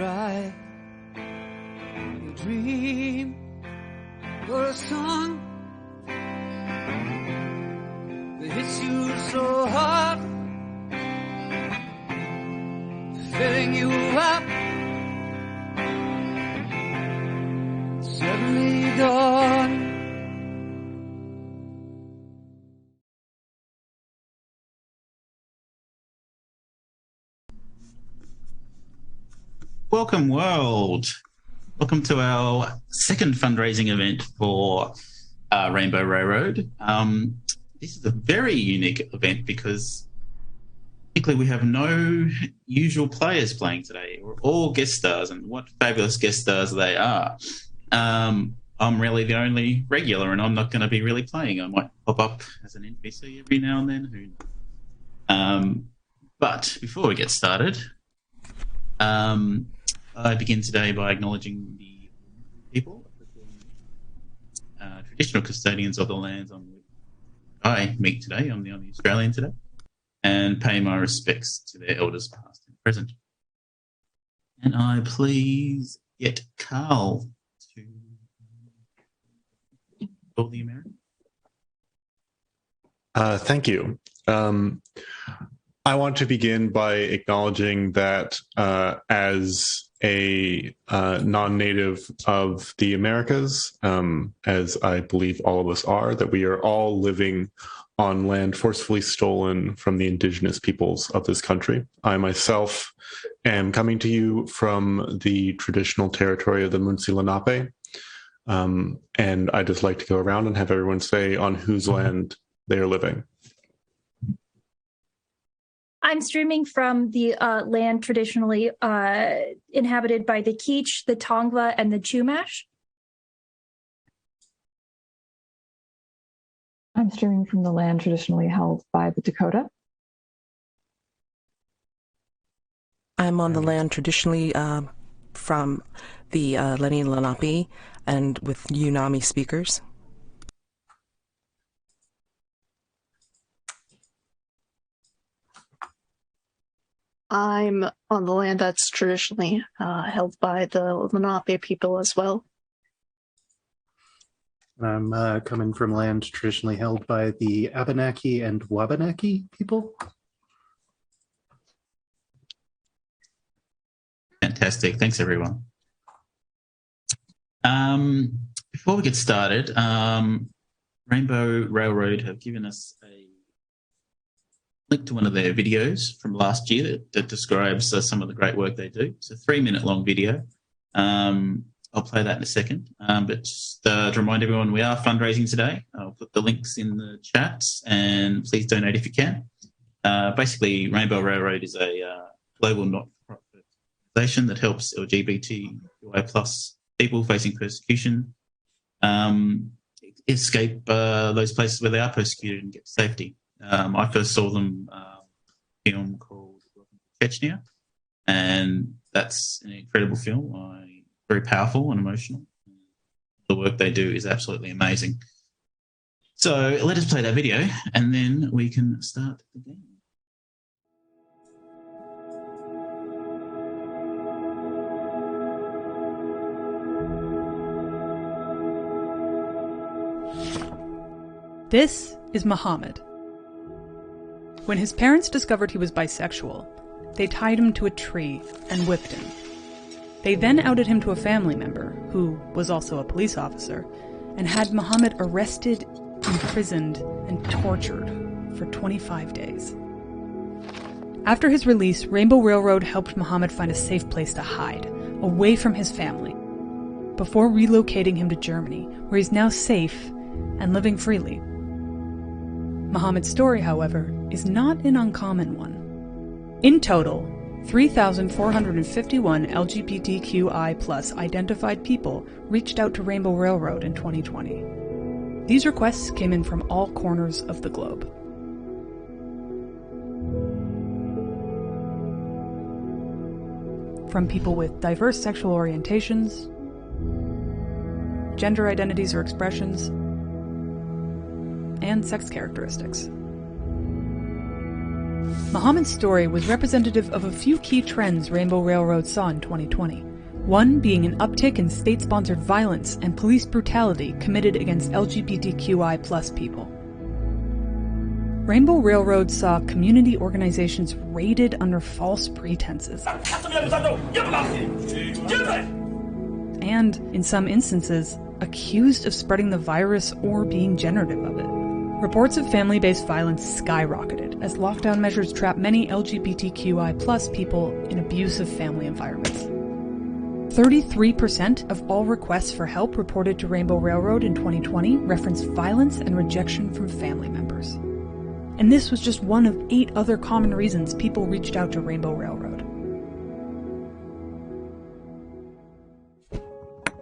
cry. You dream for a song that hits you so hard, filling you up. Suddenly dawn. Welcome, world. Welcome to our second fundraising event for Rainbow Railroad. This is a very unique event because technically we have no usual players playing today. We're all guest stars, and what fabulous guest stars they are. I'm really the only regular, and I'm not going to be really playing. I might pop up as an NPC every now and then. But before we get started, I begin today by acknowledging the people, traditional custodians of the lands on which I meet today. I'm the only Australian today, and pay my respects to their elders past and present. And I please get Carl to call the American. Thank you. I want to begin by acknowledging that as a non-native of the Americas, as I believe all of us are, that we are all living on land forcefully stolen from the indigenous peoples of this country. I myself am coming to you from the traditional territory of the Munsee Lenape, and I just like to go around and have everyone say on whose land they are living. I'm streaming from the land traditionally inhabited by the Keech, the Tongva, and the Chumash. I'm streaming from the land traditionally held by the Dakota. I'm on the land traditionally from the Lenni Lenape and with Unami speakers. I'm on the land that's traditionally held by the Lenape people as well. I'm coming from land traditionally held by the Abenaki and Wabanaki people. Fantastic. Thanks, everyone. Before we get started, Rainbow Railroad have given us a link to one of their videos from last year that describes some of the great work they do. It's a 3-minute long video. I'll play that in a second. But just to remind everyone, we are fundraising today. I'll put the links in the chat, and please donate if you can. Basically, Railroad is a global not-for-profit organization that helps LGBTQI+ people facing persecution escape those places where they are persecuted and get to safety. I first saw them a film called Chechnya, and that's an incredible film. Very powerful and emotional. The work they do is absolutely amazing. So let us play that video, and then we can start the game. This is Muhammad. When his parents discovered he was bisexual, they tied him to a tree and whipped him. They then outed him to a family member, who was also a police officer, and had Muhammad arrested, imprisoned, and tortured for 25 days. After his release, Rainbow Railroad helped Muhammad find a safe place to hide, away from his family, before relocating him to Germany, where he's now safe and living freely. Muhammad's story, however, is not an uncommon one. In total, 3,451 LGBTQI+ identified people reached out to Rainbow Railroad in 2020. These requests came in from all corners of the globe. From people with diverse sexual orientations, gender identities or expressions, and sex characteristics. Muhammad's story was representative of a few key trends Rainbow Railroad saw in 2020. One being an uptick in state-sponsored violence and police brutality committed against LGBTQI+ people. Rainbow Railroad saw community organizations raided under false pretenses. And, in some instances, accused of spreading the virus or being generative of it. Reports of family-based violence skyrocketed as lockdown measures trapped many LGBTQI+ people in abusive family environments. 33% of all requests for help reported to Rainbow Railroad in 2020 referenced violence and rejection from family members. And this was just one of 8 other common reasons people reached out to Rainbow Railroad.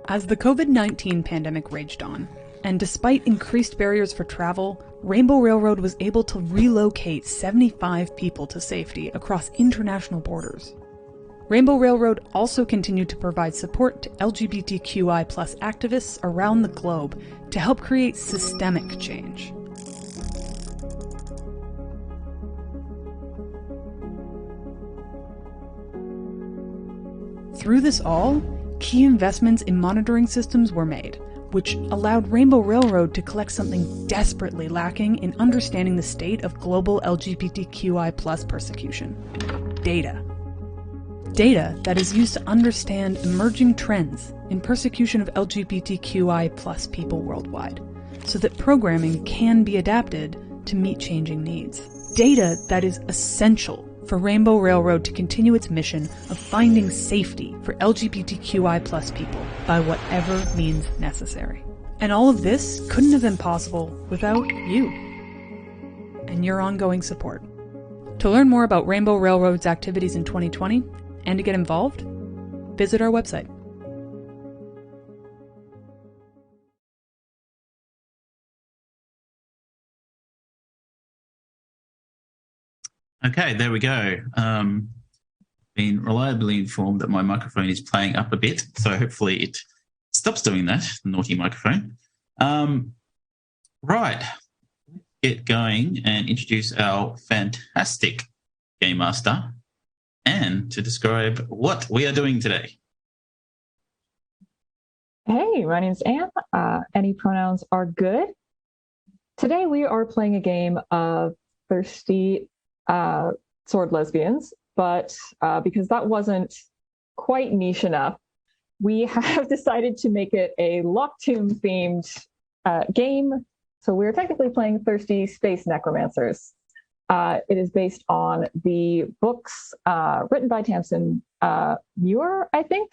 As the COVID-19 pandemic raged on, and despite increased barriers for travel, Rainbow Railroad was able to relocate 75 people to safety across international borders. Rainbow Railroad also continued to provide support to LGBTQI+ activists around the globe to help create systemic change. Through this all, key investments in monitoring systems were made, which allowed Rainbow Railroad to collect something desperately lacking in understanding the state of global LGBTQI+ persecution: data. Data that is used to understand emerging trends in persecution of LGBTQI+ people worldwide, so that programming can be adapted to meet changing needs. Data that is essential for Rainbow Railroad to continue its mission of finding safety for LGBTQI+ people by whatever means necessary. And all of this couldn't have been possible without you and your ongoing support. To learn more about Rainbow Railroad's activities in 2020 and to get involved, visit our website. Okay, there we go. Been reliably informed that my microphone is playing up a bit, so hopefully it stops doing that, the naughty microphone. Right, get going and introduce our fantastic Game Master, and to describe what we are doing today. Hey, my name's Anne. Any pronouns are good. Today we are playing a game of Thirsty Sword Lesbians, but because that wasn't quite niche enough, we have decided to make it a Lock Tomb themed game. So we're technically playing Thirsty Space Necromancers. It is based on the books written by Tamsin Muir, I think.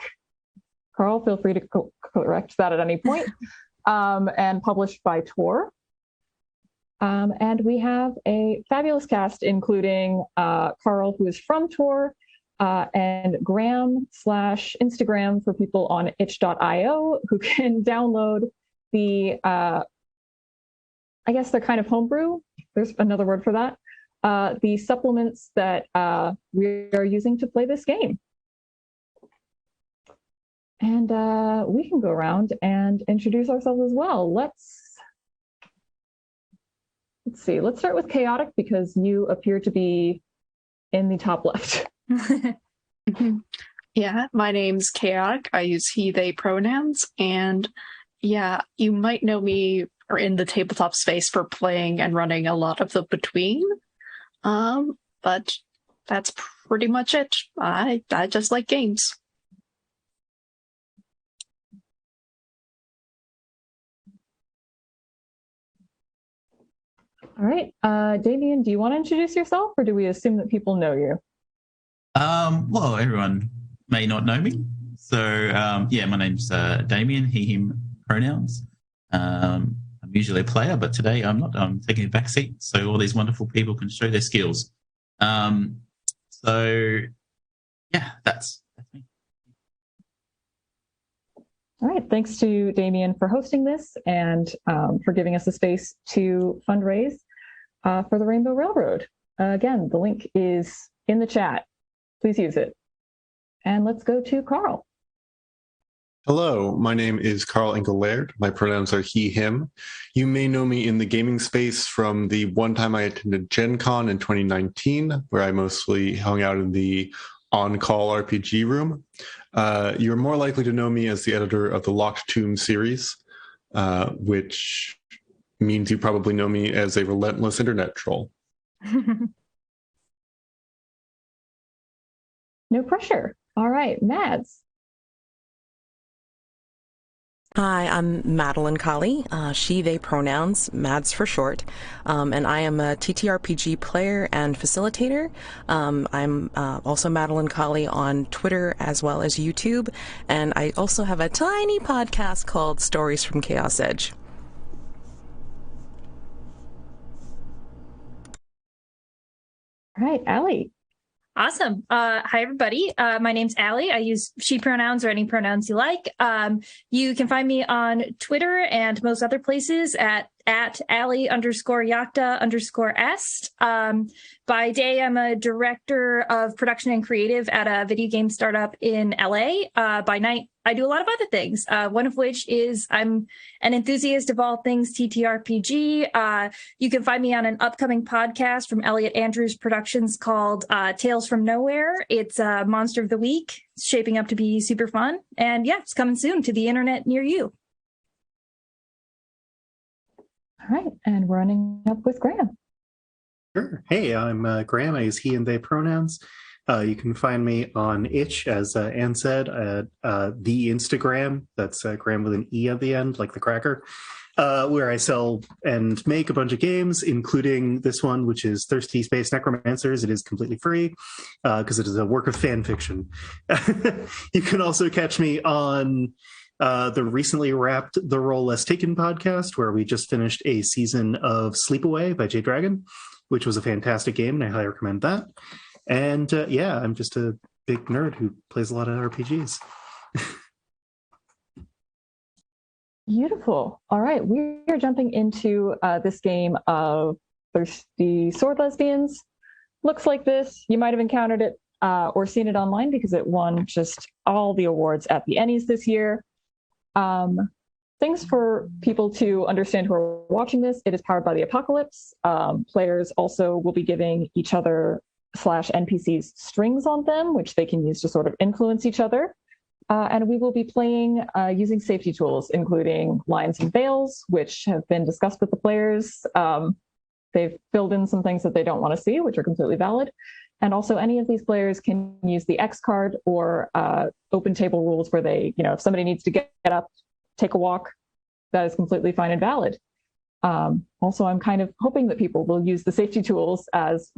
Carl, feel free to correct that at any point. And published by Tor. And we have a fabulous cast, including Carl, who is from Tor, and Grahame/Instagram for people on itch.io who can download the, I guess they're kind of homebrew. There's another word for that. The supplements that we are using to play this game. And we can go around and introduce ourselves as well. Let's see. Let's start with Chaotic because you appear to be in the top left. Yeah, my name's Chaotic. I use he, they pronouns. And yeah, you might know me or in the tabletop space for playing and running a lot of the Between. But that's pretty much it. I just like games. All right. Damien, do you want to introduce yourself or do we assume that people know you? Well, everyone may not know me. So, yeah, my name's Damien, he, him pronouns. I'm usually a player, but today I'm not. I'm taking a back seat so all these wonderful people can show their skills. So, yeah, that's me. All right. Thanks to Damien for hosting this and for giving us the space to fundraise for the Rainbow Railroad. Again, the link is in the chat. Please use it. And let's go to Carl. Hello, my name is Carl Engle-Laird. My pronouns are he, him. You may know me in the gaming space from the one time I attended Gen Con in 2019, where I mostly hung out in the on-call RPG room. You're more likely to know me as the editor of the Locked Tomb series, which means you probably know me as a relentless internet troll. No pressure. All right, Mads. Hi, I'm Madelancholy, she, they pronouns, Mads for short, and I am a TTRPG player and facilitator. I'm also Madelancholy on Twitter as well as YouTube, and I also have a tiny podcast called Stories from Chaos Edge. All right, Allie. Awesome. Hi, everybody. My name's Allie. I use she pronouns or any pronouns you like. You can find me on Twitter and most other places at Allie_Yakta_est. By day, I'm a director of production and creative at a video game startup in LA. By night, I do a lot of other things, one of which is I'm an enthusiast of all things TTRPG. You can find me on an upcoming podcast from Elliot Andrews Productions called Tales from Nowhere. It's Monster of the Week. It's shaping up to be super fun. And yeah, it's coming soon to the internet near you. All right, and we're running up with Grahame. Sure. Hey, I'm Grahame. I use he and they pronouns. You can find me on Itch, as Anne said, at the Instagram. That's Graham with an E at the end, like the cracker, where I sell and make a bunch of games, including this one, which is Thirsty Space Necromancers. It is completely free because it is a work of fan fiction. You can also catch me on the recently wrapped The Roll Less Taken podcast, where we just finished a season of Sleepaway by Jay Dragon, which was a fantastic game, and I highly recommend that. And yeah, I'm just a big nerd who plays a lot of RPGs. Beautiful. All right, we are jumping into this game of Thirsty Sword Lesbians. Looks like this. You might have encountered it or seen it online because it won just all the awards at the Ennies this year. Things for people to understand who are watching this: it is powered by the Apocalypse. Players also will be giving each other / NPCs strings on them, which they can use to sort of influence each other. And we will be playing using safety tools, including lines and veils, which have been discussed with the players. They've filled in some things that they don't want to see, which are completely valid. And also, any of these players can use the X card or open table rules where they, if somebody needs to get up, take a walk, that is completely fine and valid. Also, I'm kind of hoping that people will use the safety tools as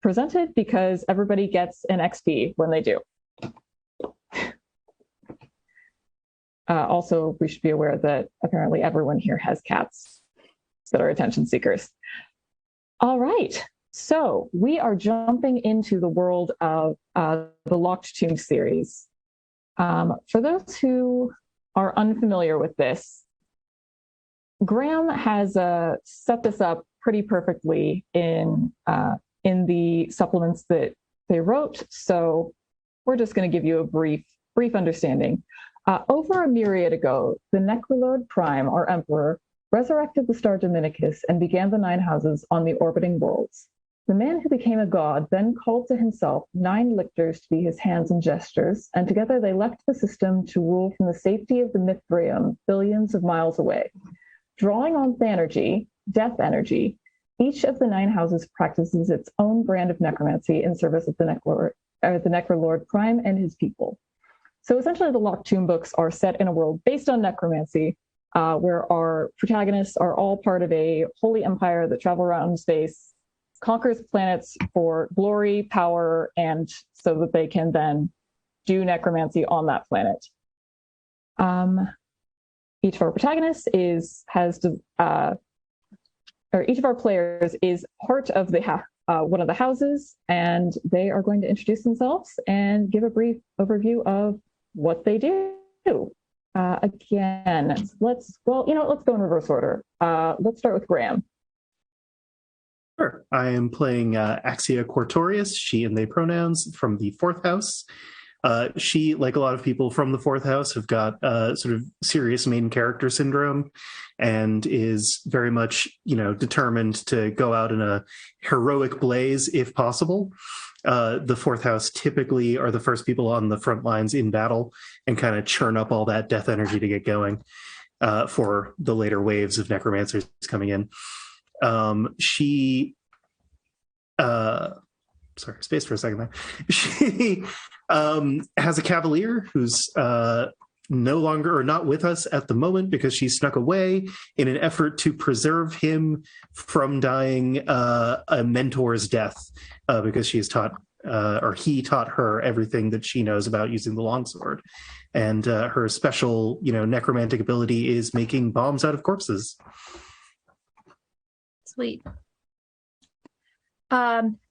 presented, because everybody gets an XP when they do. Also, we should be aware that apparently everyone here has cats that are attention seekers. All right, so we are jumping into the world of the Locked Tomb series. For those who are unfamiliar with this, Grahame has set this up pretty perfectly in the supplements that they wrote. So we're just going to give you a brief understanding. Over a myriad ago, the NECROMANCERS Prime, our emperor, resurrected the star Dominicus and began the 9 houses on the orbiting worlds. The man who became a god then called to himself 9 lictors to be his hands and gestures, and together they left the system to rule from the safety of the Mithraeum, billions of miles away. Drawing on Thanergy, death energy, each of the 9 houses practices its own brand of necromancy in service of the NECROLord Prime and his people. So essentially, the Locked Tomb books are set in a world based on necromancy, where our protagonists are all part of a holy empire that travel around space, conquers planets for glory, power, and so that they can then do necromancy on that planet. Each of our protagonists each of our players is part of the one of the houses, and they are going to introduce themselves and give a brief overview of what they do. Again, let's go in reverse order. Let's start with Grahame. Sure. I am playing Axia Quartorius, she and they pronouns, from the 4th house. She, like a lot of people from the fourth house, have got sort of serious main character syndrome, and is very much, determined to go out in a heroic blaze if possible. The fourth house typically are the first people on the front lines in battle and kind of churn up all that death energy to get going for the later waves of necromancers coming in. Sorry, space for a second there. She has a Cavalier who's no longer or not with us at the moment because she snuck away in an effort to preserve him from dying a mentor's death because she's taught or he taught her everything that she knows about using the longsword. And her special, necromantic ability is making bombs out of corpses. Sweet.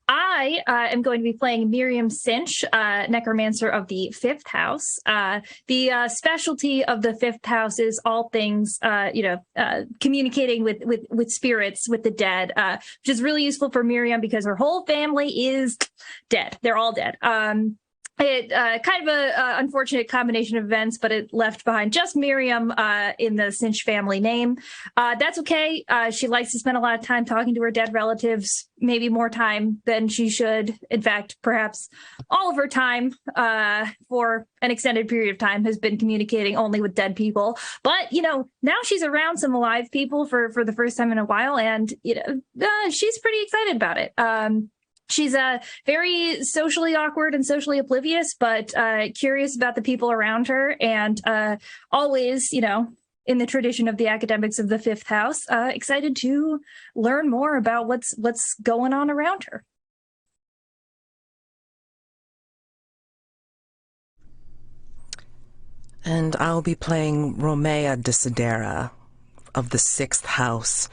I am going to be playing Miriam Cinch, necromancer of the fifth house. The specialty of the fifth house is all things, communicating with spirits, with the dead, which is really useful for Miriam because her whole family is dead. They're all dead. It kind of a unfortunate combination of events, but it left behind just Miriam in the Cinch family name. That's okay. She likes to spend a lot of time talking to her dead relatives, maybe more time than she should. In fact, perhaps all of her time for an extended period of time has been communicating only with dead people. But, now she's around some alive people for the first time in a while, and, she's pretty excited about it. She's very socially awkward and socially oblivious, but curious about the people around her, and always, in the tradition of the academics of the fifth house, excited to learn more about what's going on around her. And I'll be playing Romaiah Desidera of the sixth house.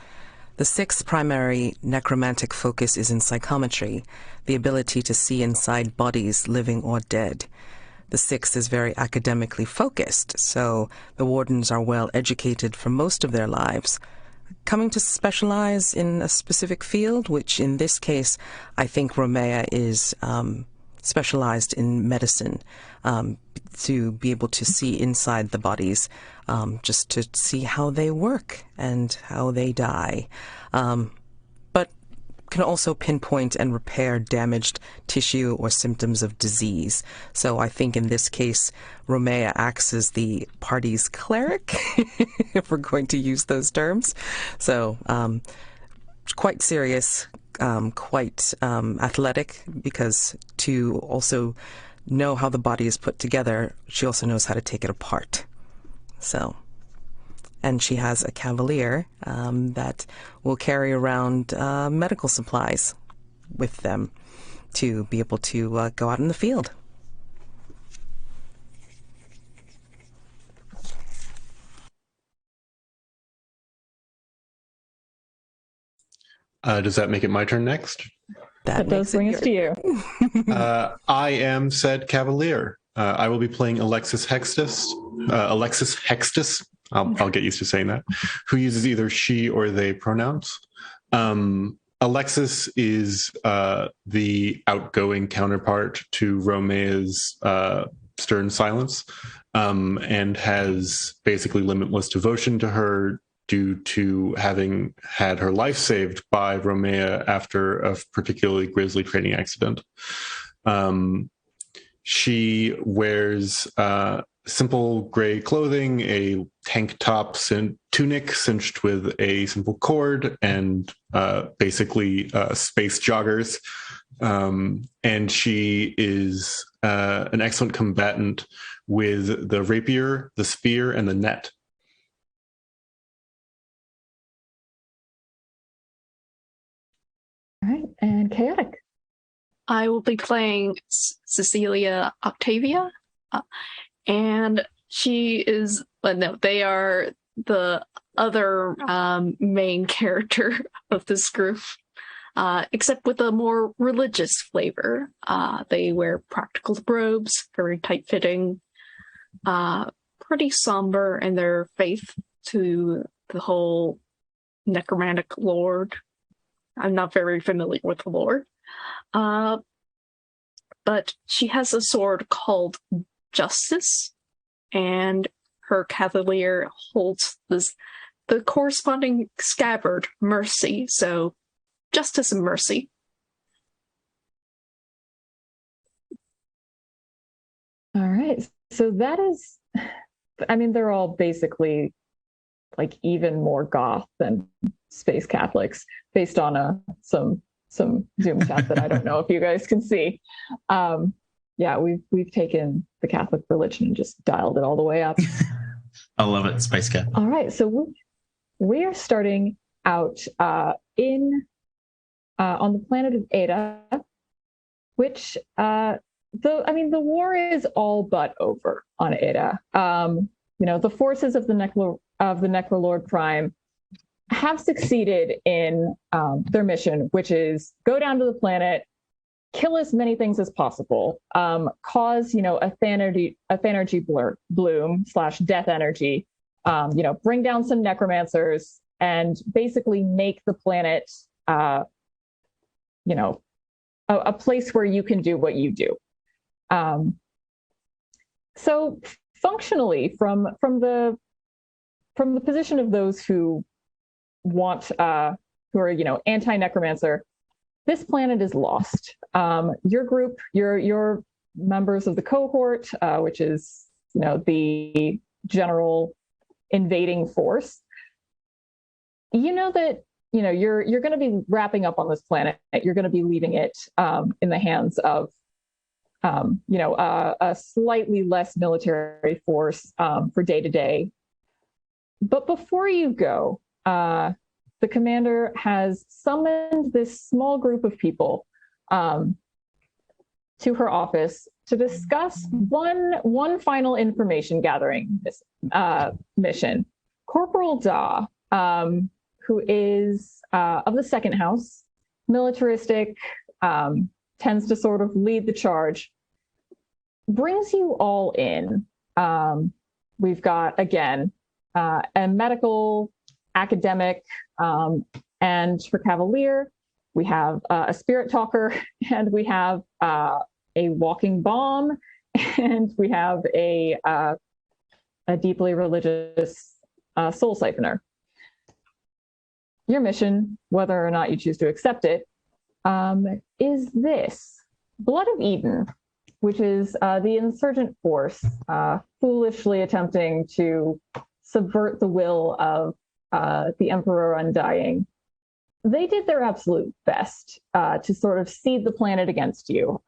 The sixth primary necromantic focus is in psychometry, the ability to see inside bodies, living or dead. The sixth is very academically focused, so the wardens are well educated for most of their lives, coming to specialize in a specific field, which in this case, I think Romaiah is specialized in medicine, to be able to see inside the bodies, just to see how they work and how they die. But can also pinpoint and repair damaged tissue or symptoms of disease. So I think in this case, Romaiah acts as the party's cleric, if we're going to use those terms. So quite serious, quite athletic, because to also know how the body is put together, she also knows how to take it apart. So, and she has a Cavalier that will carry around medical supplies with them to be able to go out in the field. Does that make it my turn next? That does bring us to you. I am said Cavalier. I will be playing Alexis Hextus. I'll get used to saying that. Who uses either she or they pronouns. Alexis is the outgoing counterpart to Romaiah's stern silence, and has basically limitless devotion to her, due to having had her life saved by Romaiah after a particularly grisly training accident. She wears simple gray clothing, a tank top tunic cinched with a simple cord, and basically space joggers. And she is an excellent combatant with the rapier, the spear, and the net. All right, and Chaotic. I will be playing Cecilia Octavia, and she is, they are the other main character of this group, except with a more religious flavor. They wear practical robes, very tight-fitting, pretty somber in their faith to the whole necromantic lord. I'm not very familiar with the lore. but she has a sword called Justice, and her Cavalier holds the corresponding scabbard, Mercy. So, Justice and Mercy. All right. So that is, I mean, they're all basically like even more goth than space Catholics based on some Zoom chat that I don't know if you guys can see. Yeah, we've taken the Catholic religion and just dialed it all the way up. I love it, Space Cat. All right, so we are starting out on the planet of Ada, which the war is all but over on Ada. The forces of the NECROLord Prime have succeeded in their mission, which is go down to the planet, kill as many things as possible, cause a thanergy bloom / death energy, bring down some necromancers, and basically make the planet a place where you can do what you do. So functionally, from the position of those who want who are anti-necromancer, this planet is lost. Your group, your members of the cohort, which is the general invading force, that you're going to be wrapping up on this planet. You're going to be leaving it in the hands of a slightly less military force for day to day. But before you go, the commander has summoned this small group of people to her office to discuss one final information gathering mission. Corporal Da, who is of the second house, militaristic, tends to sort of lead the charge, brings you all in. We've got, again, a medical, academic, and for Cavalier, we have a spirit talker, and we have a walking bomb, and we have a deeply religious soul siphoner. Your mission, whether or not you choose to accept it, is this: Blood of Eden, which is the insurgent force foolishly attempting to subvert the will of the Emperor Undying. They did their absolute best to sort of seed the planet against you.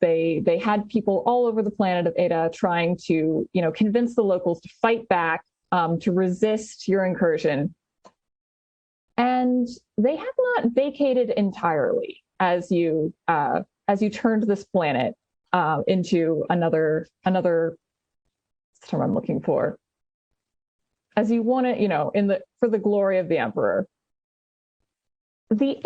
They had people all over the planet of Ada trying to, convince the locals to fight back, to resist your incursion. And they have not vacated entirely as you turned this planet into another term I'm looking for. As you want to, for the glory of the Emperor. The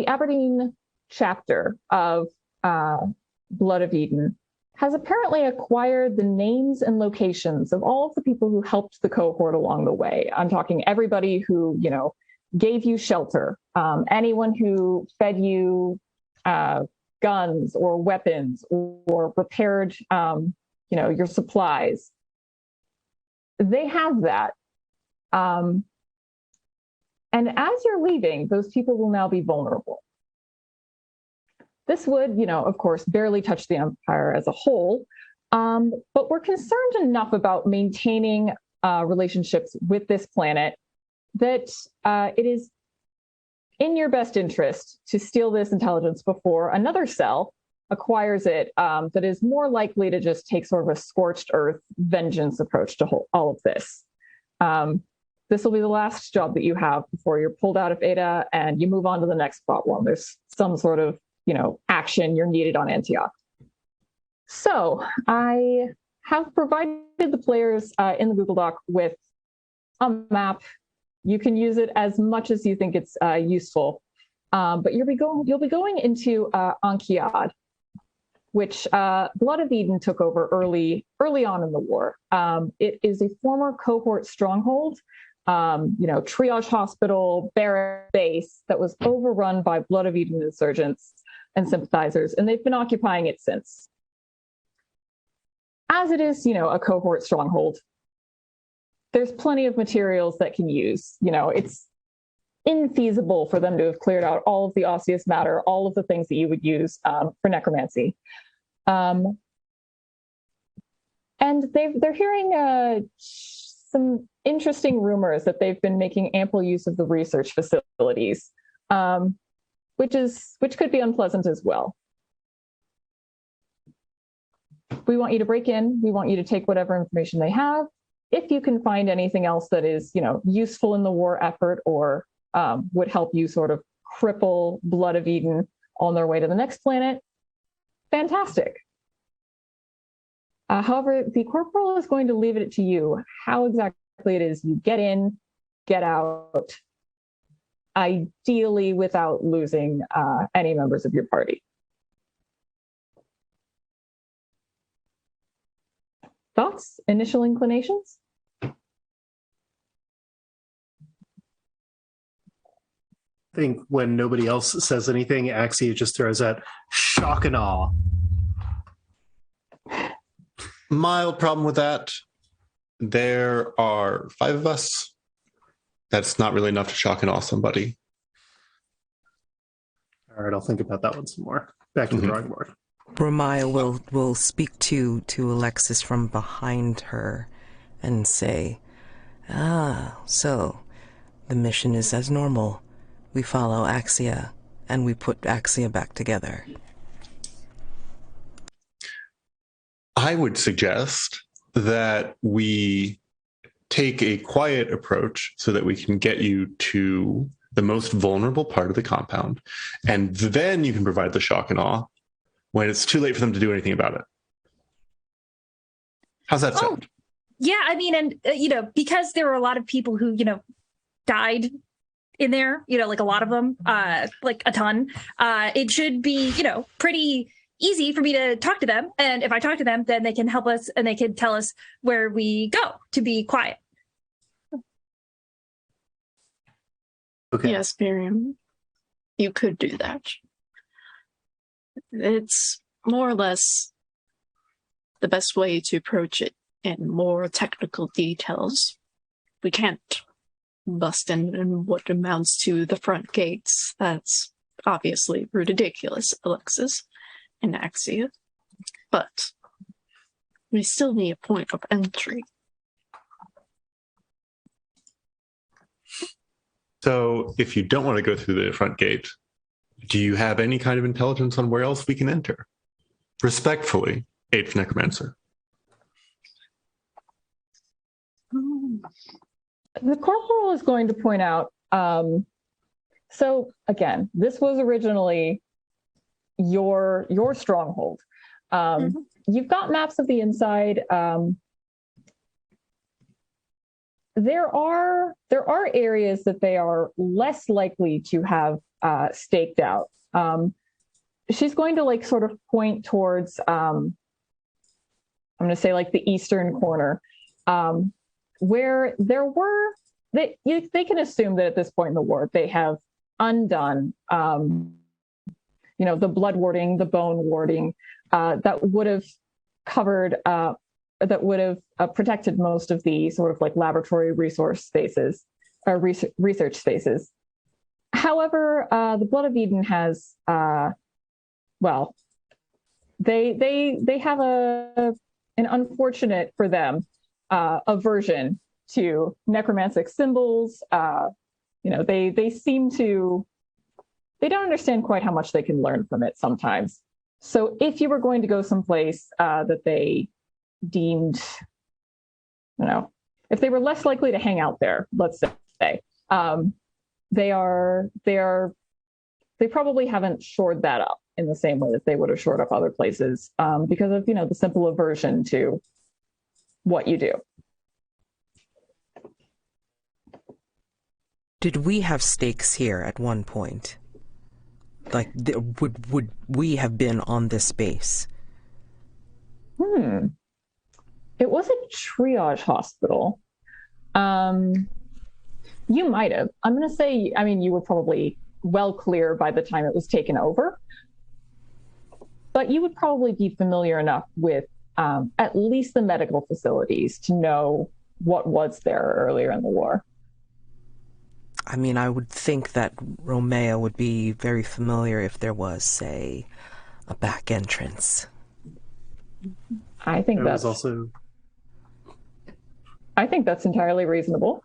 Aberdeen chapter of Blood of Eden has apparently acquired the names and locations of all of the people who helped the cohort along the way. I'm talking everybody who, gave you shelter, anyone who fed you guns or weapons or repaired, your supplies. They have that. And as you're leaving, those people will now be vulnerable. This would, of course, barely touch the Empire as a whole, but we're concerned enough about maintaining relationships with this planet that it is in your best interest to steal this intelligence before another cell acquires it that is more likely to just take sort of a scorched earth vengeance approach to all of this. This will be the last job that you have before you're pulled out of Ada and you move on to the next problem. There's some sort of, action you're needed on Antioch. So I have provided the players in the Google Doc with a map. You can use it as much as you think it's useful. But you'll be going into Engle-Laird, which Blood of Eden took over early on in the war. It is a former cohort stronghold, triage hospital, barrack base that was overrun by Blood of Eden insurgents and sympathizers, and they've been occupying it since. As it is, a cohort stronghold, there's plenty of materials that can use. It's infeasible for them to have cleared out all of the osseous matter, all of the things that you would use for necromancy. And they're hearing some interesting rumors that they've been making ample use of the research facilities, which could be unpleasant as well. We want you to break in. We want you to take whatever information they have. If you can find anything else that is, useful in the war effort or would help you sort of cripple Blood of Eden on their way to the next planet, fantastic. However, the corporal is going to leave it to you how exactly it is you get in, get out, ideally without losing any members of your party. Thoughts? Initial inclinations? I think when nobody else says anything, Axia just throws out shock and awe. Mild problem with that. There are 5 of us. That's not really enough to shock and awe somebody. All right, I'll think about that one some more. Back to the drawing board. Romaiah will speak to Alexis from behind her and say, so the mission is as normal. We follow Axia, and we put Axia back together. I would suggest that we take a quiet approach so that we can get you to the most vulnerable part of the compound, and then you can provide the shock and awe when it's too late for them to do anything about it. How's that sound? Yeah, I mean, and, because there were a lot of people who, died in there, like a lot of them, like a ton, it should be, pretty easy for me to talk to them. And if I talk to them, then they can help us and they can tell us where we go to be quiet. Okay. Yes, Miriam, you could do that. It's more or less the best way to approach it in more technical details. We can't bust in what amounts to the front gates. That's obviously ridiculous, Alexis and Axia. But we still need a point of entry. So if you don't want to go through the front gate, do you have any kind of intelligence on where else we can enter? Respectfully, 8th Necromancer. The corporal is going to point out, so again, this was originally your stronghold. You've got maps of the inside. There are areas that they are less likely to have staked out. She's going to sort of point towards, I'm going to say the eastern corner, where there were, they can assume that at this point in the war, they have undone, the blood warding, the bone warding, that would have covered, that would have protected most of the sort of laboratory resource spaces, or research spaces. However, the Blood of Eden has, they have an unfortunate for them aversion to necromantic symbols. They seem to, they don't understand quite how much they can learn from it sometimes. So if you were going to go someplace that they deemed, if they were less likely to hang out there, let's say, they probably haven't shored that up in the same way that they would have shored up other places, because of, the simple aversion to what you do. Did we have stakes here at one point? Would we have been on this base? It was a triage hospital. You might have. I'm going to say, you were probably well clear by the time it was taken over. but you would probably be familiar enough with at least the medical facilities to know what was there earlier in the war. I mean, I would think that Romaiah would be very familiar if there was, say, a back entrance. I think that's also. I think that's entirely reasonable.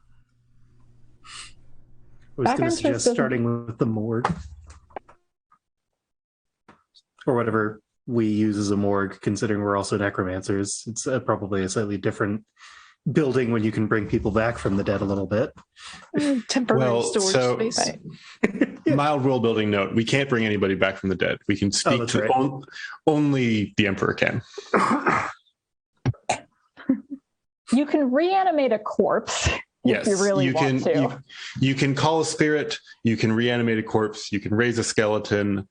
I was going to suggest starting with the morgue. Or whatever we use as a morgue, considering we're also necromancers. It's probably a slightly different building when you can bring people back from the dead a little bit. Temporary storage space. Mild world building note, we can't bring anybody back from the dead. We can speak to only the Emperor can. You can reanimate a corpse. Yes, if you really want to. You can call a spirit, you can reanimate a corpse, you can raise a skeleton,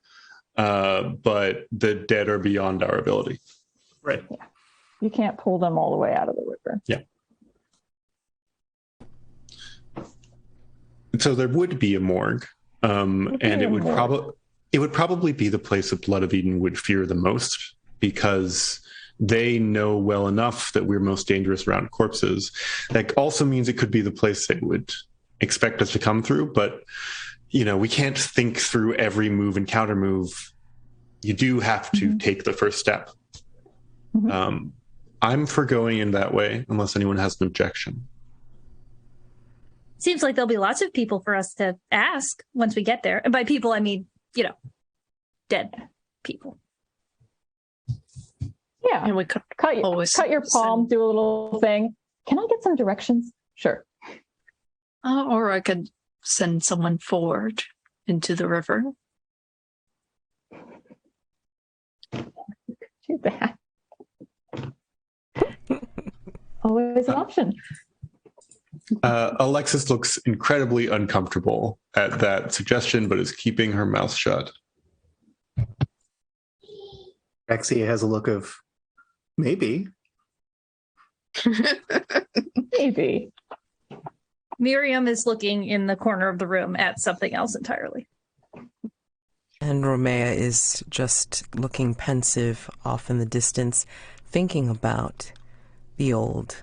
but the dead are beyond our ability. Right. Yeah. You can't pull them all the way out of the river. Yeah. So there would be a morgue, and it would probably be the place that Blood of Eden would fear the most, because they know well enough that we're most dangerous around corpses. That also means it could be the place they would expect us to come through, but we can't think through every move and counter move. You do have to take the first step. Mm-hmm. I'm for going in that way, unless anyone has an objection. Seems like there'll be lots of people for us to ask once we get there. And by people, I mean, dead people. Yeah. And we could cut your palm, do a little thing. Can I get some directions? Sure. Or I could send someone forward into the river. Do that. Always an option. Alexis looks incredibly uncomfortable at that suggestion, but is keeping her mouth shut. Axia has a look of maybe. Maybe. Miriam is looking in the corner of the room at something else entirely. And Romaiah is just looking pensive off in the distance, thinking about the old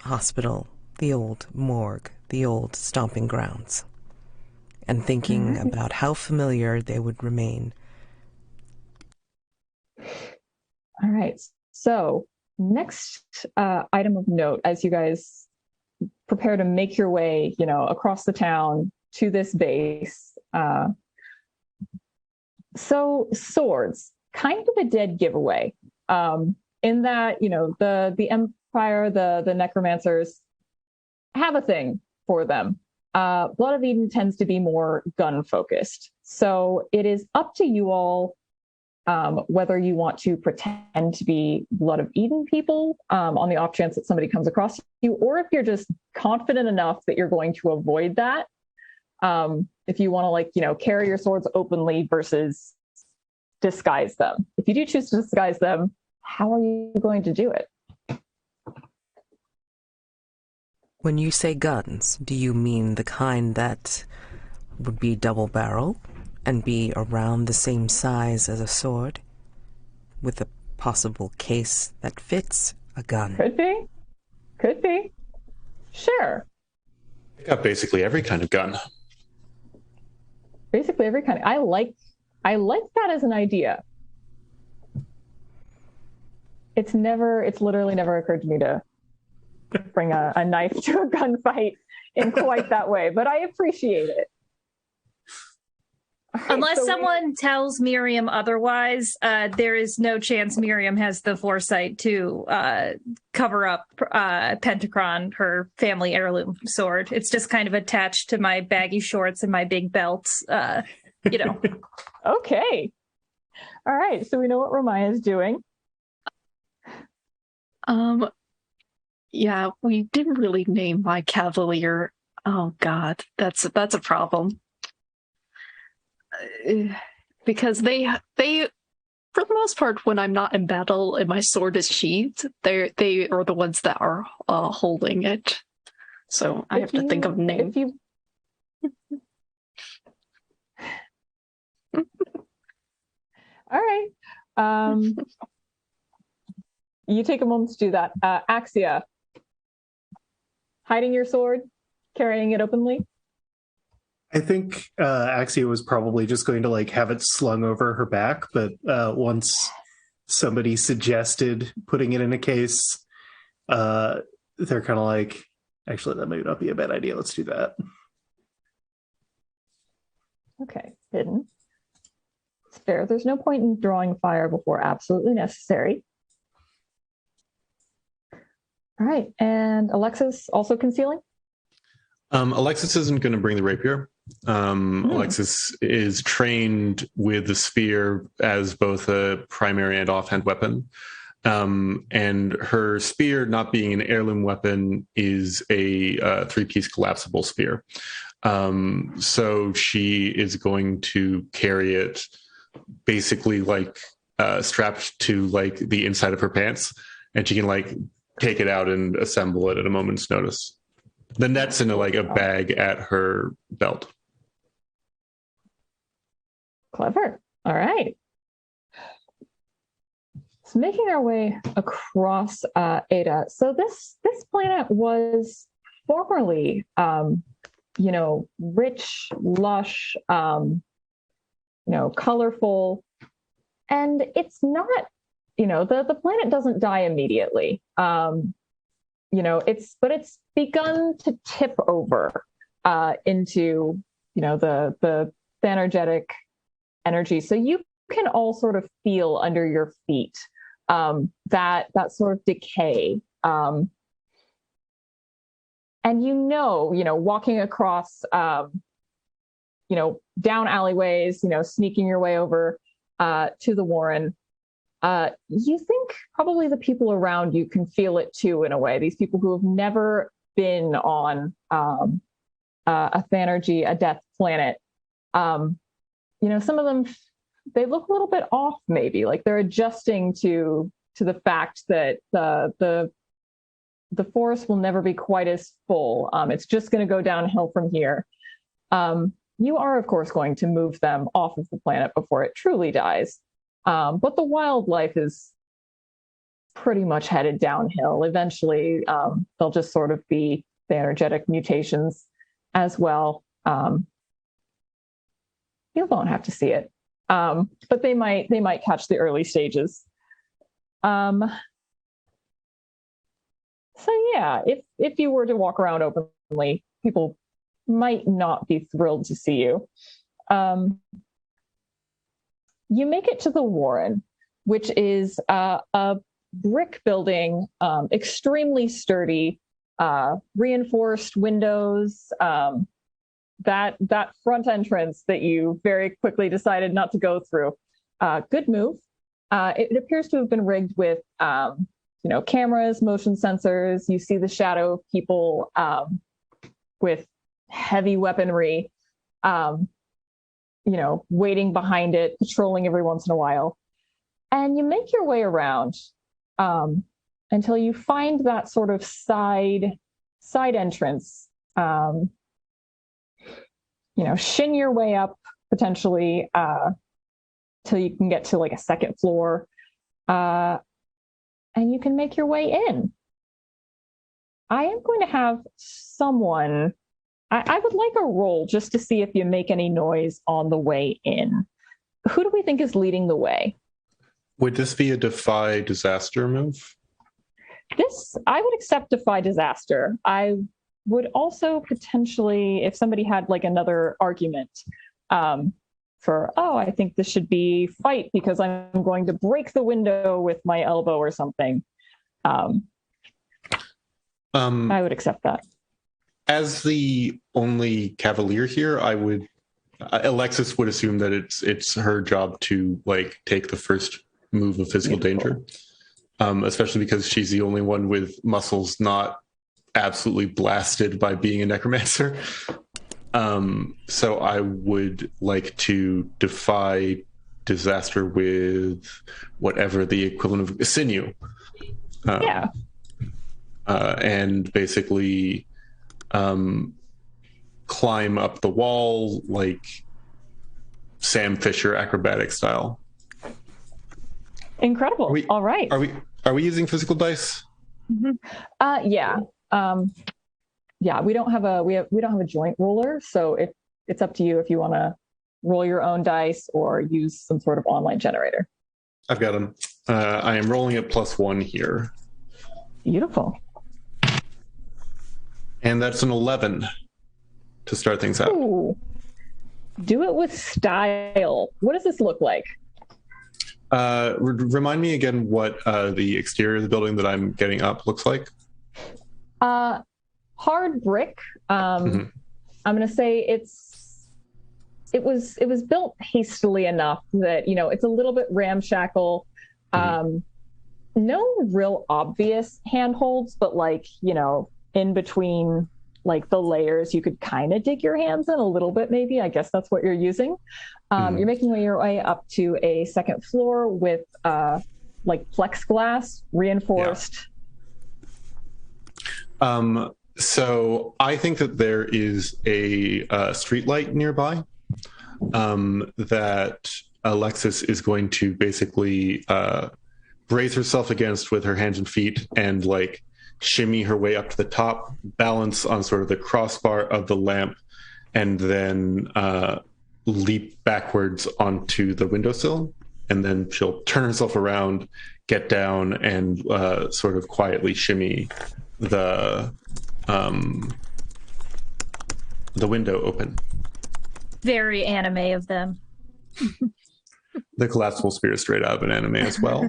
hospital, the old morgue, the old stomping grounds, and thinking about how familiar they would remain. All right. So next item of note, as you guys prepare to make your way, across the town to this base. So swords, kind of a dead giveaway. In that, the Empire, the necromancers have a thing for them. Blood of Eden tends to be more gun focused. So it is up to you all whether you want to pretend to be Blood of Eden people on the off chance that somebody comes across you, or if you're just confident enough that you're going to avoid that. If you want to carry your swords openly versus disguise them. If you do choose to disguise them, how are you going to do it? When you say guns, do you mean the kind that would be double barrel and be around the same size as a sword, with a possible case that fits a gun? Could be. Sure. I got basically every kind of gun. Basically every kind. I like that as an idea. It's literally never occurred to me to bring a knife to a gunfight in quite that way, but I appreciate it. Right, Unless someone tells Miriam otherwise, there is no chance Miriam has the foresight to cover up Pentachron, her family heirloom sword. It's just kind of attached to my baggy shorts and my big belts, Okay. All right, so we know what Romaiah is doing. Yeah, we didn't really name my Cavalier. Oh God, that's a problem. Because they for the most part, when I'm not in battle and my sword is sheathed, they are the ones that are holding it. So I have to think of a name. All right. You take a moment to do that. Axia, hiding your sword, carrying it openly. I think Axia was probably just going to like have it slung over her back, but once somebody suggested putting it in a case, they're kind of like, actually, that may not be a bad idea. Let's do that. Okay, hidden. It's fair. There's no point in drawing fire before absolutely necessary. All right, and Alexis also concealing? Alexis isn't going to bring the rapier. Alexis is trained with the spear as both a primary and offhand weapon. And her spear, not being an heirloom weapon, is a three-piece collapsible spear. So she is going to carry it basically like strapped to like the inside of her pants, and she can like take it out and assemble it at a moment's notice. The net's in a bag at her belt. Clever. All right. So making our way across Ada. So this planet was formerly, rich, lush, colorful, and it's not. The planet doesn't die immediately. It's begun to tip over into the energetic energy. So you can all sort of feel under your feet that sort of decay. And walking across down alleyways, sneaking your way over to the Warren. You think probably the people around you can feel it too, in a way. These people who have never been on a Thanergy, a death planet. Some of them, they look a little bit off, maybe like they're adjusting to the fact that the forest will never be quite as full. It's just going to go downhill from here. You are, of course, going to move them off of the planet before it truly dies. But the wildlife is pretty much headed downhill. Eventually, they'll just sort of be the energetic mutations as well. You won't have to see it, but they might catch the early stages. So yeah, if you were to walk around openly, people might not be thrilled to see you. You make it to the Warren, which is a brick building, extremely sturdy, reinforced windows. That front entrance that you very quickly decided not to go through. Good move. It appears to have been rigged with, cameras, motion sensors. You see the shadow of people with heavy weaponry. Waiting behind it, patrolling every once in a while. And you make your way around until you find that sort of side entrance. Shin your way up potentially till you can get to like a second floor. And you can make your way in. I am going to have someone... I would like a roll just to see if you make any noise on the way in. Who do we think is leading the way? Would this be a defy disaster move? I would accept defy disaster. I would also potentially, if somebody had like another argument I think this should be fight because I'm going to break the window with my elbow or something. I would accept that. As the only Cavalier here, Alexis would assume that it's her job to like take the first move of physical danger, especially because she's the only one with muscles not absolutely blasted by being a necromancer. So I would like to defy disaster with whatever the equivalent of sinew. And basically climb up the wall like Sam Fisher acrobatic style. Incredible. All right. Are we using physical dice? Yeah. Yeah, we don't have a joint ruler, so it's up to you if you want to roll your own dice or use some sort of online generator. I've got them. I am rolling at +1 here. Beautiful. And that's an 11 to start things out. Ooh. Do it with style. What does this look like? Remind me again what the exterior of the building that I'm getting up looks like. Hard brick. I'm going to say it was built hastily enough that, it's a little bit ramshackle. No real obvious handholds, but in between the layers, you could kind of dig your hands in a little bit, maybe. I guess that's what you're using. You're making your way up to a second floor with plexiglass reinforced. Yeah. So I think that there is a street light nearby that Alexis is going to basically brace herself against with her hands and feet and shimmy her way up to the top, balance on sort of the crossbar of the lamp, and then leap backwards onto the windowsill. And then she'll turn herself around, get down, and sort of quietly shimmy the window open. Very anime of them. The collapsible spear is straight out of an anime as well.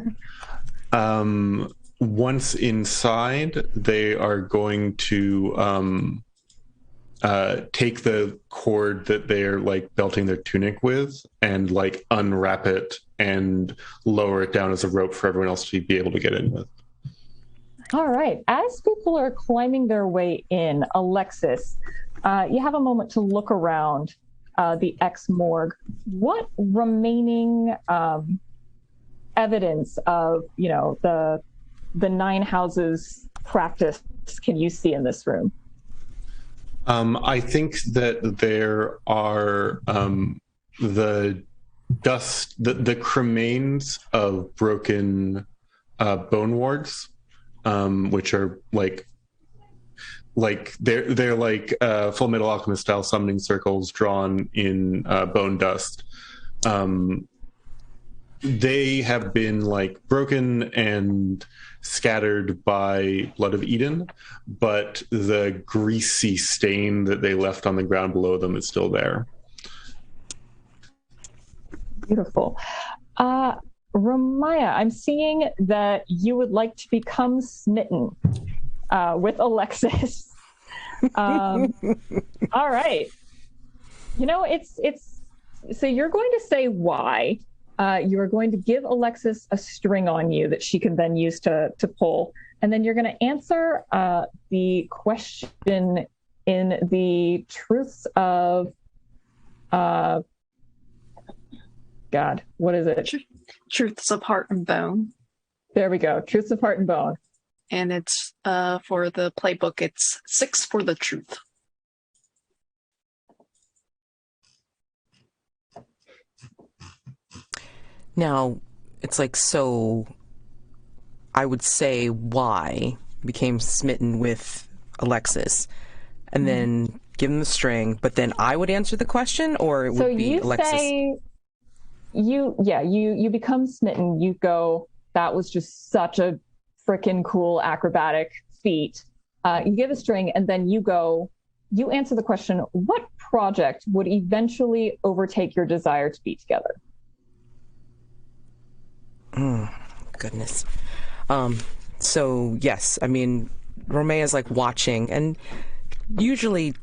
Once inside, they are going to take the cord that they're belting their tunic with and unwrap it and lower it down as a rope for everyone else to be able to get in with. All right. As people are climbing their way in, Alexis, you have a moment to look around the ex-morgue. What remaining evidence of, the Nine Houses practice can you see in this room? I think that there are the dust, the cremains of broken bone wards, which are they're Full Metal Alchemist style summoning circles drawn in bone dust. They have been broken and scattered by Blood of Eden, but the greasy stain that they left on the ground below them is still there. Beautiful. Romaiah, I'm seeing that you would like to become smitten with Alexis. All right. It's so you're going to say why. You are going to give Alexis a string on you that she can then use to pull. And then you're going to answer the question in the truths of... God, what is it? Truths of Heart and Bone. There we go. Truths of Heart and Bone. And it's, for the playbook, it's 6 for the truth. Now, it's so I would say why became smitten with Alexis, and then give them the string, but then I would answer the question, or it would be Alexis? So you say, you become smitten, you go, that was just such a freaking cool acrobatic feat. You give a string, and then you go, you answer the question, what project would eventually overtake your desire to be together? Goodness. So yes, I mean, Romaiah's watching, and usually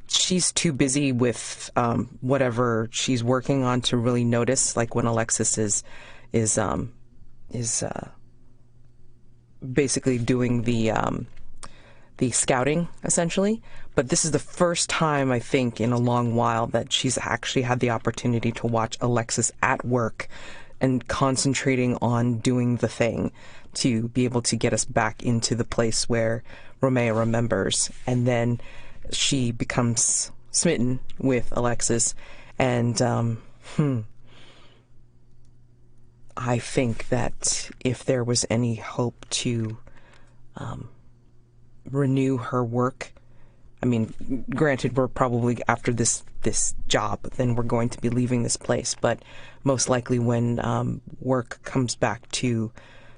she's too busy with whatever she's working on to really notice, when Alexis is basically doing the scouting, essentially. But this is the first time, I think, in a long while that she's actually had the opportunity to watch Alexis at work and concentrating on doing the thing to be able to get us back into the place where Romaiah remembers. And then she becomes smitten with Alexis. And I think that if there was any hope to renew her work, I mean, granted, we're probably after this job, then we're going to be leaving this place. But most likely, when work comes back to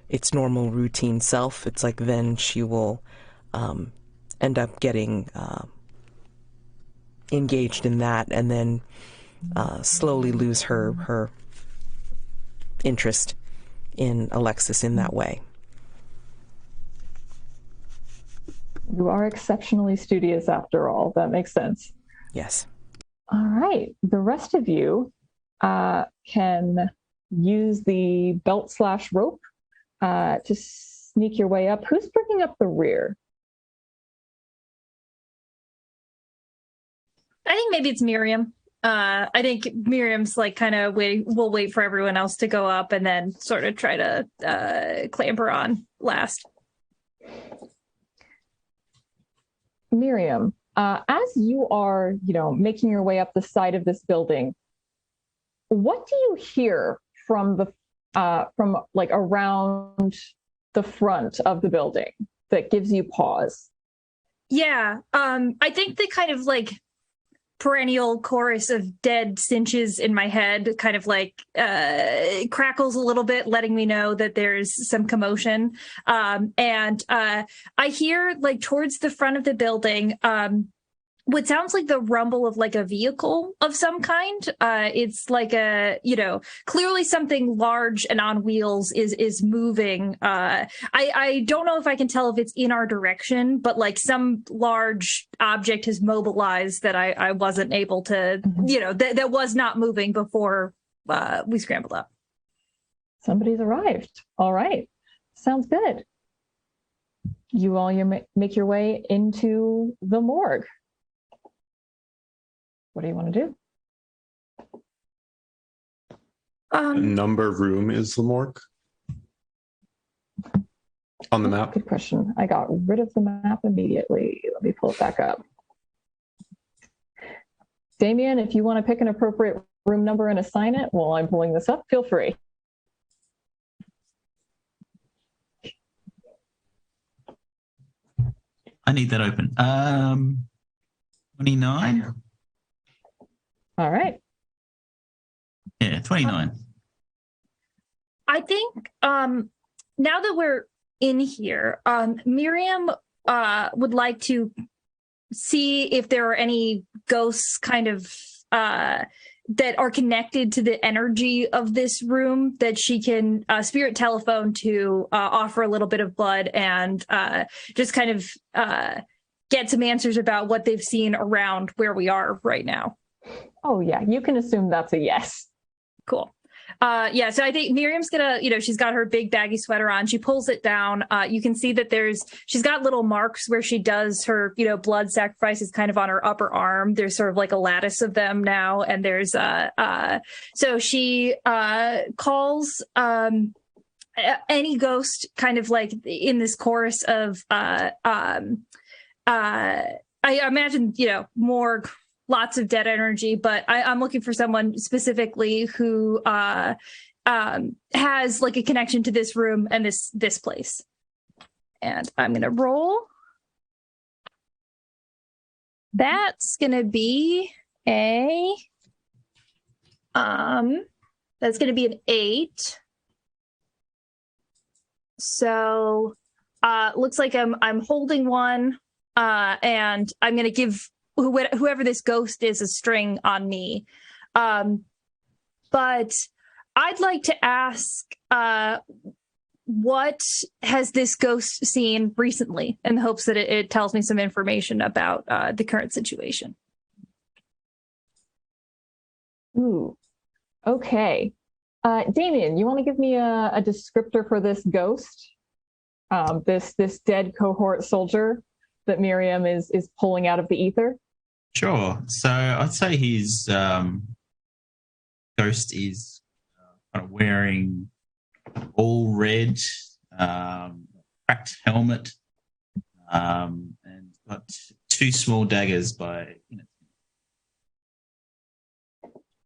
its normal routine self, it's like then she will end up getting engaged in that, and then slowly lose her interest in Alexis in that way. You are exceptionally studious after all. That makes sense. Yes. All right. The rest of you can use the belt/rope to sneak your way up. Who's bringing up the rear? I think maybe it's Miriam. I think Miriam's like kind of waiting. We'll wait for everyone else to go up and then sort of try to clamber on last. Miriam, as you are, making your way up the side of this building, what do you hear from like around the front of the building that gives you pause? Yeah, I think the kind of like perennial chorus of dead cinches in my head kind of like crackles a little bit, letting me know that there's some commotion. And I hear like towards the front of the building, what sounds like the rumble of like a vehicle of some kind. It's like clearly something large and on wheels is moving. I don't know if I can tell if it's in our direction, but like some large object has mobilized that I wasn't able to, that was not moving before we scrambled up. Somebody's arrived. All right. Sounds good. You all make your way into the morgue. What do you want to do? Number room is the morgue on the map? Good question. I got rid of the map immediately. Let me pull it back up. Damien, if you want to pick an appropriate room number and assign it while I'm pulling this up, feel free. I need that open. 29. All right. Yeah, 29. I think now that we're in here, Miriam would like to see if there are any ghosts kind of that are connected to the energy of this room that she can spirit telephone to offer a little bit of blood and just kind of get some answers about what they've seen around where we are right now. Oh, yeah. You can assume that's a yes. Cool. Yeah, so I think Miriam's gonna, she's got her big baggy sweater on. She pulls it down. You can see that she's got little marks where she does her, blood sacrifices kind of on her upper arm. There's sort of like a lattice of them now. And there's, so she calls any ghost kind of like in this chorus of, I imagine, morgue, lots of dead energy, but I'm looking for someone specifically who has like a connection to this room and this place. And I'm gonna roll. That's gonna be an 8. So looks like I'm holding one, and I'm gonna give whoever this ghost is a string on me. But I'd like to ask, what has this ghost seen recently, in the hopes that it tells me some information about the current situation. Ooh, okay. Damien, you want to give me a descriptor for this ghost? This dead cohort soldier that Miriam is pulling out of the ether? Sure. So I'd say his ghost is kind of wearing all red, cracked helmet, and got 2 small daggers by.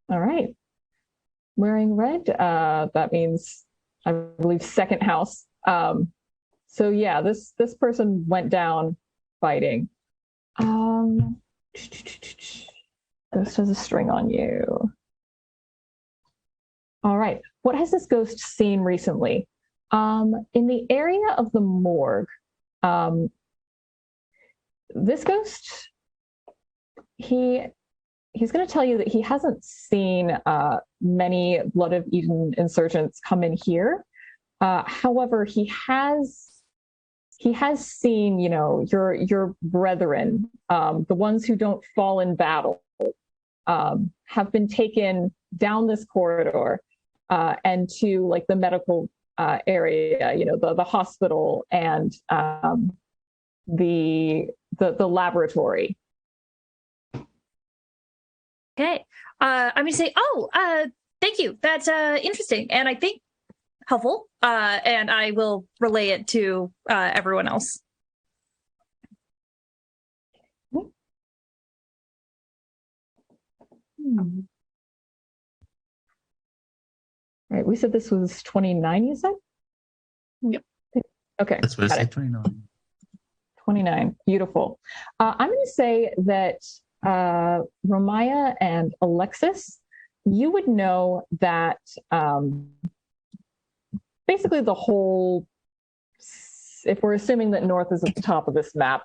All right. wearing red. That means, I believe, second house. So yeah, this person went down fighting. Ghost has a string on you. All right. What has this ghost seen recently? In the area of the morgue, this ghost, he's going to tell you that he hasn't seen many Blood of Eden insurgents come in here. However, he has seen, your brethren, the ones who don't fall in battle, have been taken down this corridor and to like the medical area, the hospital and the laboratory. Okay. I'm going to say, thank you. That's interesting. And I think helpful. And I will relay it to everyone else. All right. We said this was 29, you said? Yep. Okay. That's what I said, 29. 29. Beautiful. I'm going to say that Romaiah and Alexis, you would know that basically the whole, if we're assuming that north is at the top of this map,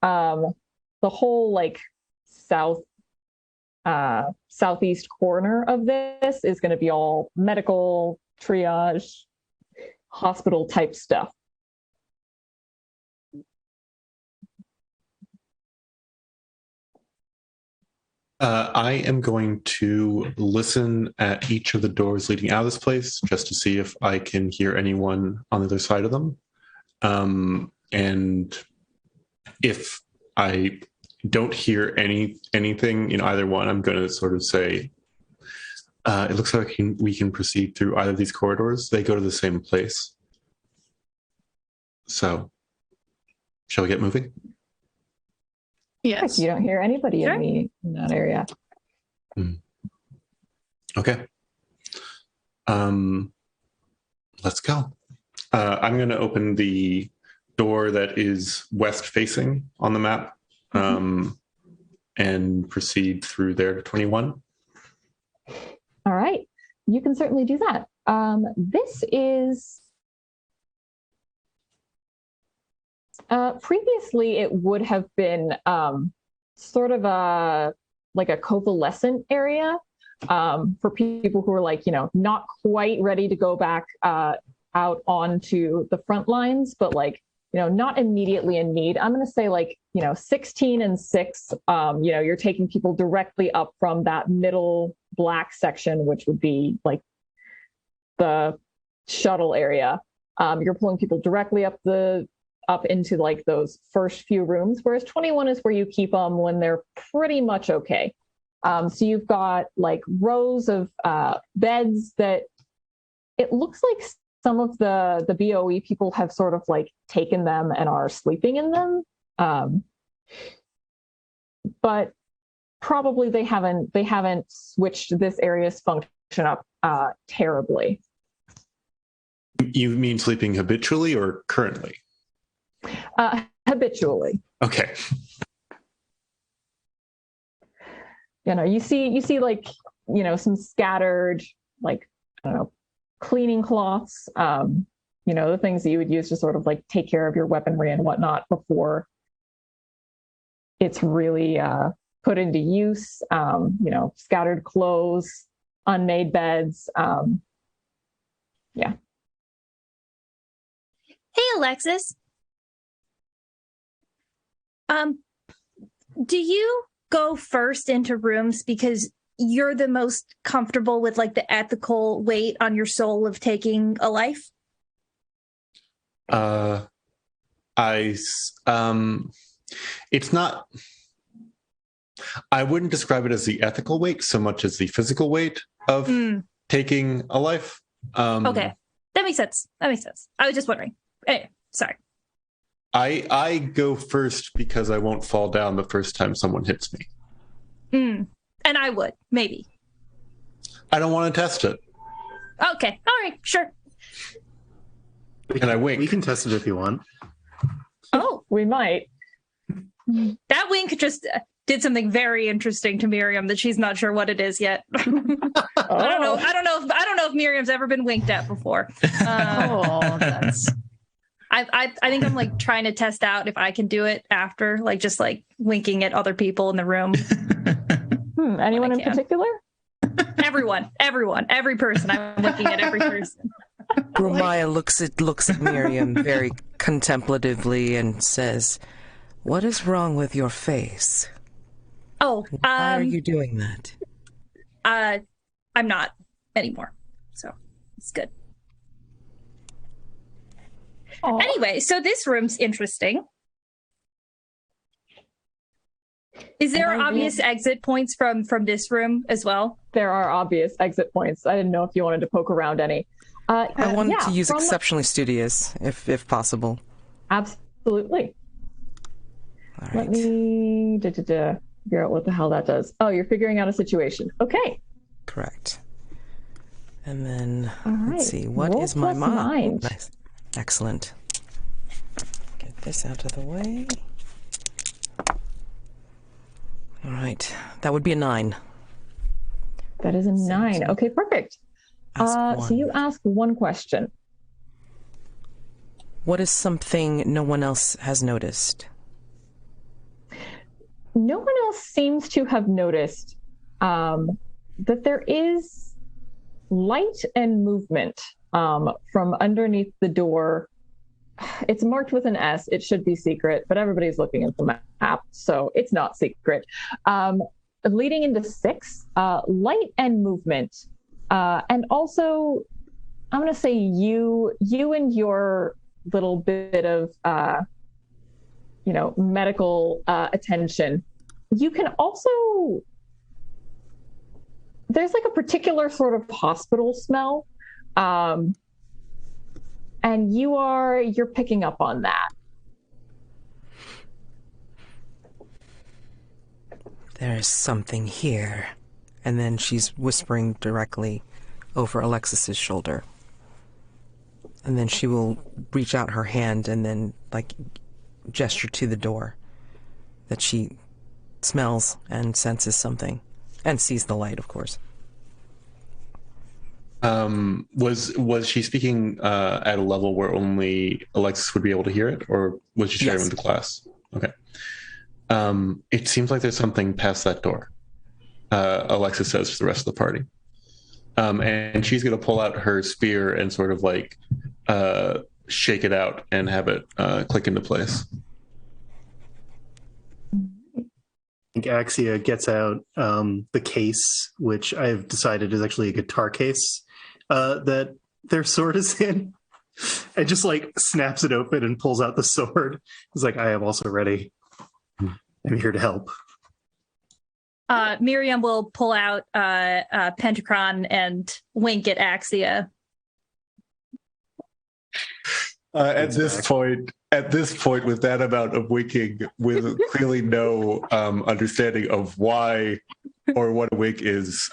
the whole like southeast corner of this is going to be all medical, triage, hospital type stuff. I am going to listen at each of the doors leading out of this place just to see if I can hear anyone on the other side of them. And if I don't hear anything in either one, I'm going to sort of say, it looks like we can proceed through either of these corridors. They go to the same place. So, shall we get moving? Yes. You don't hear anybody in that area. Okay. Let's go. I'm going to open the door that is west facing on the map and proceed through there to 21. All right. You can certainly do that. This is... previously, it would have been sort of a convalescent area for people who are like, not quite ready to go back out onto the front lines, but like, not immediately in need. I'm going to say 16 and 6, you're taking people directly up from that middle black section, which would be like the shuttle area. You're pulling people directly up into like those first few rooms, whereas 21 is where you keep them when they're pretty much okay. So you've got like rows of beds that it looks like some of the BOE people have sort of like taken them and are sleeping in them. But probably they haven't switched this area's function up terribly. You mean sleeping habitually or currently? Habitually. Okay. You see like, some scattered, like, I don't know, cleaning cloths, the things that you would use to sort of like take care of your weaponry and whatnot before it's really put into use, scattered clothes, unmade beds. Yeah. Hey, Alexis. Do you go first into rooms because you're the most comfortable with like the ethical weight on your soul of taking a life? It's not, I wouldn't describe it as the ethical weight so much as the physical weight of taking a life. Okay. That makes sense. I was just wondering. Anyway, sorry. I go first because I won't fall down the first time someone hits me. And I would, maybe. I don't want to test it. Okay. All right. Sure. And I wink. We can test it if you want. Oh, We might. that wink just did something very interesting to Miriam that she's not sure what it is yet. I don't know. I don't know if Miriam's ever been winked at before. That's I think I'm like trying to test out if I can do it after, like just like winking at other people in the room. Anyone in particular? Everyone, every person. I'm looking at every person. Romaiah looks at Miriam very contemplatively and says, "What is wrong with your face? Oh, Why are you doing that?" I'm not anymore, so it's good. Anyway, so this room's interesting. Is there obvious exit points from this room as well? There are obvious exit points. I didn't know if you wanted to poke around any. I wanted to use exceptionally studious, if possible. Absolutely. All right. Let me figure out what the hell that does. Oh, you're figuring out a situation. Okay. Correct. And then, right. Let's see, what Roll is my plus mind. Nice. Excellent. Get this out of the way. All right. That would be a 9. That is a 9. Okay, perfect. So you ask one question. What is something no one else has noticed? No one else seems to have noticed that there is light and movement from underneath the door. It's marked with an S. It should be secret, but everybody's looking at the map, so it's not secret. Leading into 6, light and movement. And also, I'm going to say you and your little bit of, medical attention. You can also, there's like a particular sort of hospital smell. And you're picking up on that. There is something here. And then she's whispering directly over Alexis's shoulder. And then she will reach out her hand and then, like, gesture to the door that she smells and senses something. And sees the light, of course. Was she speaking at a level where only Alexis would be able to hear it, or was she sharing with the class? Okay. It seems like there's something past that door. Alexis says to the rest of the party. And she's going to pull out her spear and sort of like shake it out and have it click into place. I think Axia gets out the case, which I've decided is actually a guitar case that their sword is in, and just like snaps it open and pulls out the sword. He's like, I am also ready. I'm here to help. Miriam will pull out Pentacron and wink at Axia. At this point, with that amount of winking, with clearly no understanding of why or what a wink is,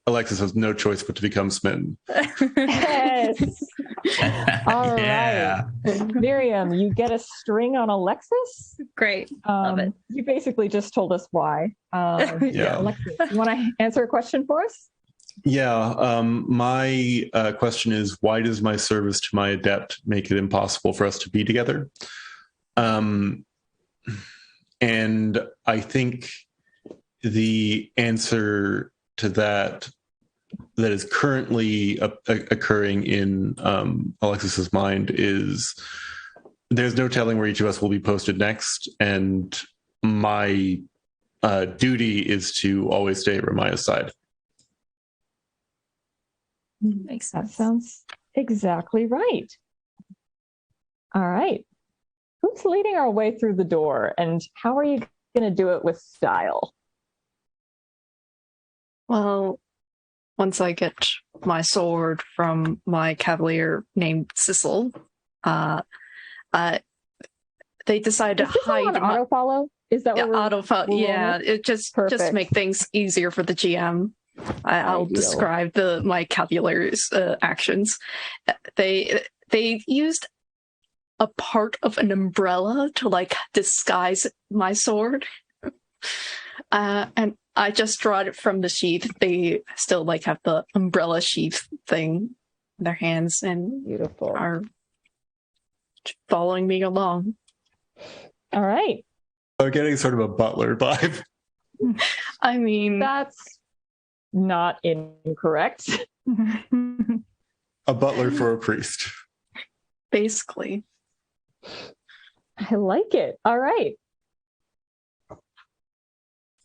Alexis has no choice but to become smitten. Yes. All right. Miriam, you get a string on Alexis. Great. Love it. You basically just told us why. Alexis, you want to answer a question for us? Yeah. My question is, why does my service to my adept make it impossible for us to be together? And I think the answer to that is currently occurring in Alexis's mind is there's no telling where each of us will be posted next, and my duty is to always stay at Romaiah's side. Makes sense. That sounds exactly right. All right. Who's leading our way through the door, and how are you going to do it with style? Well, once I get my sword from my Cavalier named Cecil, they decide to hide. Auto follow? Is that what auto follow? Yeah, it just make things easier for the GM. I'll describe my Cavalier's actions. They used a part of an umbrella to like disguise my sword, and I just draw it from the sheath. They still like have the umbrella sheath thing in their hands and Beautiful. are following me along. All right. I'm getting sort of a butler vibe. I mean, That's not incorrect. A butler for a priest. basically. I like it. All right.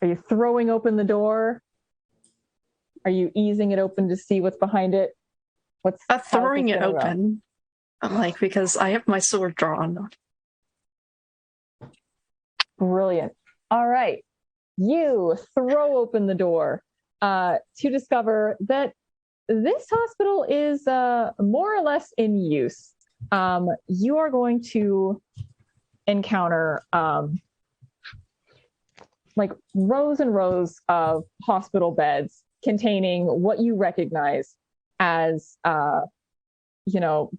Are you throwing open the door? Are you easing it open to see what's behind it? How's Throwing this it gonna go? open, like, because I have my sword drawn. Brilliant. All right. You throw open the door to discover that this hospital is more or less in use. You are going to encounter like rows and rows of hospital beds containing what you recognize as the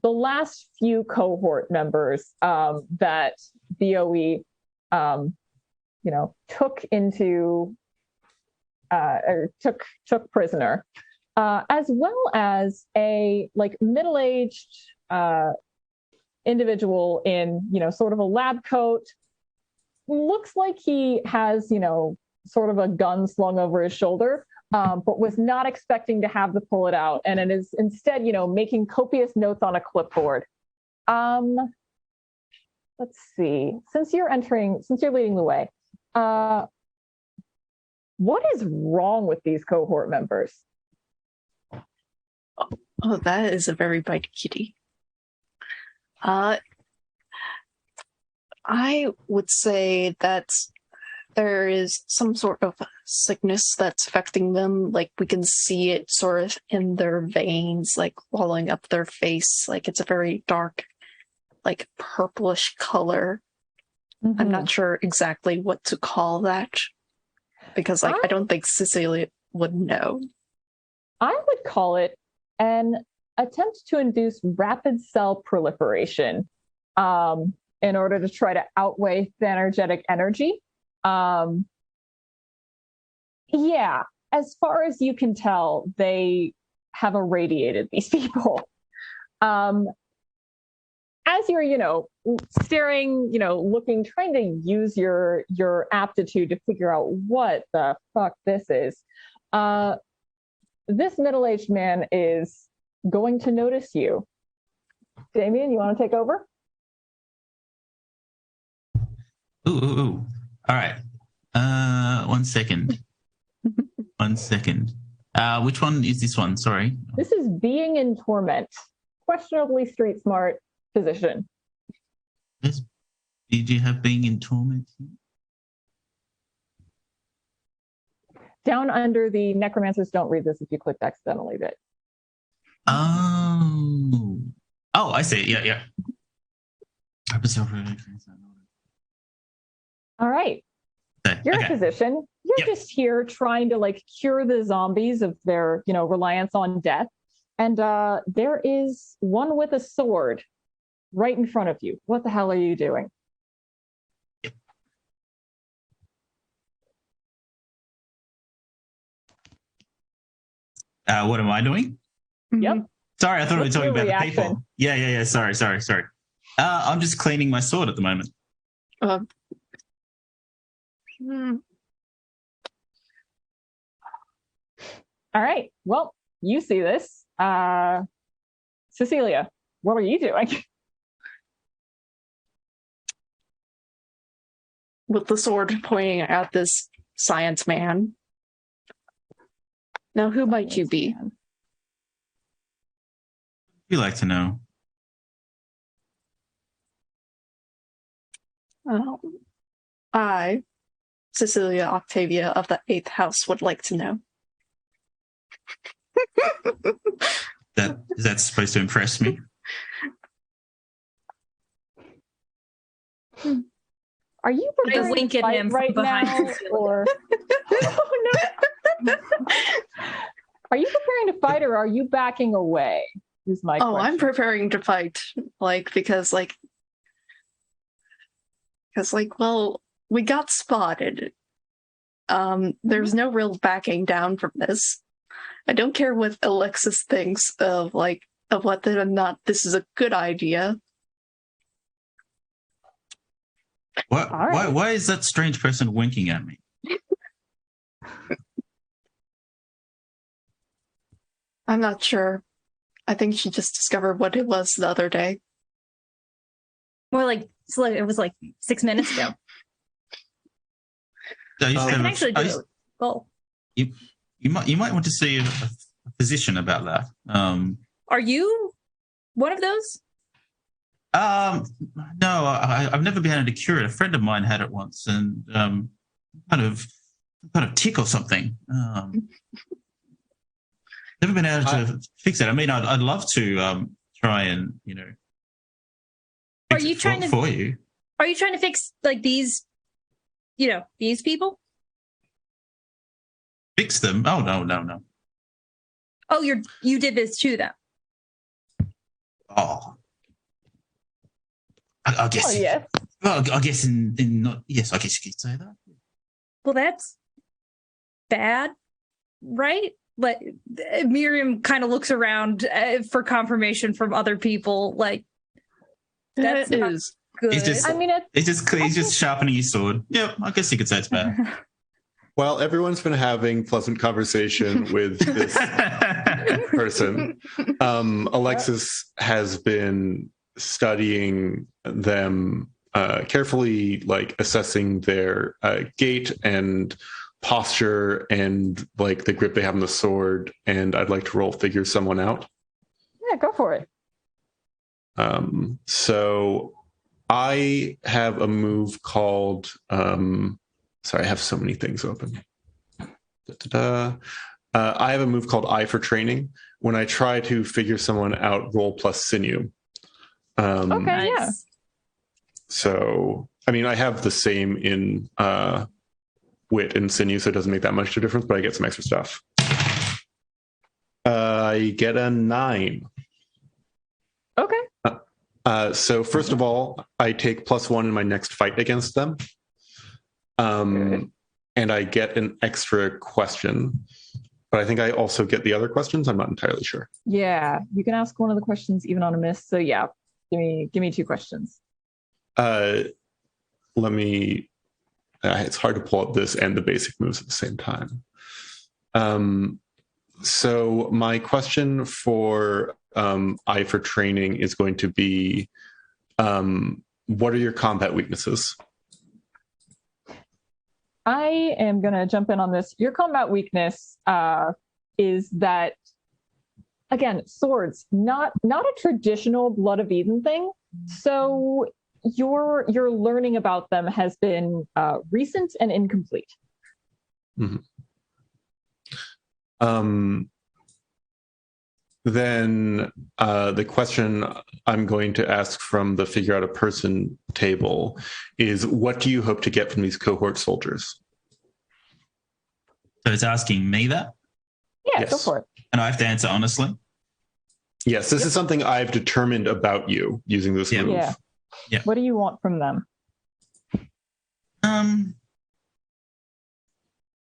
last few cohort members that BOE took into or took prisoner, as well as a like middle-aged individual in sort of a lab coat. Looks like he has sort of a gun slung over his shoulder, but was not expecting to have to pull it out, and it is instead making copious notes on a clipboard. Let's see. Since you're leading the way, what is wrong with these cohort members? Oh, that is a very bite kitty. I would say that there is some sort of sickness that's affecting them. Like, we can see it sort of in their veins, like walling up their face. Like, it's a very dark, like purplish color. Mm-hmm. I'm not sure exactly what to call that, because I don't think Cecilia would know. I would call it an attempt to induce rapid cell proliferation in order to try to outweigh Thanergetic energy. Yeah, as far as you can tell, they have irradiated these people. As you're, staring, looking, trying to use your aptitude to figure out what the fuck this is, this middle-aged man is going to notice you. Damien, you want to take over? Ooh. All right. 1 second. 1 second. Which one is this one? Sorry. This is being in torment. Questionably street smart position. Yes. Did you have being in torment? Down under the necromancers don't read this if you clicked accidentally bit. Oh, I see. Yeah. All right. You're in position. You're just here trying to like cure the zombies of their, reliance on death. And there is one with a sword right in front of you. What the hell are you doing? What am I doing? Yep. Sorry, I thought we were talking about reaction? the people. Yeah. Sorry. I'm just cleaning my sword at the moment. All right. Well, you see this. Cecilia, what are you doing? With the sword pointing at this science man. Now, who might you be? You like to know? I, Cecilia Octavia of the 8th House, would like to know. Is that supposed to impress me? Are you preparing wink to at fight him right behind now, Cecilia. or? Oh, no. Are you preparing to fight or are you backing away? Is my question. I'm preparing to fight, because well, we got spotted. There's no real backing down from this. I don't care what Alexis thinks of whether or not this is a good idea. Why is that strange person winking at me? I'm not sure. I think she just discovered what it was the other day. More it was 6 minutes ago. I can actually do it. Well, you might want to see a physician about that. Are you one of those? No, I've never been able to cure it. A friend of mine had it once, and kind of tick or something. Never been able to fix it. I mean, I'd love to try and Are you trying for you? Are you trying to fix these? These people? Fix them? Oh no. Oh, you did this to them. Oh. I guess. Oh, yes. Well, I guess yes, I guess you could say that. Well, that's bad, right? But Miriam kind of looks around for confirmation from other people. That is good. He's just sharpening his sword. Yeah, I guess you could say it's bad. Well, everyone's been having pleasant conversation with this person. Alexis has been studying them carefully, assessing their gait and posture and the grip they have on the sword. And I'd like to figure someone out. Yeah, go for it. So I have a move called sorry, I have so many things open. I have a move called Eye for Training. When I try to figure someone out, roll plus sinew. Okay, yeah. So, I mean, I have the same in wit and sinew, so it doesn't make that much of a difference, but I get some extra stuff. I get a 9. Okay. So first of all, I take +1 in my next fight against them. And I get an extra question, but I think I also get the other questions. I'm not entirely sure. Yeah, you can ask one of the questions even on a miss. So yeah, give me 2 questions. Let me. It's hard to pull up this and the basic moves at the same time. So my question for Eye for Training is going to be, what are your combat weaknesses? I am going to jump in on this. Your combat weakness is that, again, swords, not a traditional Blood of Eden thing. So your learning about them has been recent and incomplete. Mm-hmm. Then the question I'm going to ask from the Figure Out a Person table is, what do you hope to get from these cohort soldiers? So it's asking me that? Yeah, yes. Go for it. And I have to answer honestly? Yes, this is something I've determined about you using this move. Yeah. What do you want from them? To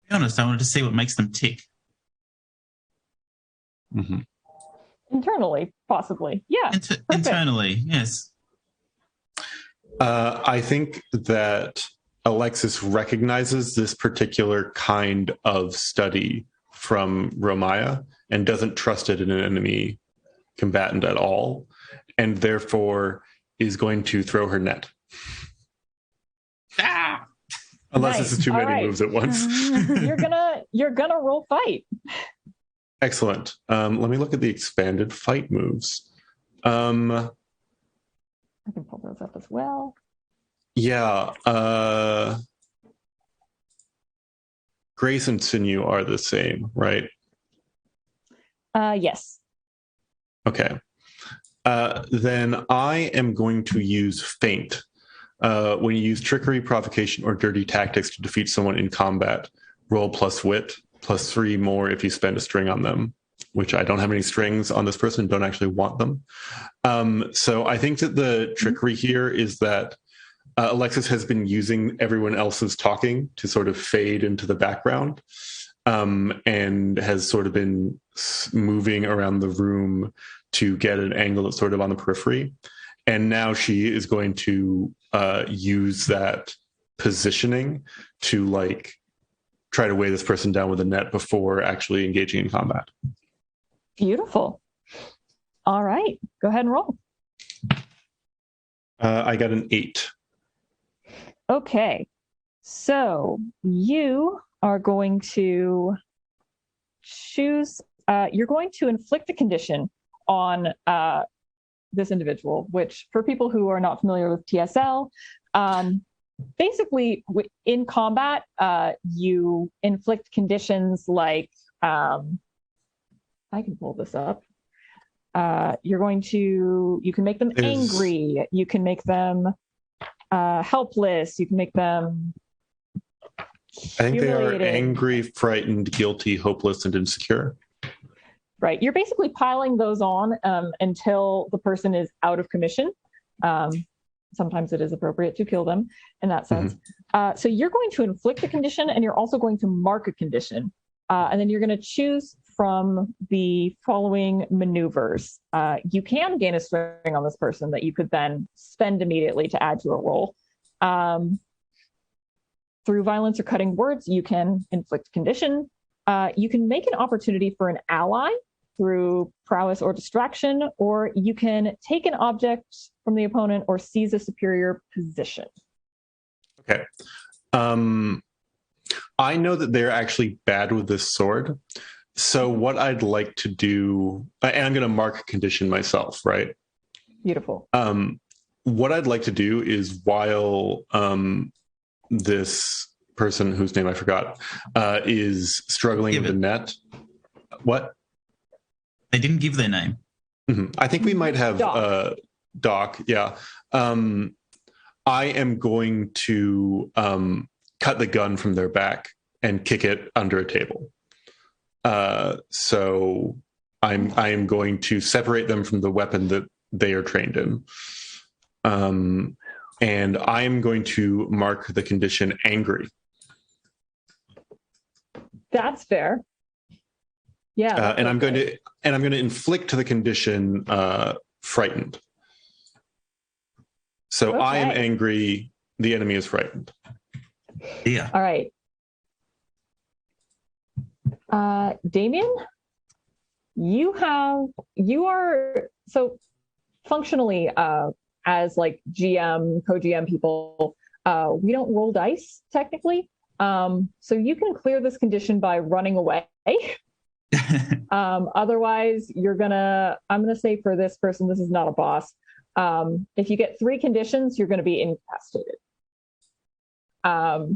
be honest, I wanted to see what makes them tick. Mm-hmm. Internally, possibly. Yeah. Internally, yes. I think that Alexis recognizes this particular kind of study from Romaiah and doesn't trust it in an enemy combatant at all, and therefore is going to throw her net. Unless this is too many moves at once. You're gonna roll fight. Excellent. Let me look at the expanded fight moves. I can pull those up as well. Yeah. Grace and Sinew are the same, right? Yes. Okay. Then I am going to use Feint. When you use trickery, provocation, or dirty tactics to defeat someone in combat, roll plus wit. plus 3 more if you spend a string on them, which I don't have any strings on this person, don't actually want them. So I think that the trickery here is that Alexis has been using everyone else's talking to sort of fade into the background, and has sort of been moving around the room to get an angle that's sort of on the periphery. And now she is going to use that positioning to like try to weigh this person down with a net before actually engaging in combat. Beautiful. All right, go ahead and roll. I got an 8. Okay, so you are going to choose, you're going to inflict a condition on this individual, which for people who are not familiar with TSL, basically in combat, you inflict conditions like, I can pull this up. You can make them angry, you can make them helpless, you can make them I think they are angry, frightened, guilty, hopeless, and insecure. Right. You're basically piling those on until the person is out of commission. Sometimes it is appropriate to kill them in that sense. So you're going to inflict a condition, and you're also going to mark a condition. And then you're going to choose from the following maneuvers. You can gain a string on this person that you could then spend immediately to add to a roll. Through violence or cutting words, you can inflict condition. You can make an opportunity for an ally through prowess or distraction, or you can take an object from the opponent or seize a superior position. Okay. I know that they're actually bad with this sword. So what I'd like to do, and I'm going to mark a condition myself, right? Beautiful. What I'd like to do is while this person whose name I forgot is struggling with the net. What? They didn't give their name. I think we might have Doc. Yeah. I am going to cut the gun from their back and kick it under a table. So I am going to separate them from the weapon that they are trained in. And I am going to mark the condition angry. That's fair. Yeah. And I'm going to inflict the condition frightened. So I am angry. The enemy is frightened. Yeah. All right. Damien, you are so functionally as like GM, co-GM people, we don't roll dice technically. So you can clear this condition by running away. Otherwise I'm gonna say for this person, this is not a boss. If you get 3 conditions, you're going to be incapacitated. But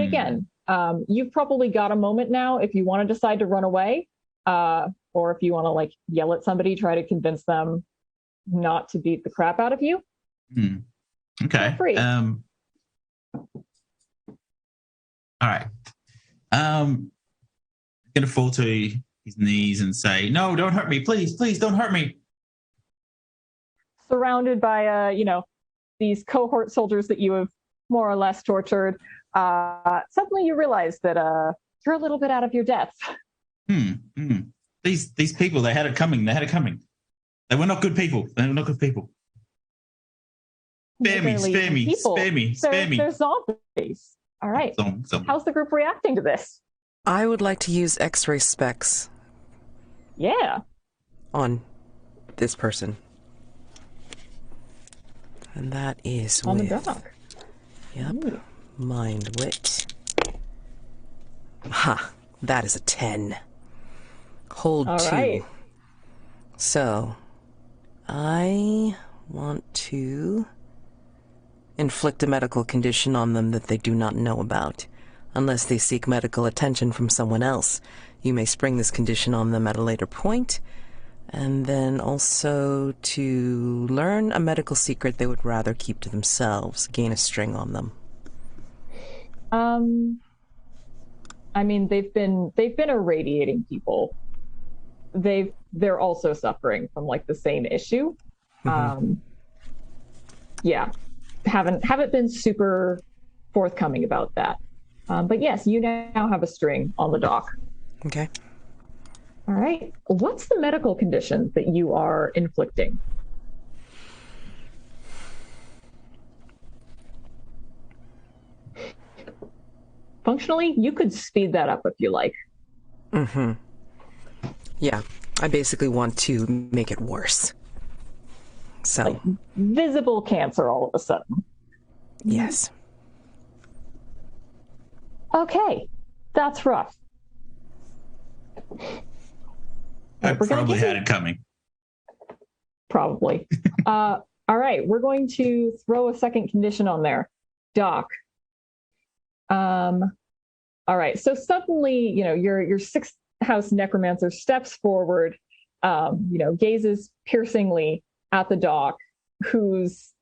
again, you've probably got a moment now if you want to decide to run away, or if you want to like yell at somebody, try to convince them not to beat the crap out of you. Okay. All right. I'm going to fall to his knees and say, "No, don't hurt me. Please, please don't hurt me." Surrounded by, these cohort soldiers that you have more or less tortured, suddenly you realize that you're a little bit out of your depth. These people, they had it coming. They had it coming. They were not good people. They were not good people. Spare me, spare me, spare me, spare me. They're zombies. All right. Zombie. How's the group reacting to this? I would like to use X-ray specs. Yeah. On this person. And that is on with... the dog. Yep. Ooh. Mind wit. Ha! That is a 10. Hold all 2. Right. So, I want to inflict a medical condition on them that they do not know about. Unless they seek medical attention from someone else. You may spring this condition on them at a later point. And then also to learn a medical secret they would rather keep to themselves. Gain a string on them. I mean, they've been irradiating people. They're also suffering from like the same issue. Yeah, haven't been super forthcoming about that. But yes, you now have a string on the dock. Okay. All right. What's the medical condition that you are inflicting? Functionally, you could speed that up if you like. Yeah, I basically want to make it worse. So. Like visible cancer all of a sudden. Yes. Okay, that's rough. I probably had it coming. Probably. All right, we're going to throw a second condition on there. Doc. All right, so suddenly, your sixth house necromancer steps forward, gazes piercingly at the doc, who's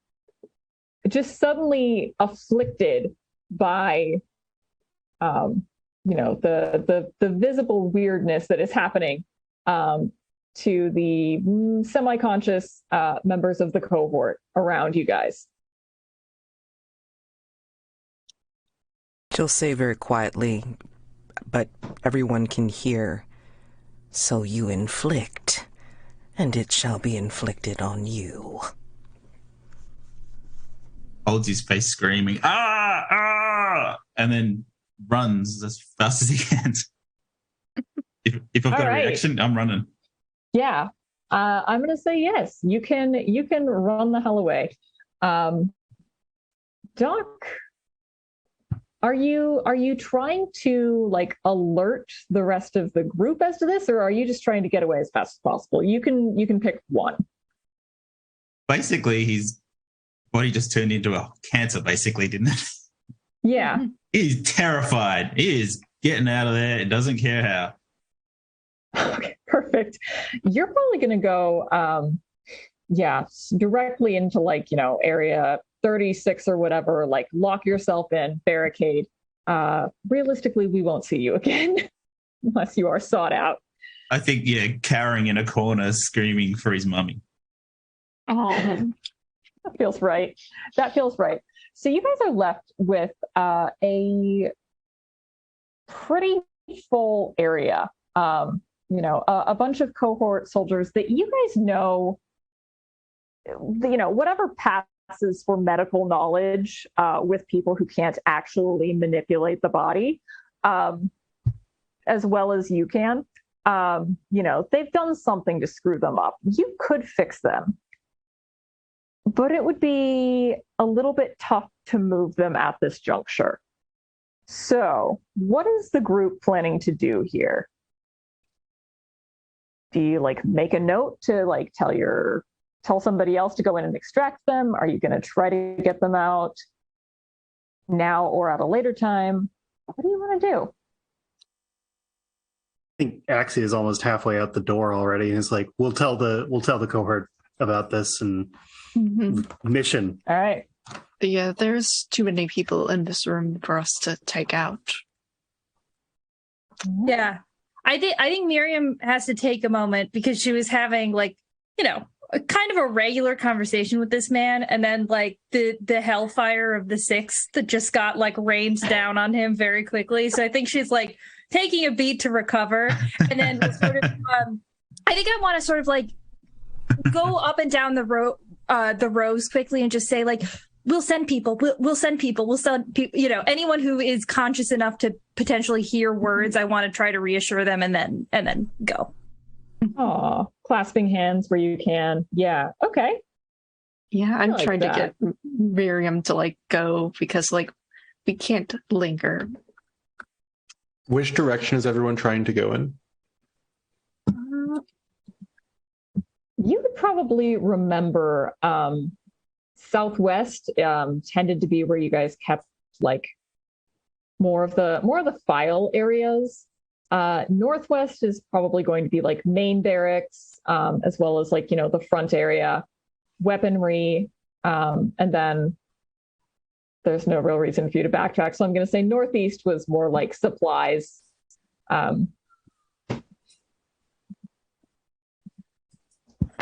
just suddenly afflicted by, the visible weirdness that is happening to the semi-conscious members of the cohort around you guys. She'll say very quietly, but everyone can hear, "So you inflict, and it shall be inflicted on you." Holds his face screaming, "Ah! Ah!" and then runs as fast as he can. If I've got a reaction, I'm running. Yeah. I'm going to say yes. You can run the hell away. Doc, are you trying to like alert the rest of the group as to this, or are you just trying to get away as fast as possible? You can pick one. Basically, his body just turned into a cancer, basically, didn't it? Yeah. He's terrified. He is getting out of there. It doesn't care how. Okay, perfect. You're probably going to go, directly into like, area 36 or whatever, like lock yourself in, barricade. Realistically, we won't see you again unless you are sought out. I think, cowering in a corner, screaming for his mummy. Oh, that feels right. So you guys are left with a pretty full area. A bunch of cohort soldiers that you guys know, whatever passes for medical knowledge with people who can't actually manipulate the body, as well as you can. They've done something to screw them up. You could fix them, but it would be a little bit tough to move them at this juncture. So what is the group planning to do here? Do you like make a note to like tell somebody else to go in and extract them? Are you going to try to get them out now or at a later time? What do you want to do? I think Axia is almost halfway out the door already, and it's like, we'll tell the cohort about this and mission. All right. Yeah, there's too many people in this room for us to take out. Yeah. I think Miriam has to take a moment because she was having a kind of a regular conversation with this man, and then like the hellfire of the sixth that just got like rained down on him very quickly. So I think she's like taking a beat to recover, and then sort of I think I want to sort of like go up and down the rows quickly and just say like, we'll send people. We'll send people. We'll send people. Anyone who is conscious enough to potentially hear words, I want to try to reassure them, and then go. Aw, clasping hands where you can. Yeah. Okay. Yeah, I'm trying to get Miriam to like go because like we can't linger. Which direction is everyone trying to go in? You would probably remember Southwest tended to be where you guys kept like more of the file areas. Northwest is probably going to be like main barracks, as well as like the front area, weaponry, and then there's no real reason for you to backtrack. So I'm going to say northeast was more like supplies.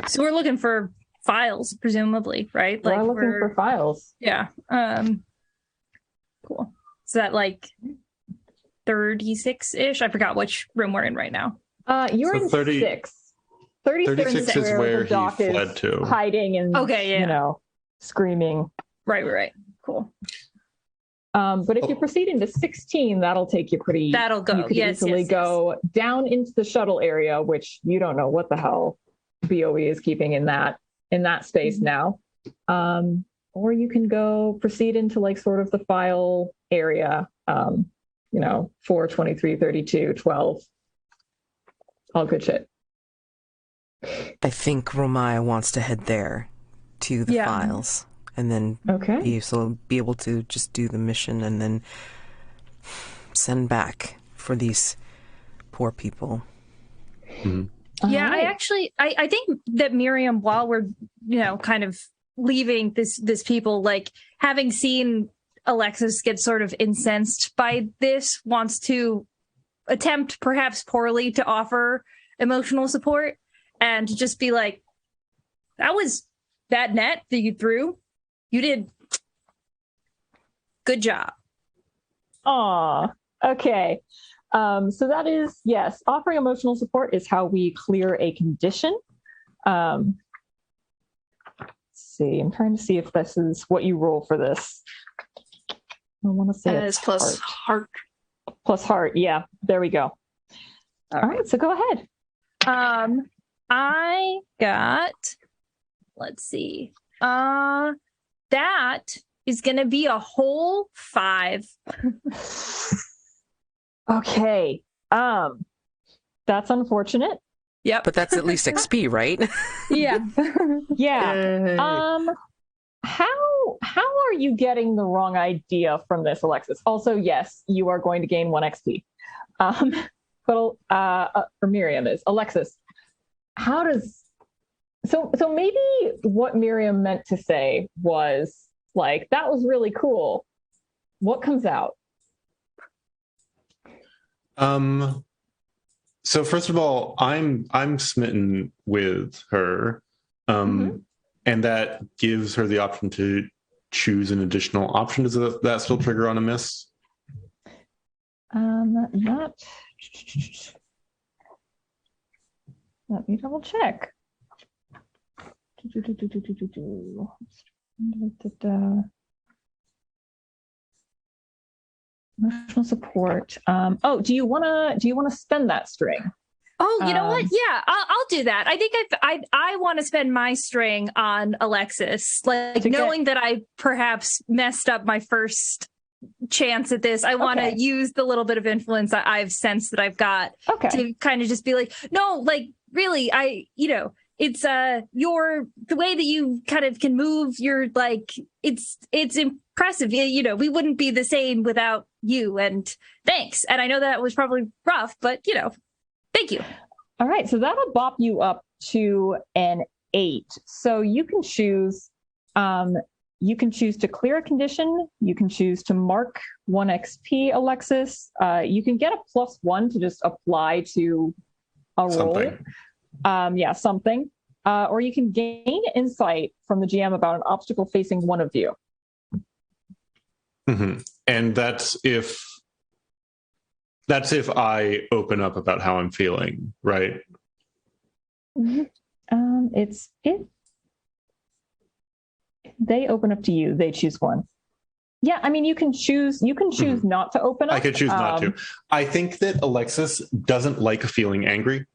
So we're looking for files, presumably, right? We're looking for files. Yeah. Cool. Is that like 36-ish? I forgot which room we're in right now. You're So in 6. 36 is where the doc he fled is to. hiding and, screaming. Right. Cool. But if you proceed into 16, that'll take you pretty... That'll go. You could yes, easily yes. go down into the shuttle area, which you don't know what the hell BOE is keeping in that space now. Or you can go proceed into like sort of the file area, 4, 23, 32, 12. All good shit. I think Romaiah wants to head there to the files and then be able to just do the mission and then send back for these poor people. Mm-hmm. Yeah, right. I think that Miriam, while we're, kind of leaving this people, like having seen Alexis get sort of incensed by this, wants to attempt, perhaps poorly, to offer emotional support and to just be like, that was that net that you threw. You did good job. Aw, okay. So that is, yes, offering emotional support is how we clear a condition. Let's see, I'm trying to see if this is what you roll for this. I want to say it's plus heart. Plus heart, yeah, there we go. All right, so go ahead. I got, let's see, that is going to be a whole 5. Okay. That's unfortunate. Yep. But that's at least XP, right? Yeah. Yeah. How are you getting the wrong idea from this, Alexis? Also, yes, you are going to gain 1 XP. But for Miriam is Alexis. How does so maybe what Miriam meant to say was like, that was really cool. What comes out? So first of all, I'm smitten with her, and that gives her the option to choose an additional option. Does that still trigger on a miss? Not. Let me double check. Emotional support. Do you wanna spend that string? Oh, you know what? Yeah, I'll do that. I think I want to spend my string on Alexis, like knowing that I perhaps messed up my first chance at this. I want to use the little bit of influence that I've sensed that I've got to kind of just be like, no, like really, it's the way that you kind of can move. You're like, it's impressive. We wouldn't be the same without you. And thanks. And I know that was probably rough, but thank you. All right, so that'll bop you up to an 8. So you can choose. You can choose to clear a condition. You can choose to mark 1 XP, Alexis. You can get a +1 to just apply to a roll. Something. Or you can gain insight from the GM about an obstacle facing one of you. Mm-hmm. And that's if I open up about how I'm feeling, right? Mm-hmm. It's if they open up to you, they choose one. Yeah, I mean, you can choose not to open up. I could choose not to. I think that Alexis doesn't like feeling angry.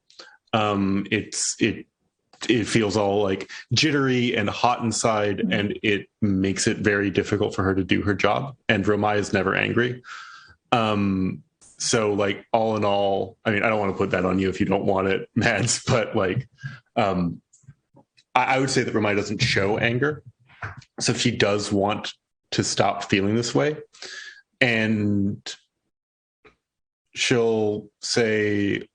It feels all like jittery and hot inside, and it makes it very difficult for her to do her job. And Romaiah is never angry. So like all in all, I mean, I don't want to put that on you if you don't want it, Mads, but like, I would say that Romaiah doesn't show anger. So if she does want to stop feeling this way, and she'll say,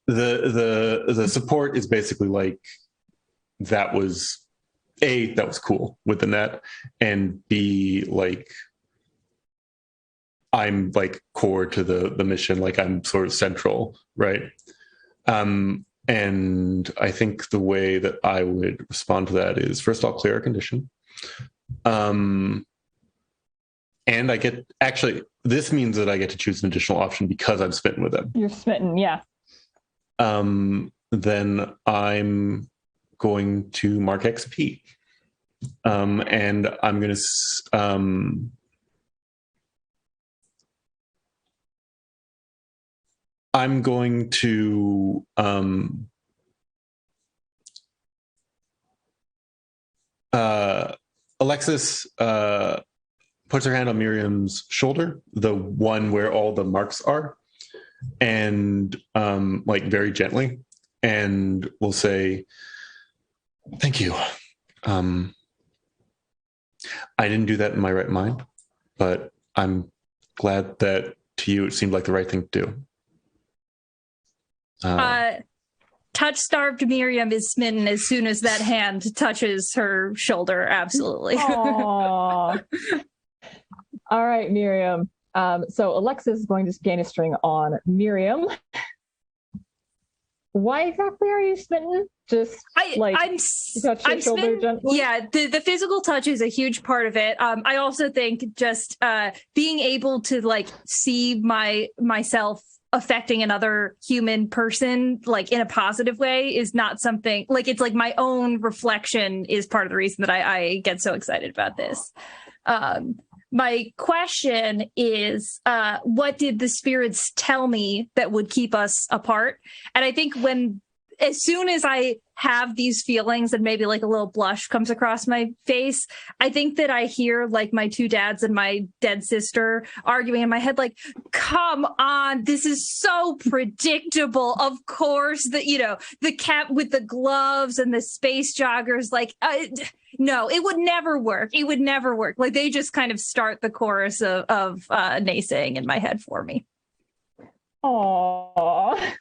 the support is basically like, that was A, that was cool with the net, and B, like, I'm like core to the mission, like I'm sort of central, right? And I think the way that I would respond to that is, first I'll clear a condition. And I get, actually, this means that I get to choose an additional option because I'm smitten with them. You're smitten, yeah. Then I'm going to mark XP. And I'm going to... I'm going to Alexis puts her hand on Miriam's shoulder, the one where all the marks are, and like very gently, and will say, "Thank you. I didn't do that in my right mind, but I'm glad that to you it seemed like the right thing to do." Touch-starved Miriam is smitten as soon as that hand touches her shoulder. Absolutely. All right, Miriam. So Alexis is going to gain a string on Miriam. Why exactly are you smitten? Just I'm touch your shoulder smitten. gently? Yeah, the physical touch is a huge part of it. I also think just being able to like see myself affecting another human person like in a positive way is not something like, it's like my own reflection is part of the reason that I get so excited about this. My question is, what did the spirits tell me that would keep us apart? And I think as soon as I have these feelings and maybe like a little blush comes across my face, I think that I hear like my two dads and my dead sister arguing in my head, like, come on, this is so predictable. Of course, the cat with the gloves and the space joggers, like, no, it would never work. It would never work. Like they just kind of start the chorus of naysaying in my head for me. Aww.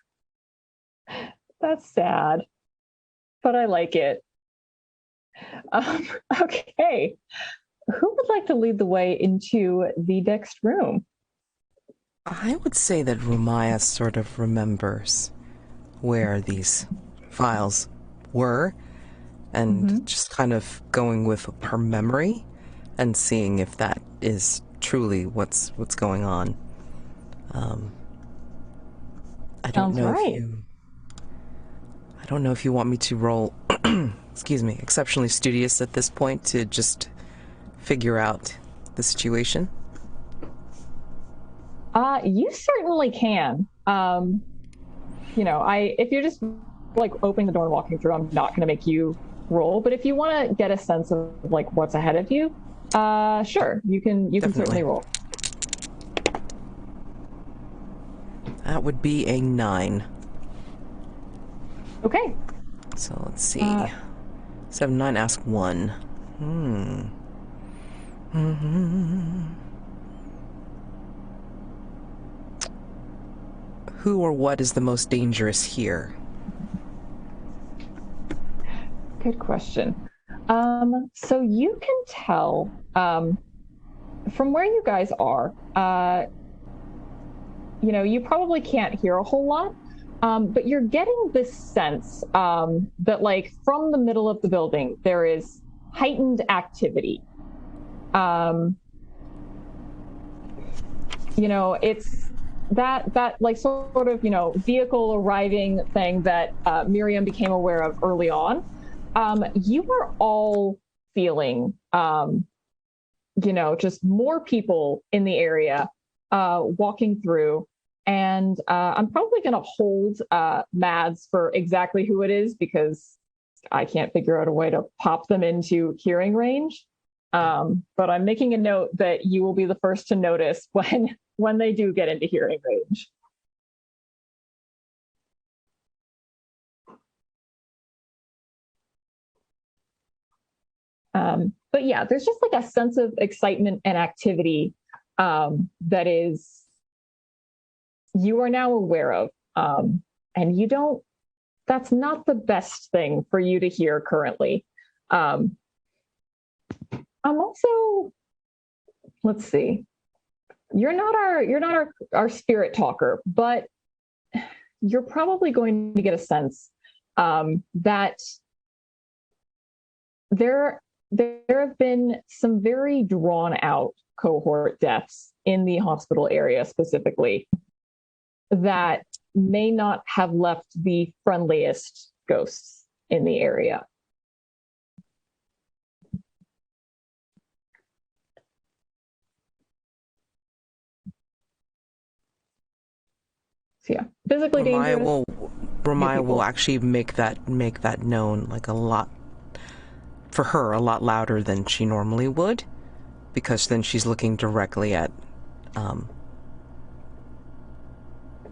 That's sad, but I like it. Okay. Who would like to lead the way into the next room? I would say that Romaiah sort of remembers where these files were and just kind of going with her memory and seeing if that is truly what's going on. I don't know I don't know if you want me to roll, excuse me, exceptionally studious at this point to just figure out the situation. You certainly can. If you're just like opening the door and walking through, I'm not going to make you roll. But if you want to get a sense of like what's ahead of you, sure, you can certainly roll. That would be a 9. Okay. So let's see. 7, 9, ask 1. Who or what is the most dangerous here? Good question. So you can tell from where you guys are, you probably can't hear a whole lot, but you're getting this sense that like from the middle of the building, there is heightened activity. It's that like sort of, vehicle arriving thing that Miriam became aware of early on. You are all feeling, just more people in the area walking through. And I'm probably going to hold Mads for exactly who it is because I can't figure out a way to pop them into hearing range. But I'm making a note that you will be the first to notice when they do get into hearing range. But yeah, there's just like a sense of excitement and activity that is you are now aware of. And that's not the best thing for you to hear currently. I'm also, let's see. You're not our spirit talker, but you're probably going to get a sense that there have been some very drawn out cohort deaths in the hospital area specifically that may not have left the friendliest ghosts in the area. So yeah, physically dangerous. Romaiah will actually make that known, like, a lot louder than she normally would, because then she's looking directly at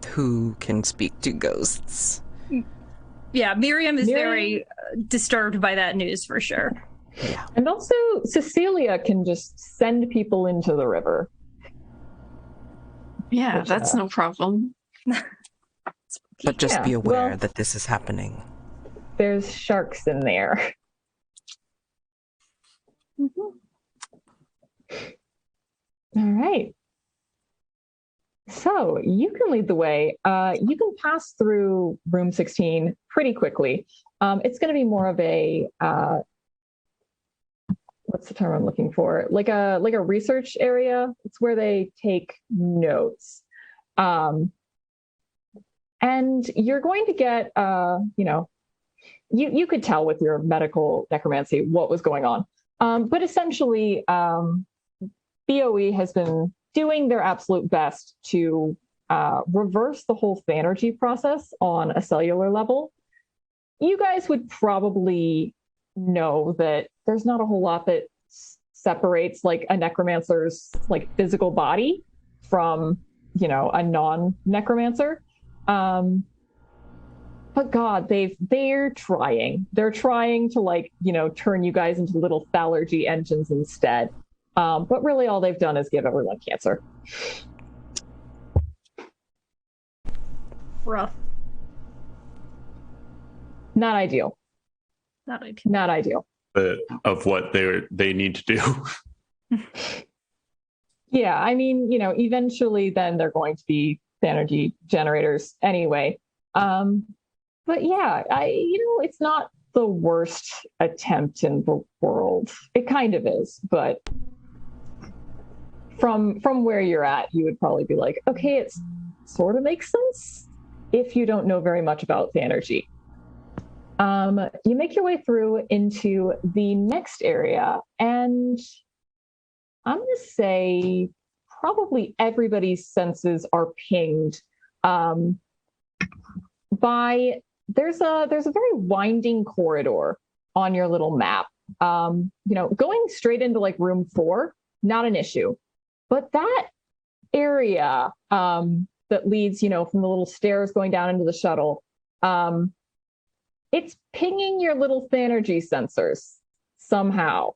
who can speak to ghosts. Yeah, Miriam is very disturbed by that news for sure. Yeah. And also Cecilia can just send people into the river. Yeah, that's no problem. But just be aware that this is happening. There's sharks in there. All right. So you can lead the way. You can pass through room 16 pretty quickly. It's going to be more of a what's the term I'm looking for? Like a research area. It's where they take notes. And you're going to get, you could tell with your medical necromancy what was going on. But essentially, BOE has been doing their absolute best to reverse the whole Thanergy process on a cellular level. You guys would probably know that there's not a whole lot that separates like a necromancer's like physical body from, a non-necromancer. But God, they're trying. They're trying to turn you guys into little Thalergy engines instead. But really all they've done is give everyone cancer. Rough. Not ideal. Not ideal. Of what they need to do. Yeah, I mean, eventually then they're going to be energy generators anyway. But yeah, it's not the worst attempt in the world. It kind of is, but from where you're at, you would probably be like, okay, it sort of makes sense if you don't know very much about the energy. You make your way through into the next area, and I'm going to say probably everybody's senses are pinged by there's a very winding corridor on your little map. Going straight into like room 4, not an issue, but that area that leads, from the little stairs going down into the shuttle, it's pinging your little Thanergy sensors somehow.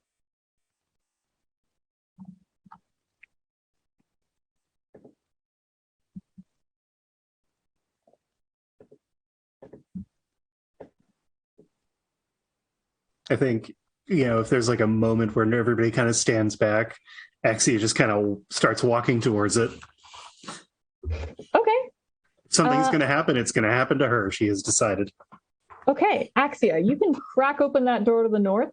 I think, if there's like a moment where everybody kind of stands back, Axia just kind of starts walking towards it. Okay. Something's going to happen. It's going to happen to her. She has decided. Okay, Axia, you can crack open that door to the north.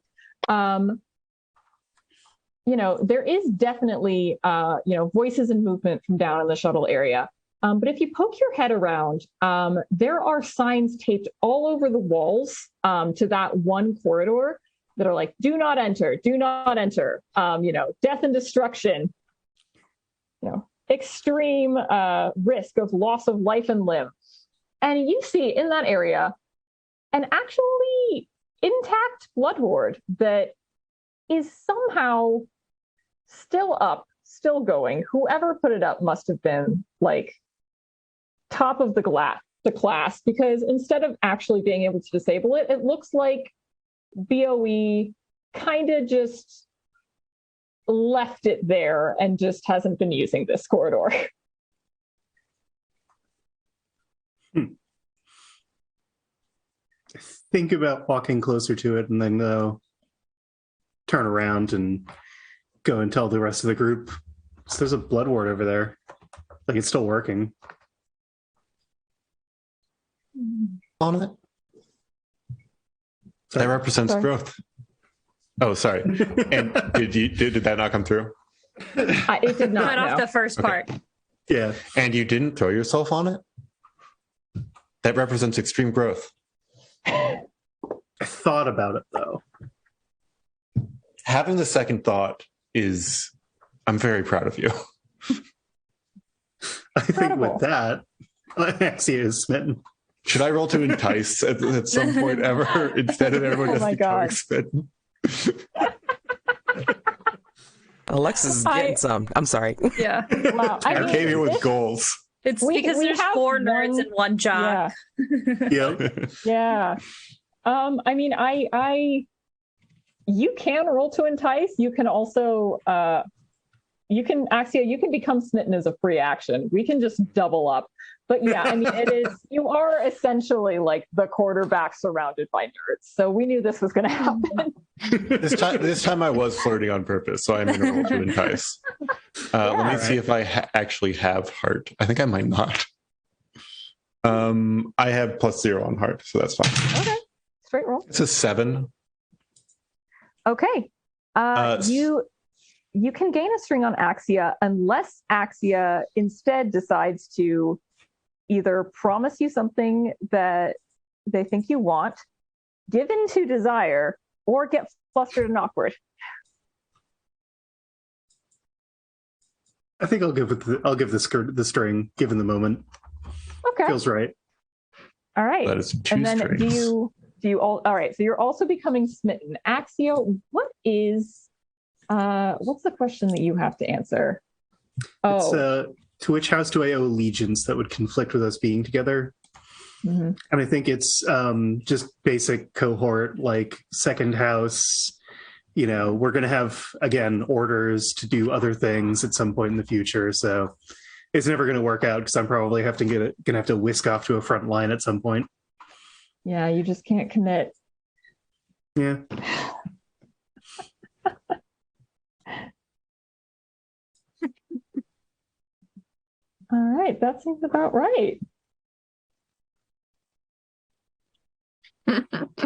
There is definitely, voices and movement from down in the shuttle area. But if you poke your head around, there are signs taped all over the walls to that one corridor that are like, do not enter, death and destruction, extreme risk of loss of life and limb. And you see in that area an actually intact blood ward that is somehow still up, still going. Whoever put it up must have been like top of the class, because instead of actually being able to disable it, it looks like BOE kind of just left it there and just hasn't been using this corridor. Think about walking closer to it and then turn around and go and tell the rest of the group. So there's a blood ward over there. Like, it's still working. On it. That represents growth. Oh, sorry. And did that not come through? It did not. Cut off the first part. Yeah. And you didn't throw yourself on it? That represents extreme growth. I thought about it, though. Having the second thought is, I'm very proud of you. I think with that, Axia is smitten. Should I roll to entice at some point ever instead of everyone just becoming smitten? Alexis is getting some. I'm sorry. Yeah. Wow. I came here with goals. It's because there's 4 nerds and 1 jock. Yeah. Yep. Yeah. I mean, you can roll to entice. You can also, Axia, you can become smitten as a free action. We can just double up. But yeah, I mean, you are essentially like the quarterback surrounded by nerds. So we knew this was going to happen. This time I was flirting on purpose, so I'm going to roll to entice. Let me see if I actually have heart. I think I might not. I have +0 on heart, so that's fine. Okay, straight roll. It's a 7. Okay. You can gain a string on Axia unless Axia instead decides to either promise you something that they think you want, give in to desire, or get flustered and awkward. I think I'll give the string, given the moment. Okay. Feels right. All right. That is 2 and then strings. do you all right, so you're also becoming smitten. Axia, what's the question that you have to answer? It's to which house do I owe allegiance that would conflict with us being together? Mm-hmm. And I think it's just basic cohort, like second house. You know, we're going to have, again, orders to do other things at some point in the future. So it's never going to work out because I'm probably going to have to whisk off to a front line at some point. Yeah, you just can't commit. Yeah. All right, that seems about right.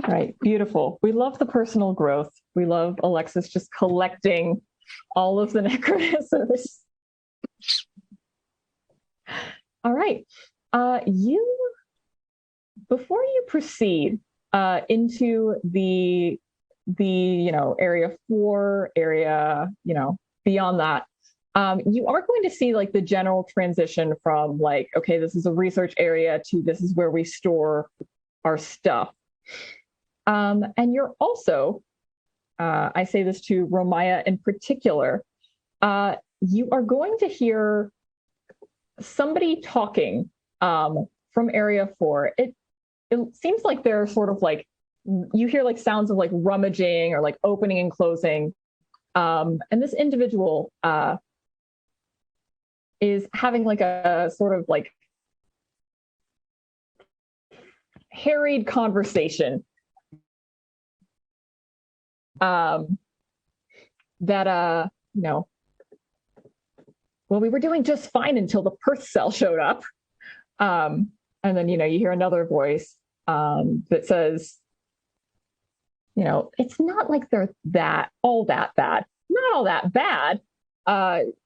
Right, beautiful. We love the personal growth. We love Alexis just collecting all of the necromancers. All right, before you proceed into the area 4 area, beyond that, you are going to see like the general transition from like, okay, this is a research area to this is where we store our stuff. And you're also, I say this to Romaiah in particular, you are going to hear somebody talking from area 4. It seems like they're sort of like, you hear like sounds of like rummaging or like opening and closing. And this individual is having like a sort of like harried conversation well, we were doing just fine until the Perth cell showed up. And then, you hear another voice that says, it's not like they're all that bad. Not all that bad.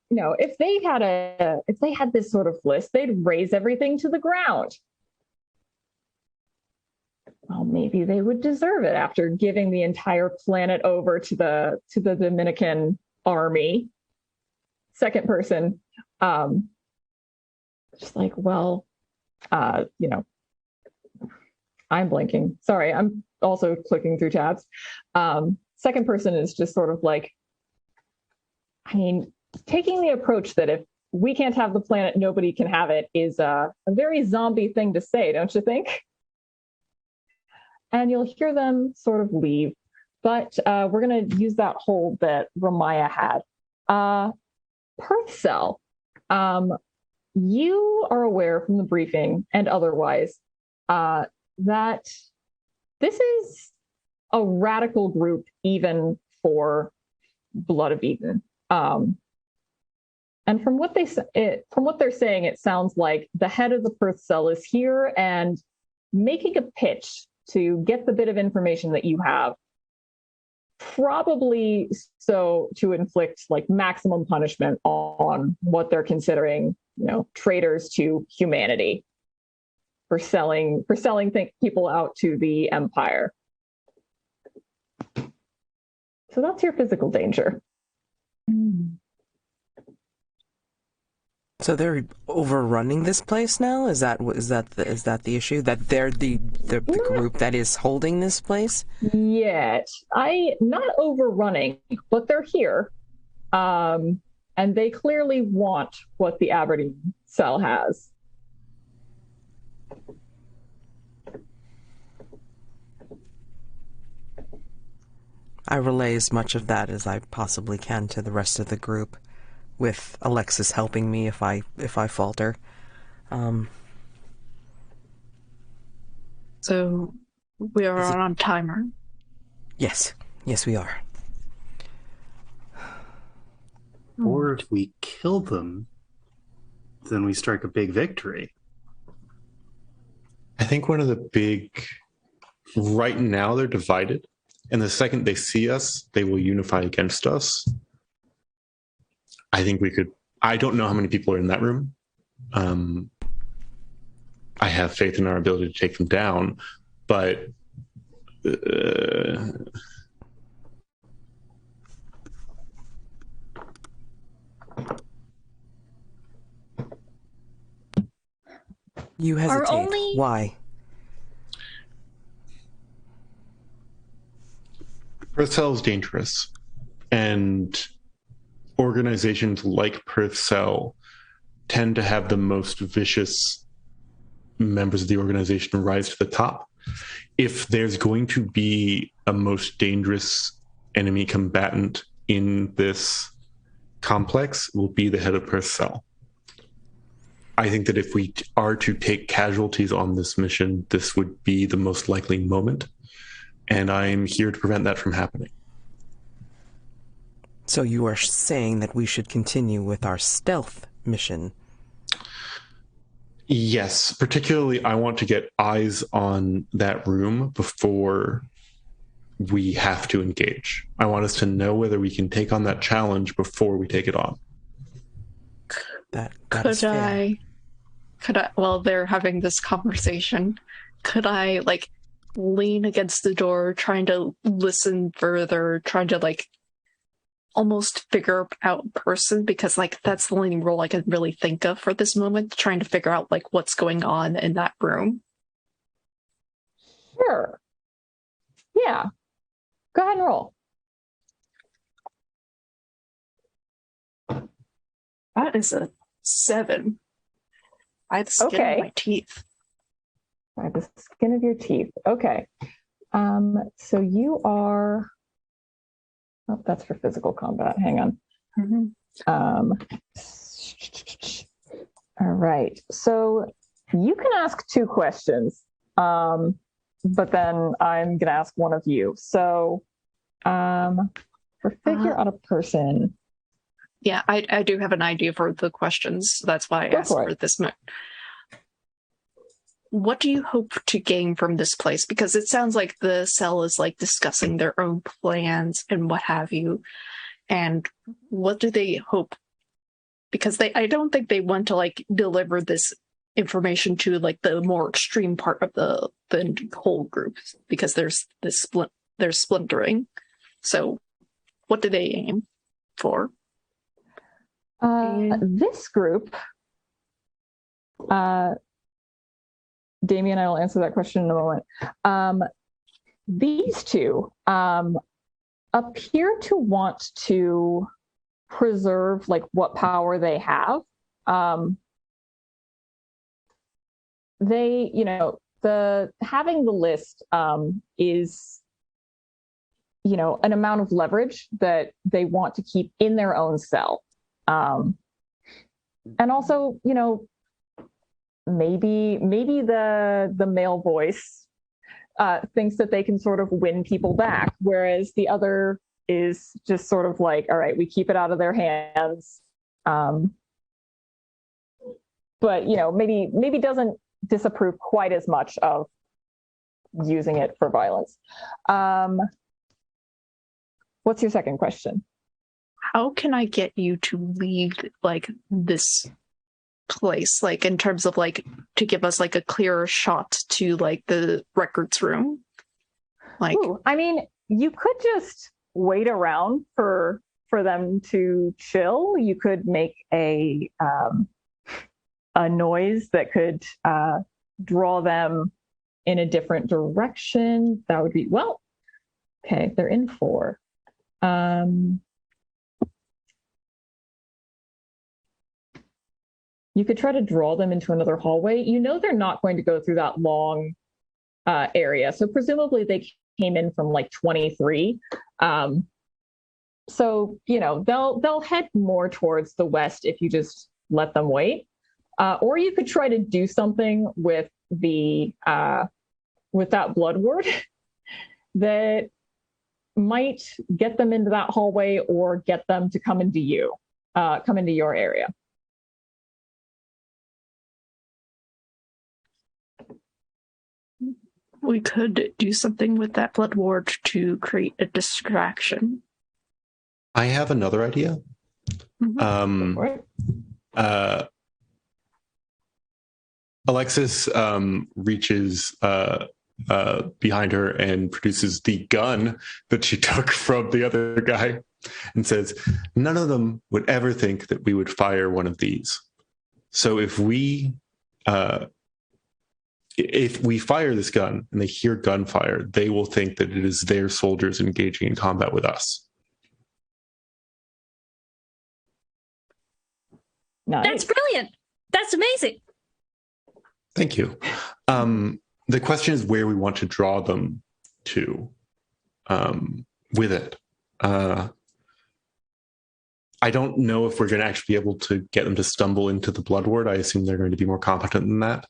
If they had this sort of list, they'd raise everything to the ground. Well, maybe they would deserve it after giving the entire planet over to the Dominican army. Second person, just like, well, I'm blinking. Sorry, I'm also clicking through tabs. Second person is just sort of like, taking the approach that if we can't have the planet, nobody can have it is a very zombie thing to say, don't you think? And you'll hear them sort of leave. But we're going to use that hold that Romaiah had. Perth Cell, you are aware from the briefing and otherwise that this is a radical group even for Blood of Eden. And from what they're saying, it sounds like the head of the Perth cell is here and making a pitch to get the bit of information that you have, probably so to inflict like maximum punishment on what they're considering, traitors to humanity for selling people out to the Empire. So that's your physical danger. So they're overrunning this place now? Is that the issue? That they're the group that is holding this place? Yet. Not overrunning, but they're here. And they clearly want what the Aberdeen cell has. I relay as much of that as I possibly can to the rest of the group, with Alexis helping me if I falter. So we are on a timer. Yes, we are. Or if we kill them, then we strike a big victory. I think one of the right now they're divided. And the second they see us, they will unify against us. I think I don't know how many people are in that room. I have faith in our ability to take them down, but you hesitate. Why? Perth Cell is dangerous, and organizations like Perth Cell tend to have the most vicious members of the organization rise to the top. If there's going to be a most dangerous enemy combatant in this complex, it will be the head of Perth Cell. I think that if we are to take casualties on this mission, this would be the most likely moment. And I'm here to prevent that from happening. So you are saying that we should continue with our stealth mission? Yes, particularly I want to get eyes on that room before we have to engage. I want us to know whether we can take on that challenge before we take it on. Could I, while they're having this conversation, could I, lean against the door, trying to listen further, trying to almost figure out person, because that's the only role I can really think of for this moment, trying to figure out what's going on in that room. Sure. Yeah. Go ahead and roll. That is a 7. I have the skin of my teeth. By the skin of your teeth. Okay. So you are... Oh, that's for physical combat. Hang on. Mm-hmm. All right. So you can ask 2 questions, but then I'm going to ask one of you. So for figure out a person... Yeah, I do have an idea for the questions. That's why I asked for this. What do you hope to gain from this place? Because it sounds like the cell is discussing their own plans and what have you. And what do they hope? Because I don't think they want to deliver this information to the more extreme part of the whole group, because there's splintering. So what do they aim for? This group, Damien, I will answer that question in a moment. These 2 appear to want to preserve what power they have. They, having the list is, an amount of leverage that they want to keep in their own cell. And also, maybe the male voice thinks that they can sort of win people back, whereas the other is just sort of like, all right, we keep it out of their hands. But, maybe doesn't disapprove quite as much of using it for violence. What's your second question? How can I get you to leave, like, this place, like, in terms of, like, to give us, like, a clearer shot to, like, the records room? Like, Ooh, I mean, you could just wait around for them to chill. You could make a noise that could draw them in a different direction. That would be, well, okay, they're in 4. You could try to draw them into another hallway. They're not going to go through that long area. So presumably they came in from like 23. So, they'll head more towards the west if you just let them wait. Or you could try to do something with with that blood ward that might get them into that hallway or get them to come into your area. we could do something with that blood ward to create a distraction. I have another idea. Alexis reaches behind her and produces the gun that she took from the other guy and says, none of them would ever think that we would fire one of these. So if we fire this gun and they hear gunfire, they will think that it is their soldiers engaging in combat with us. Nice. That's brilliant. That's amazing. Thank you. The question is where we want to draw them to with it. I don't know if we're going to actually be able to get them to stumble into the blood ward. I assume they're going to be more competent than that.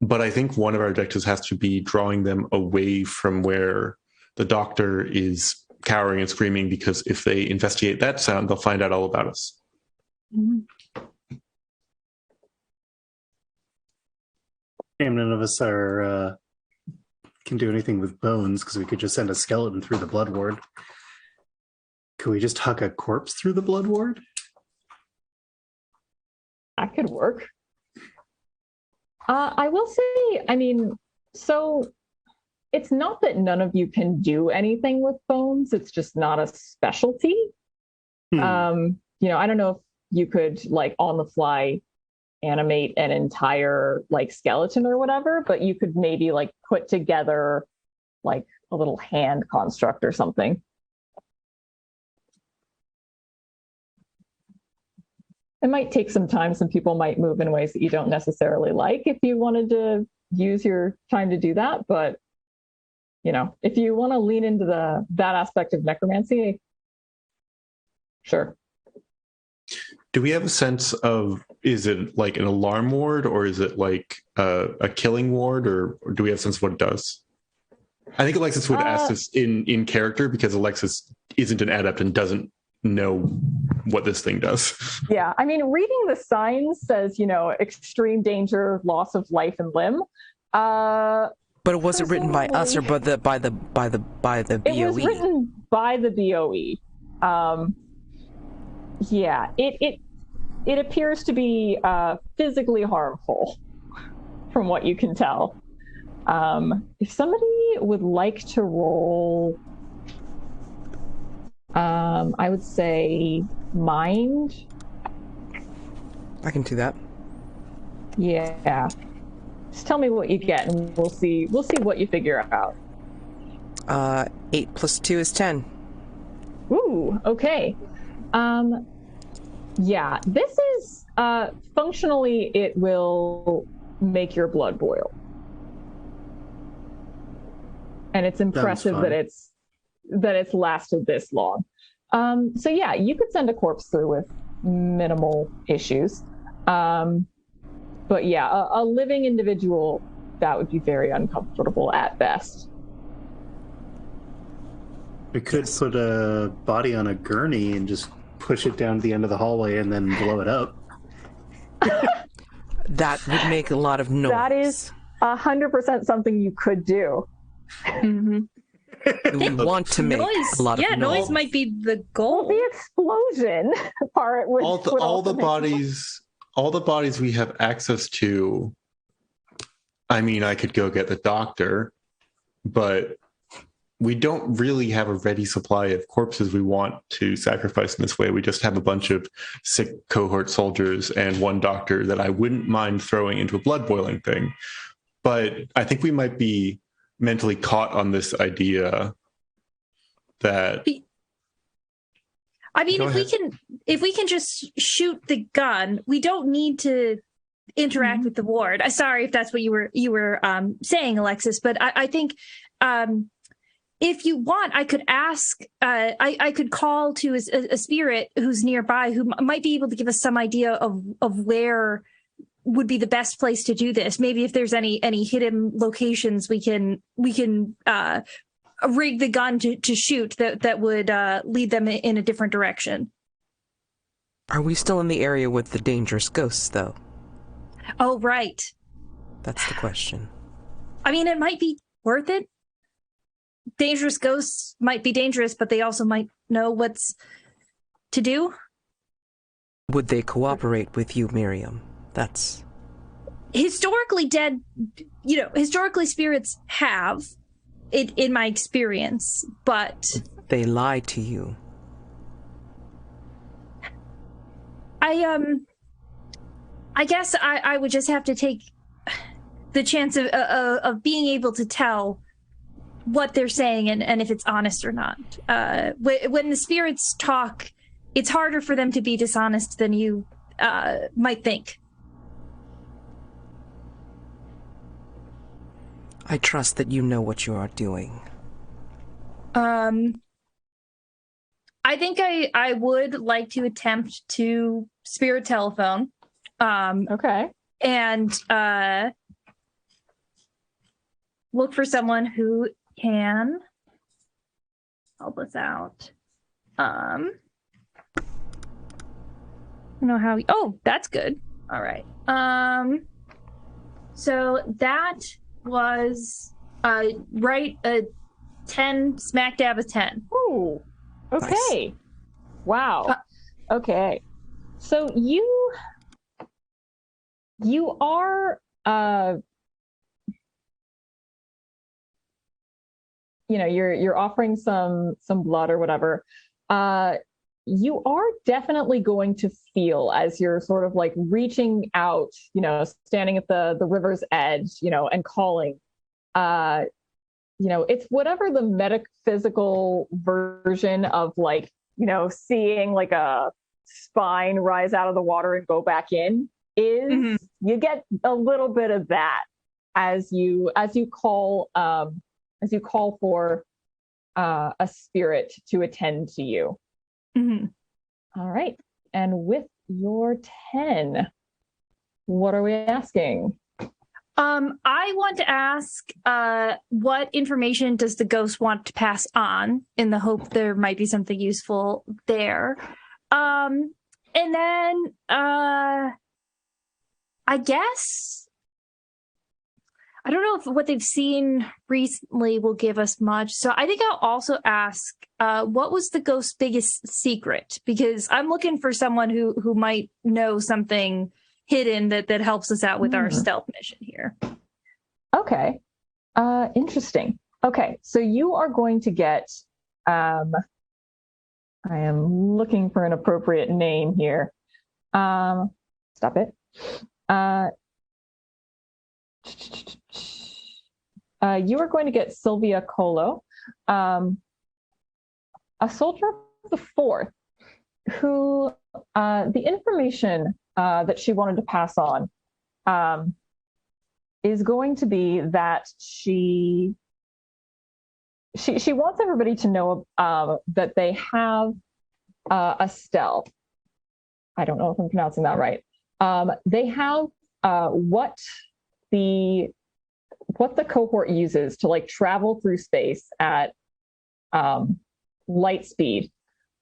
But I think one of our objectives has to be drawing them away from where the doctor is cowering and screaming, because if they investigate that sound, they'll find out all about us. Mm-hmm. And none of us are can do anything with bones, because we could just send a skeleton through the blood ward. Could we just huck a corpse through the blood ward? That could work. I will say, I mean, so it's not that none of you can do anything with bones. It's just not a specialty. I don't know if you could, like, on the fly animate an entire, like, skeleton or whatever, but you could maybe, like, put together, like, a little hand construct or something. It might take some time. Some people might move in ways that you don't necessarily like if you wanted to use your time to do that. But, if you want to lean into that aspect of necromancy, sure. Do we have a sense of, is it like an alarm ward, or is it like a killing ward, or do we have a sense of what it does? I think Alexis would ask this in character, because Alexis isn't an adept and doesn't know what this thing does. Yeah, I mean, reading the signs says, extreme danger, loss of life and limb. But it wasn't written by us or by the BOE. It was written by the BOE. Yeah, it appears to be physically harmful, from what you can tell. If somebody would like to roll, I would say mind. I can do that. Yeah. Just tell me what you get, and we'll see what you figure out. 8 plus 2 is 10. Ooh, okay. Yeah, this is functionally, it will make your blood boil. And it's impressive that it's lasted this long. So yeah, you could send a corpse through with minimal issues. But yeah, a living individual, that would be very uncomfortable at best. We could put a body on a gurney and just push it down to the end of the hallway and then blow it up. That would make a lot of noise. That is 100% something you could do. Mm-hmm. We want to make a lot of noise. Noise might be the goal. The explosion part would all the bodies we have access to. I mean, I could go get the doctor, but we don't really have a ready supply of corpses we want to sacrifice in this way. We just have a bunch of sick cohort soldiers and one doctor that I wouldn't mind throwing into a blood boiling thing. But I think we might be mentally caught on this idea that... I mean, if we can just shoot the gun, we don't need to interact with the ward. Sorry if that's what you were saying, Alexis, but I think if you want, I could ask, I could call to a spirit who's nearby who might be able to give us some idea of where would be the best place to do this. Maybe if there's any hidden locations we can rig the gun to shoot that would lead them in a different direction. Are we still in the area with the dangerous ghosts, though? Oh, right. That's the question. I mean, it might be worth it. Dangerous ghosts might be dangerous, but they also might know what's to do. Would they cooperate with you, Miriam? That's... Historically spirits have, in my experience, but... They lie to you. I guess I would just have to take the chance of being able to tell what they're saying and if it's honest or not. When the spirits talk, it's harder for them to be dishonest than you might think. I trust that you know what you are doing. I think I would like to attempt to spirit telephone. Okay. And look for someone who can help us out. I don't know how. Oh, that's good. All right. So that was right a 10, smack dab a 10. Ooh. Okay. Nice. Wow. Okay. So you are you're offering some blood or whatever. You are definitely going to feel as you're sort of like reaching out, standing at the river's edge, and calling. It's whatever the metaphysical version of like, seeing like a spine rise out of the water and go back in is. Mm-hmm. You get a little bit of that as you call for a spirit to attend to you. Mm-hmm. All right. And with your 10, what are we asking? I want to ask what information does the ghost want to pass on in the hope there might be something useful there. And then I guess I don't know if what they've seen recently will give us much. So I think I'll also ask, what was the ghost's biggest secret? Because I'm looking for someone who might know something hidden that helps us out with our stealth mission here. Okay. Interesting. Okay. So you are going to get, I am looking for an appropriate name here. Stop it. You are going to get Sylvia Colo, a soldier of the 4th, who the information that she wanted to pass on is going to be that she wants everybody to know that they have a stealth. I don't know if I'm pronouncing that right. They have what the cohort uses to like travel through space at light speed.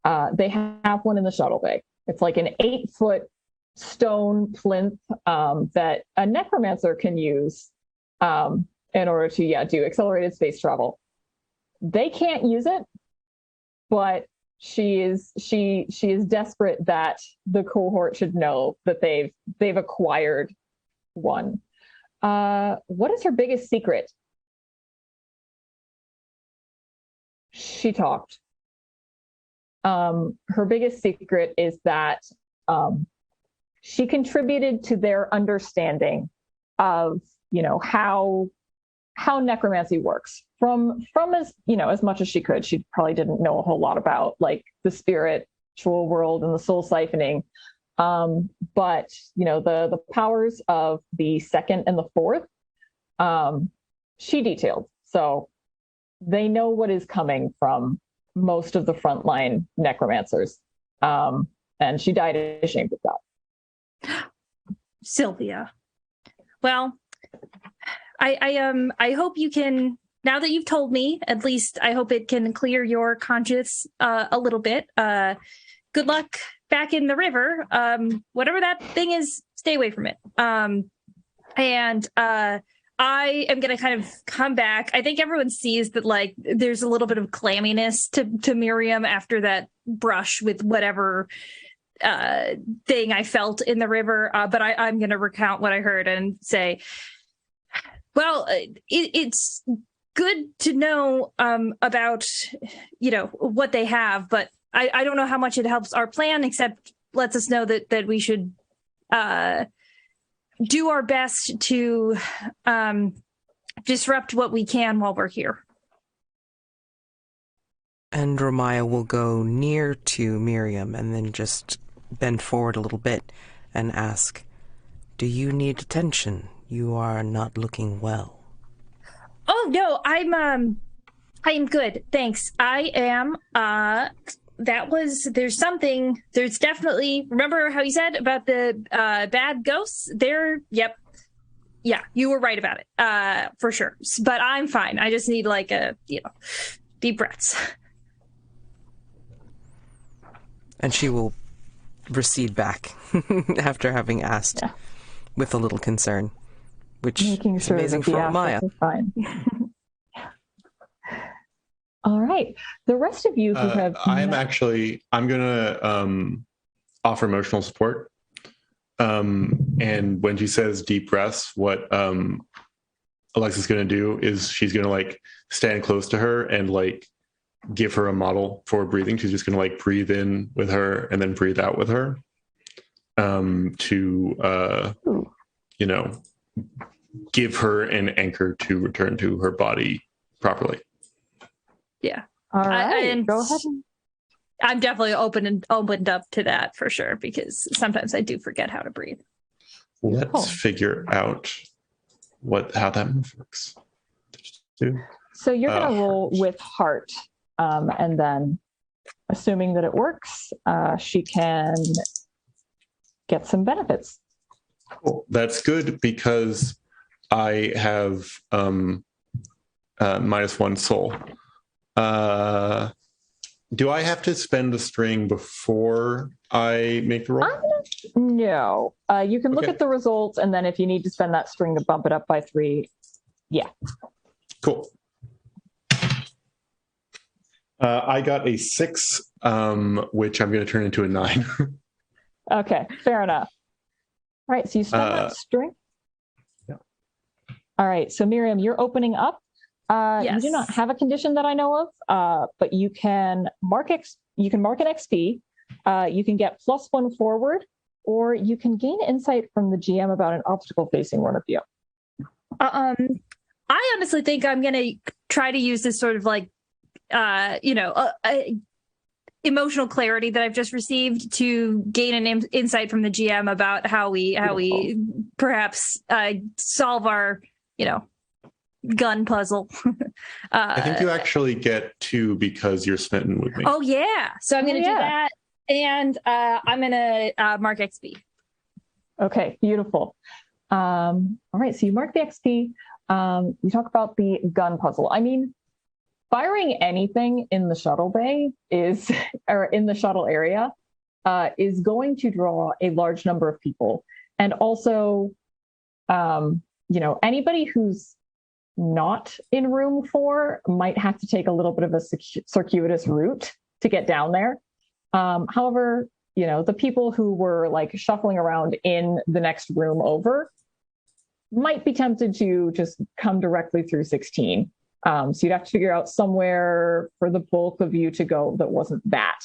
They have one in the shuttle bay. It's like an 8-foot stone plinth that a necromancer can use in order to do accelerated space travel. They can't use it, but she is desperate that the cohort should know that they've acquired one. What is her biggest secret? She talked. Her biggest secret is that she contributed to their understanding of, how necromancy works from as much as she could. She probably didn't know a whole lot about like the spiritual world and the soul siphoning. But the powers of the second and the fourth, she detailed. So they know what is coming from most of the frontline necromancers. And she died ashamed of that. Sylvia. Well, I hope you can, now that you've told me, at least I hope it can clear your conscience a little bit. Good luck back in the river. Whatever that thing is, stay away from it. And I am going to kind of come back. I think everyone sees that, like, there's a little bit of clamminess to Miriam after that brush with whatever thing I felt in the river. But I'm going to recount what I heard and say, well, it's good to know about, what they have, but I don't know how much it helps our plan, except lets us know that we should do our best to disrupt what we can while we're here. And Romaiah will go near to Miriam and then just bend forward a little bit and ask, "Do you need attention? You are not looking well." Oh no, I am good, thanks. I am. There's definitely, remember how you said about the bad ghosts? Yep. Yeah, you were right about it, for sure. But I'm fine. I just need deep breaths. And she will recede back after having asked with a little concern, which Making is sure amazing that for the Romaiah. is fine. All right. The rest of you who have... I'm going to offer emotional support. And when she says deep breaths, what Alexis is going to do is she's going to stand close to her and give her a model for breathing. She's just going to breathe in with her and then breathe out with her to give her an anchor to return to her body properly. Yeah. All right. Go ahead. I'm definitely opened up to that for sure, because sometimes I do forget how to breathe. Let's figure out how that move works. So you're going to roll with heart, and then, assuming that it works, she can get some benefits. Cool. That's good because I have -1 soul. Do I have to spend a string before I make the roll? No. You can look at the results, and then if you need to spend that string to bump it up by 3, yeah. Cool. I got a 6, which I'm going to turn into a 9. Okay, fair enough. All right, so you spend that string. Yeah. All right, so Miriam, you're opening up. Yes. You do not have a condition that I know of, but you can mark an XP. You can get +1 forward, or you can gain insight from the GM about an obstacle facing one of you. I honestly think I'm going to try to use this sort of emotional clarity that I've just received to gain an insight from the GM about how we perhaps solve our, gun puzzle. I think you actually get 2 because you're smitten with me. Oh yeah, so I'm going to do that, and I'm going to mark XP. Okay, beautiful. All right, so you mark the XP. You talk about the gun puzzle. I mean, firing anything in the shuttle bay is, or in the shuttle area, is going to draw a large number of people. And also, anybody who's not in room 4 might have to take a little bit of a circuitous route to get down there. However, the people who were like shuffling around in the next room over might be tempted to just come directly through 16. So you'd have to figure out somewhere for the bulk of you to go that wasn't that.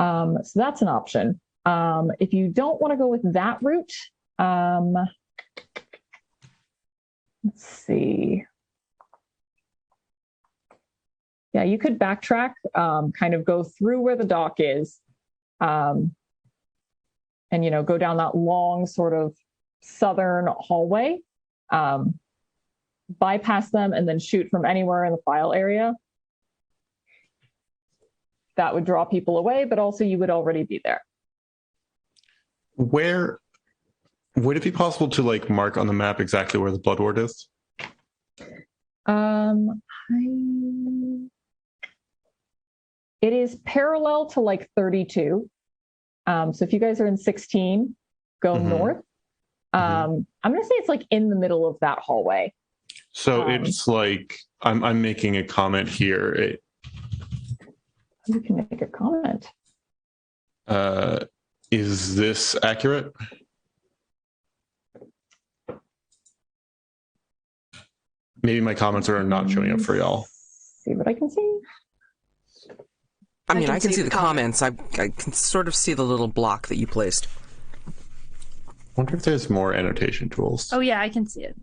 So that's an option. If you don't want to go with that route, let's see. Yeah, you could backtrack, kind of go through where the dock is, and, go down that long sort of southern hallway, bypass them, and then shoot from anywhere in the file area. That would draw people away, but also you would already be there. Where would it be possible to like mark on the map exactly where the blood ward is? It is parallel to like 32. So if you guys are in 16, go north. I'm going to say it's like in the middle of that hallway. So it's like, I'm making a comment here. You can make a comment. Is this accurate? Maybe my comments are not showing up for y'all. See what I can see. I mean, I can see the comments. I can sort of see the little block that you placed. I wonder if there's more annotation tools. Oh yeah, I can see it.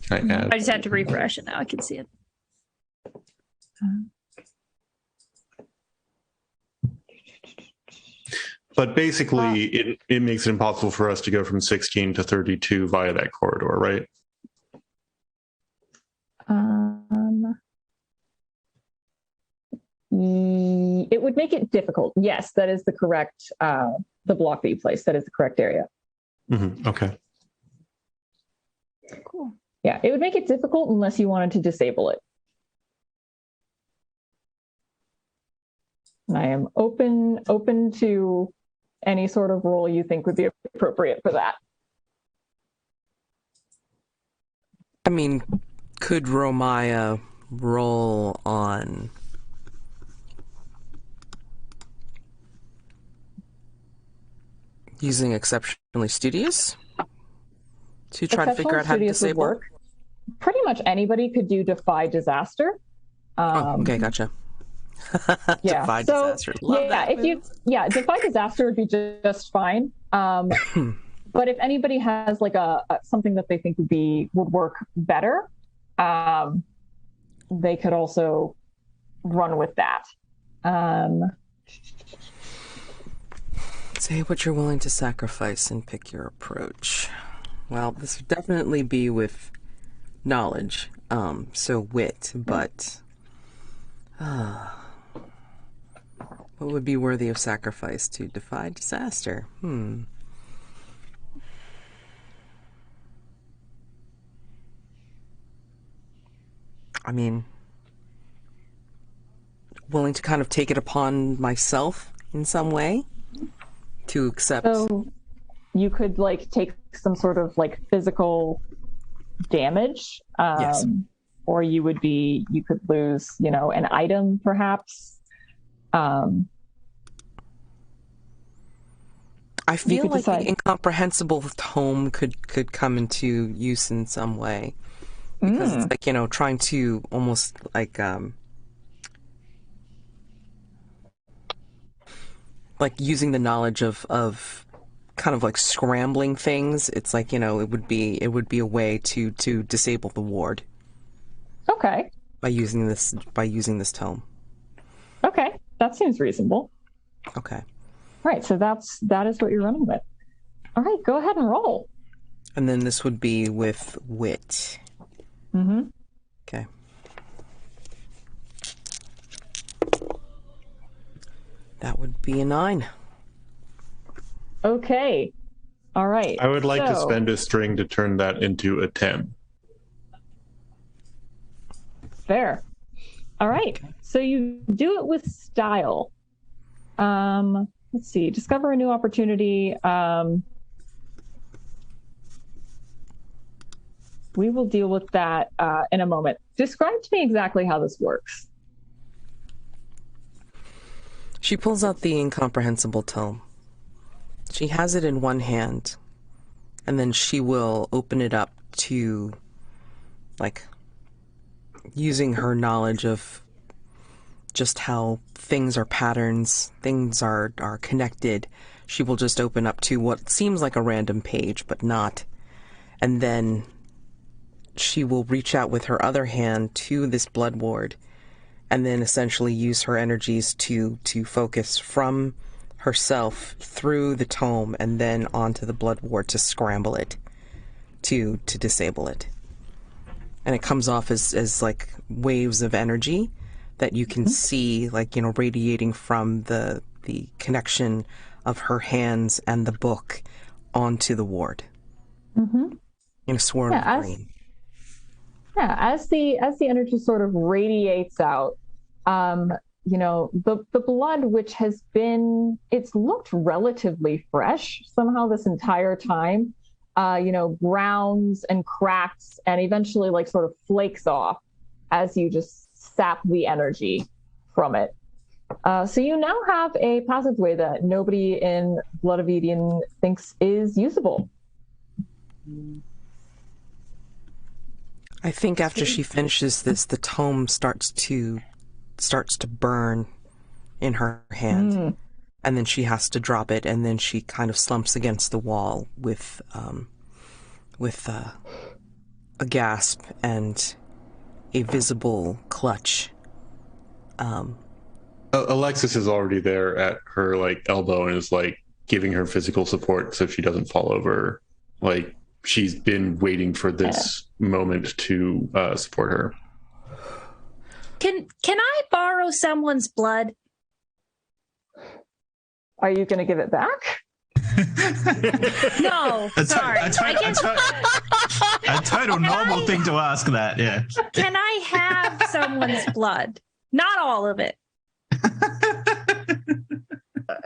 Can I add? I just had to refresh it now. I can see it. But basically, it makes it impossible for us to go from 16 to 32 via that corridor, right? It would make it difficult. Yes, that is the correct, the block that you placed. That is the correct area. Okay. Cool. Yeah, it would make it difficult unless you wanted to disable it. And I am open to any sort of role you think would be appropriate for that. I mean, could Romaiah roll on using exceptionally studious to try to figure out how to disable? Work. Pretty much anybody could do defy disaster. Okay, gotcha. Yeah, defy disaster. Love that. Defy disaster would be just fine. But if anybody has like a something that they think would work better, they could also run with that. Say what you're willing to sacrifice and pick your approach. Well, this would definitely be with knowledge, so wit, but what would be worthy of sacrifice to defy disaster? I mean, willing to kind of take it upon myself in some way to accept. So you could like take some sort of like physical damage, yes. Or you could lose, an item perhaps. I feel like the incomprehensible tome could come into use in some way. Because it's like, trying to almost like using the knowledge of kind of like scrambling things. It's like, it would be a way to disable the ward. Okay. By using this tome. Okay, that seems reasonable. Okay. All right, so that is what you're running with. All right, go ahead and roll. And then this would be with wit. Okay. That would be a 9. Okay. All right. I would like to spend a string to turn that into a 10. Fair. All right. So you do it with style. Let's see. Discover a new opportunity. We will deal with that in a moment. Describe to me exactly how this works. She pulls out the incomprehensible tome. She has it in one hand, and then she will open it up to, like, using her knowledge of just how things are patterns, things are connected. She will just open up to what seems like a random page, but not. And then she will reach out with her other hand to this blood ward, and then essentially use her energies to focus from herself through the tome and then onto the blood ward to scramble it, to disable it. And it comes off as like waves of energy that you can see, like, radiating from the connection of her hands and the book onto the ward. In a swirl of green. Yeah, as the energy sort of radiates out, the blood, which has been, it's looked relatively fresh somehow this entire time, browns and cracks and eventually like sort of flakes off as you just sap the energy from it. So you now have a passageway that nobody in Blood of Eden thinks is usable. I think after she finishes this, the tome starts to burn in her hand, and then she has to drop it, and then she kind of slumps against the wall with a gasp and a visible clutch. Alexis is already there at her elbow and is giving her physical support so she doesn't fall over. She's been waiting for this moment to support her. Can I borrow someone's blood? Are you going to give it back? No, sorry. A total normal thing to ask that, yeah. Can I have someone's blood? Not all of it.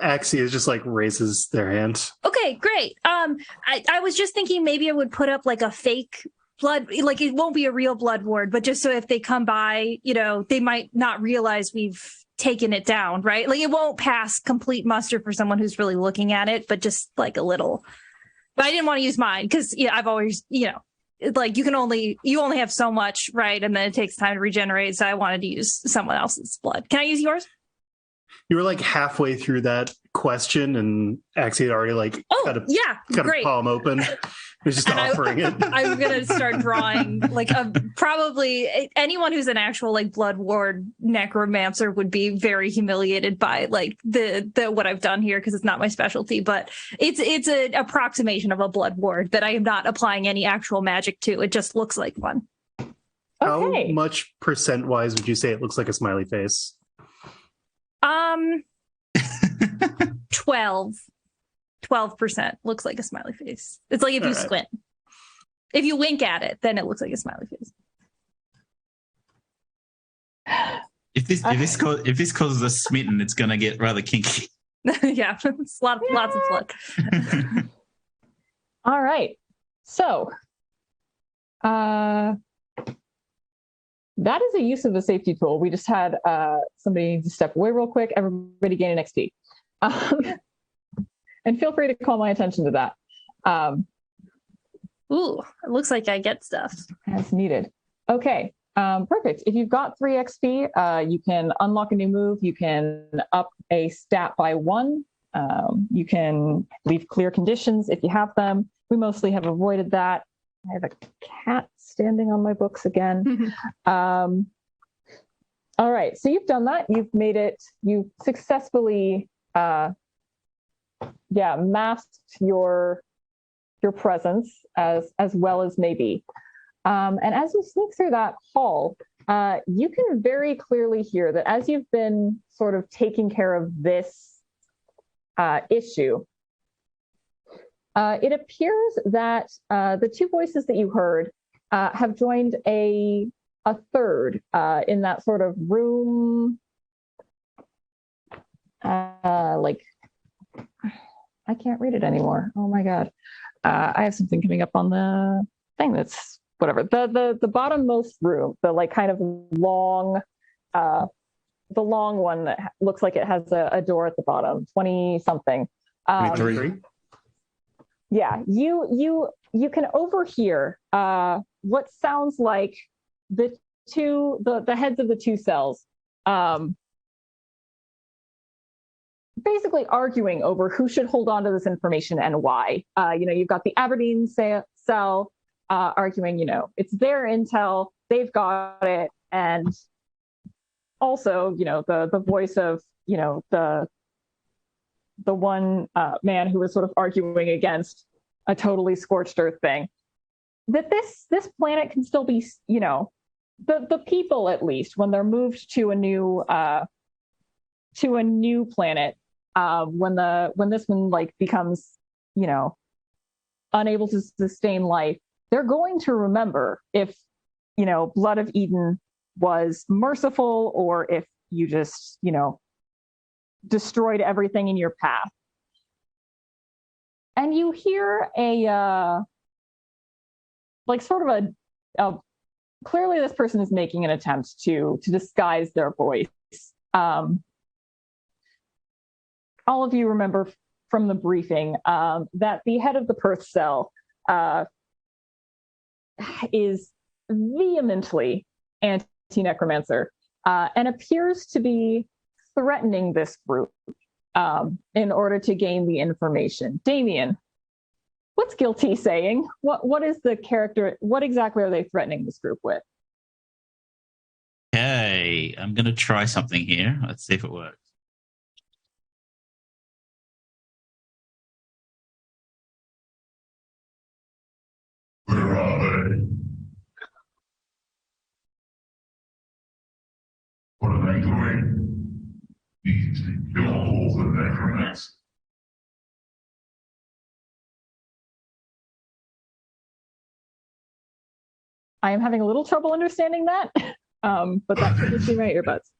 Axia just raises their hand. Okay, great. I was just thinking maybe I would put up a fake blood, it won't be a real blood ward, but just so if they come by, they might not realize we've taken it down, right? It won't pass complete muster for someone who's really looking at it, but just a little. But I didn't want to use mine because I've always, you only have so much, right? And then it takes time to regenerate. So I wanted to use someone else's blood. Can I use yours? You were halfway through that question, and Axia had already cut a palm open. He was just offering it. I was gonna start drawing probably anyone who's an actual blood ward necromancer would be very humiliated by the what I've done here because it's not my specialty. But it's an approximation of a blood ward that I am not applying any actual magic to. It just looks like one. How much percent-wise would you say it looks like a smiley face? 12% looks like a smiley face. It's if you squint. If you wink at it, then it looks like a smiley face. If this causes a smitten, it's gonna get rather kinky. Yeah, it's lots of blood. All right. So that is a use of a safety tool. We just had somebody need to step away real quick. Everybody gain an XP. And feel free to call my attention to that. Ooh, it looks like I get stuff. As needed. Okay, perfect. If you've got 3 XP, you can unlock a new move. You can up a stat by 1. You can leave clear conditions if you have them. We mostly have avoided that. I have a cat standing on my books again. All right, so you've done that. You've made it. You've successfully, masked your presence as well as maybe. And as you sneak through that hall, you can very clearly hear that as you've been sort of taking care of this issue, it appears that the 2 voices that you heard have joined a a third in that sort of room. Like, I can't read it anymore. Oh my god. I have something coming up on the thing that's whatever. The bottommost room, the like kind of long, the long one that looks like it has a door at the bottom, 20 something. 23. Yeah, you can overhear what sounds like the heads of the two cells basically arguing over who should hold on to this information and why. You've got the Aberdeen cell arguing, it's their intel, they've got it, and also, the voice of, the one man who was sort of arguing against a totally scorched earth thing, that this planet can still be, the people, at least when they're moved to a new planet, when this one like becomes, unable to sustain life, they're going to remember if, Blood of Eden was merciful or if you just, destroyed everything in your path. And you hear a clearly this person is making an attempt to disguise their voice. All of you remember from the briefing that the head of the Perth cell is vehemently anti-necromancer and appears to be threatening this group in order to gain the information. Damien, what's Guilty saying? What is the character? What exactly are they threatening this group with? Okay, I'm going to try something here. Let's see if it works. Where are they? What are they doing? Need to kill all the necromancers. I am having a little trouble understanding that, but that should just be my earbuds.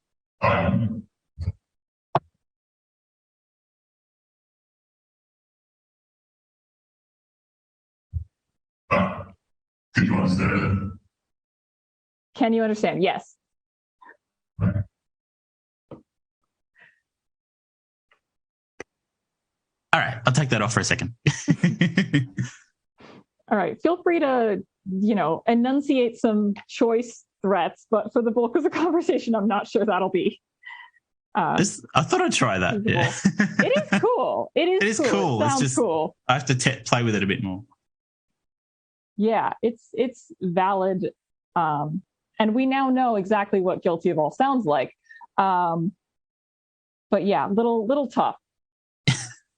Can you understand? Can you understand? Yes. All right, I'll take that off for a second. All right, feel free to, enunciate some choice threats, but for the bulk of the conversation, I'm not sure that'll be. I thought I'd try that. Yeah. It is cool. It is cool. It sounds cool. I have to play with it a bit more. Yeah, it's valid. And we now know exactly what Guilty of All sounds like. But yeah, little tough.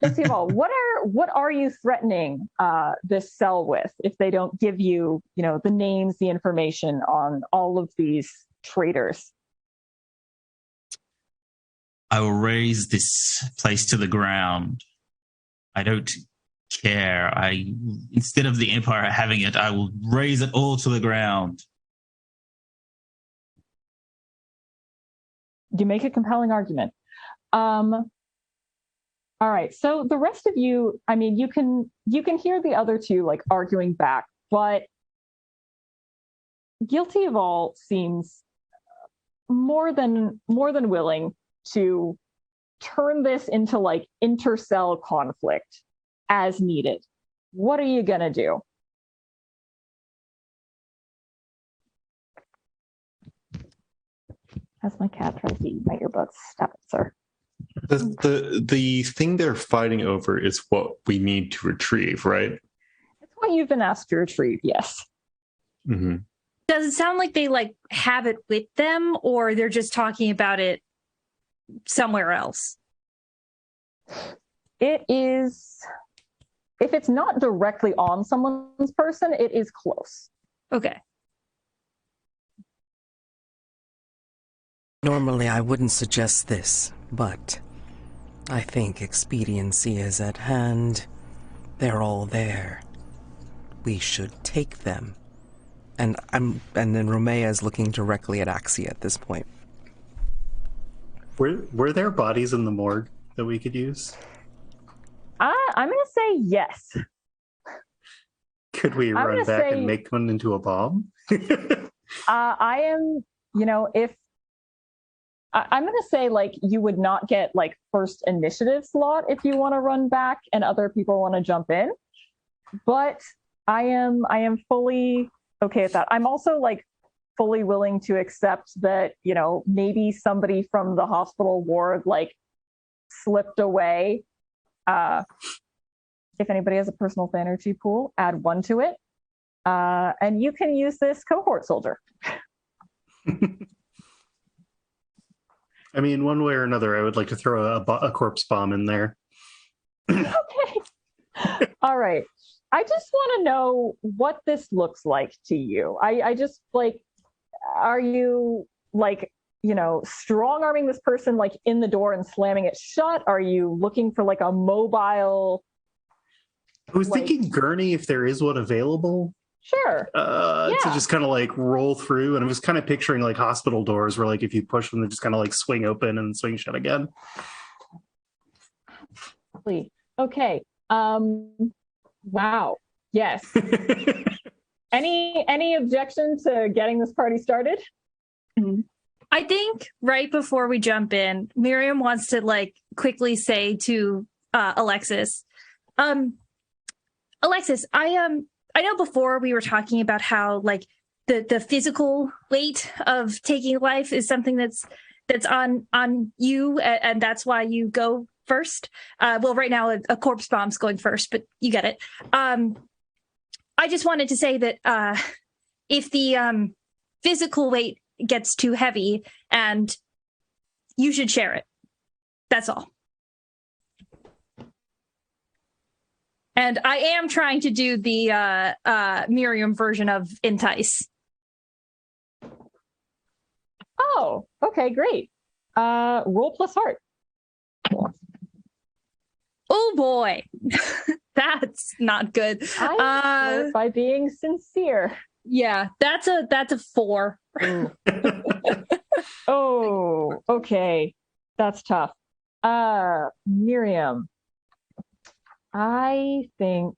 Guilty of All, what are you threatening this cell with if they don't give you, the names, the information on all of these traitors? I will raise this place to the ground. I don't care. Instead of the Empire having it, I will raise it all to the ground. You make a compelling argument. All right, so the rest of you, I mean, you can hear the other two like arguing back, but Guilty of All seems more than willing to turn this into like intercell conflict as needed. What are you gonna do? As my cat tries to eat my earbuds. Stop it, sir. The thing they're fighting over is what we need to retrieve, right? It's what you've been asked to retrieve, yes. Mm-hmm. Does it sound like they like have it with them, or they're just talking about it somewhere else? It is, if it's not directly on someone's person, it is close. Okay. Normally, I wouldn't suggest this, but I think expediency is at hand. They're all there. We should take them And then Romaiah is looking directly at Axia at this point. Were there bodies in the morgue that we could use? I'm going to say yes. Could we run back and make one into a bomb? I am, if I'm going to say, like, you would not get like first initiative slot if you want to run back and other people want to jump in. But I am fully okay with that. I'm also like fully willing to accept that, maybe somebody from the hospital ward like slipped away. If anybody has a personal energy pool, add 1 to it. And you can use this cohort soldier. I mean, one way or another, I would like to throw a corpse bomb in there. Okay. All right. I just want to know what this looks like to you. I just like, are you like, strong arming this person like in the door and slamming it shut? Are you looking for like a mobile? I was thinking gurney if there is one available. Sure. To just kind of like roll through. And I was kind of picturing like hospital doors where like if you push them, they just kind of like swing open and swing shut again. Okay. Wow. Yes. Any objection to getting this party started? I think right before we jump in, Miriam wants to like quickly say to Alexis, Alexis, I know before we were talking about how like the physical weight of taking life is something that's on you, and that's why you go first. Well, right now a corpse bomb's going first, but you get it. I just wanted to say that if the physical weight gets too heavy, and you should share it. That's all. And I am trying to do the Miriam version of entice. Oh, okay, great. Roll plus heart. Oh boy, that's not good. By being sincere. Yeah, that's a 4. Oh, okay, that's tough. Miriam, I think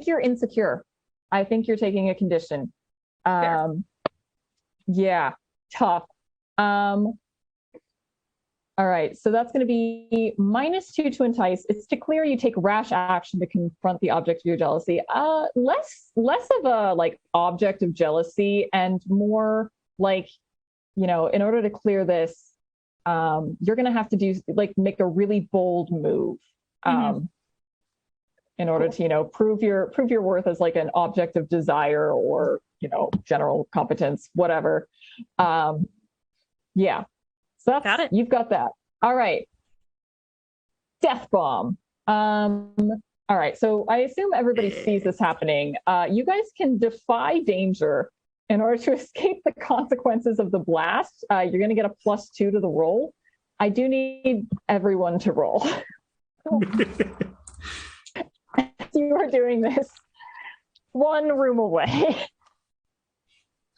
you're insecure. I think you're taking a condition. Yeah, tough. All right, so that's going to be -2 to entice. It's to clear. You take rash action to confront the object of your jealousy. Less of a like object of jealousy and more like, in order to clear this, you're going to have to do like make a really bold move in order to prove your worth as like an object of desire or general competence, whatever. Yeah. So that's, got it. You've got that. All right. Death bomb. All right. So I assume everybody sees this happening. You guys can defy danger in order to escape the consequences of the blast. You're going to get a +2 to the roll. I do need everyone to roll. You are doing this one room away.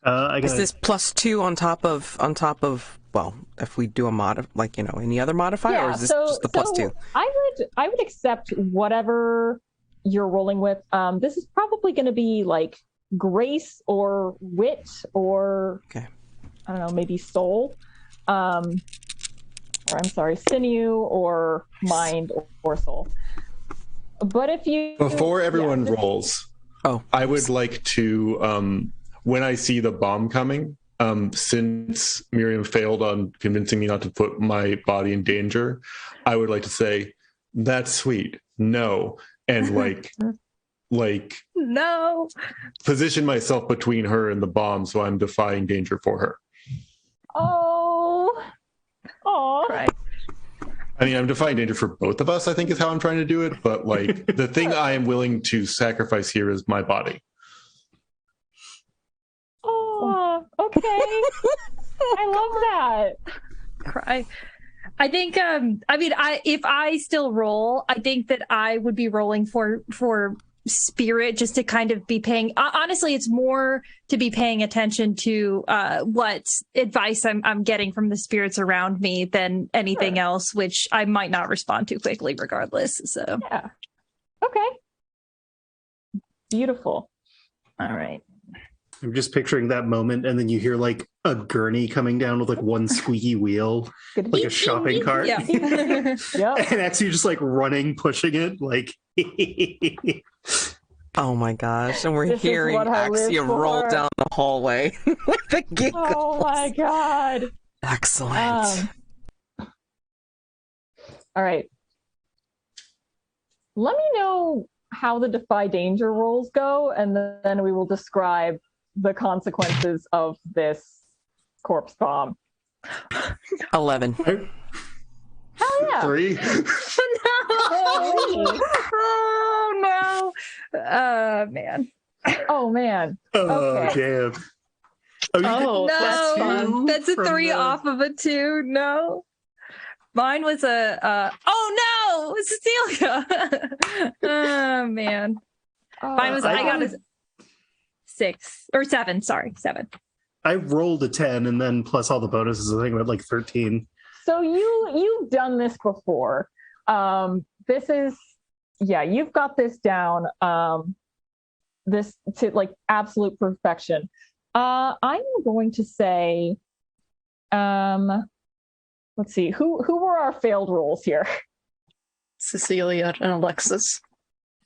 Is this +2 on top of well, if we do a mod, like any other modifier, or is this just the +2? I would accept whatever you're rolling with. This is probably going to be like grace or wit or I don't know, maybe soul, or I'm sorry, sinew or mind or soul. But if you before everyone rolls, I would like to when I see the bomb coming. Since Miriam failed on convincing me not to put my body in danger, I would like to say, that's sweet. No. And like no. Position myself between her and the bomb so I'm defying danger for her. Oh. Right. I mean, I'm defying danger for both of us, I think is how I'm trying to do it. But like the thing I am willing to sacrifice here is my body. Oh, okay. I love that. Cry. I think if I still roll, I think that I would be rolling for spirit, just to kind of be paying, honestly, it's more to be paying attention to what advice I'm getting from the spirits around me than anything else, which I might not respond to quickly regardless. So Yeah. Okay. Beautiful. all right. I'm just picturing that moment, and then you hear like a gurney coming down with like one squeaky wheel, like a shopping cart. Yeah. Yep. And actually just like running, pushing it, like Oh my gosh. And we're This is hearing what I live Axia roll for. down the hallway with the giggles. Oh my god. Excellent. All right. Let me know how the Defy Danger rolls go, and then we will describe the consequences of this corpse bomb. 11. Hell yeah. 3. Oh no. Man. Oh man. oh Okay. damn. Oh, you Oh, get that's +2 fun. That's a from 3 the- off of a 2. No. Mine was a oh no, Cecilia. Oh man. Mine was I I got a 6 or 7, sorry, 7. I rolled a 10 and then plus all the bonuses, I think about like 13. So you've done this before. This is you've got this down. This to like absolute perfection. I'm going to say, let's see, who were our failed rolls here? Cecilia and Alexis.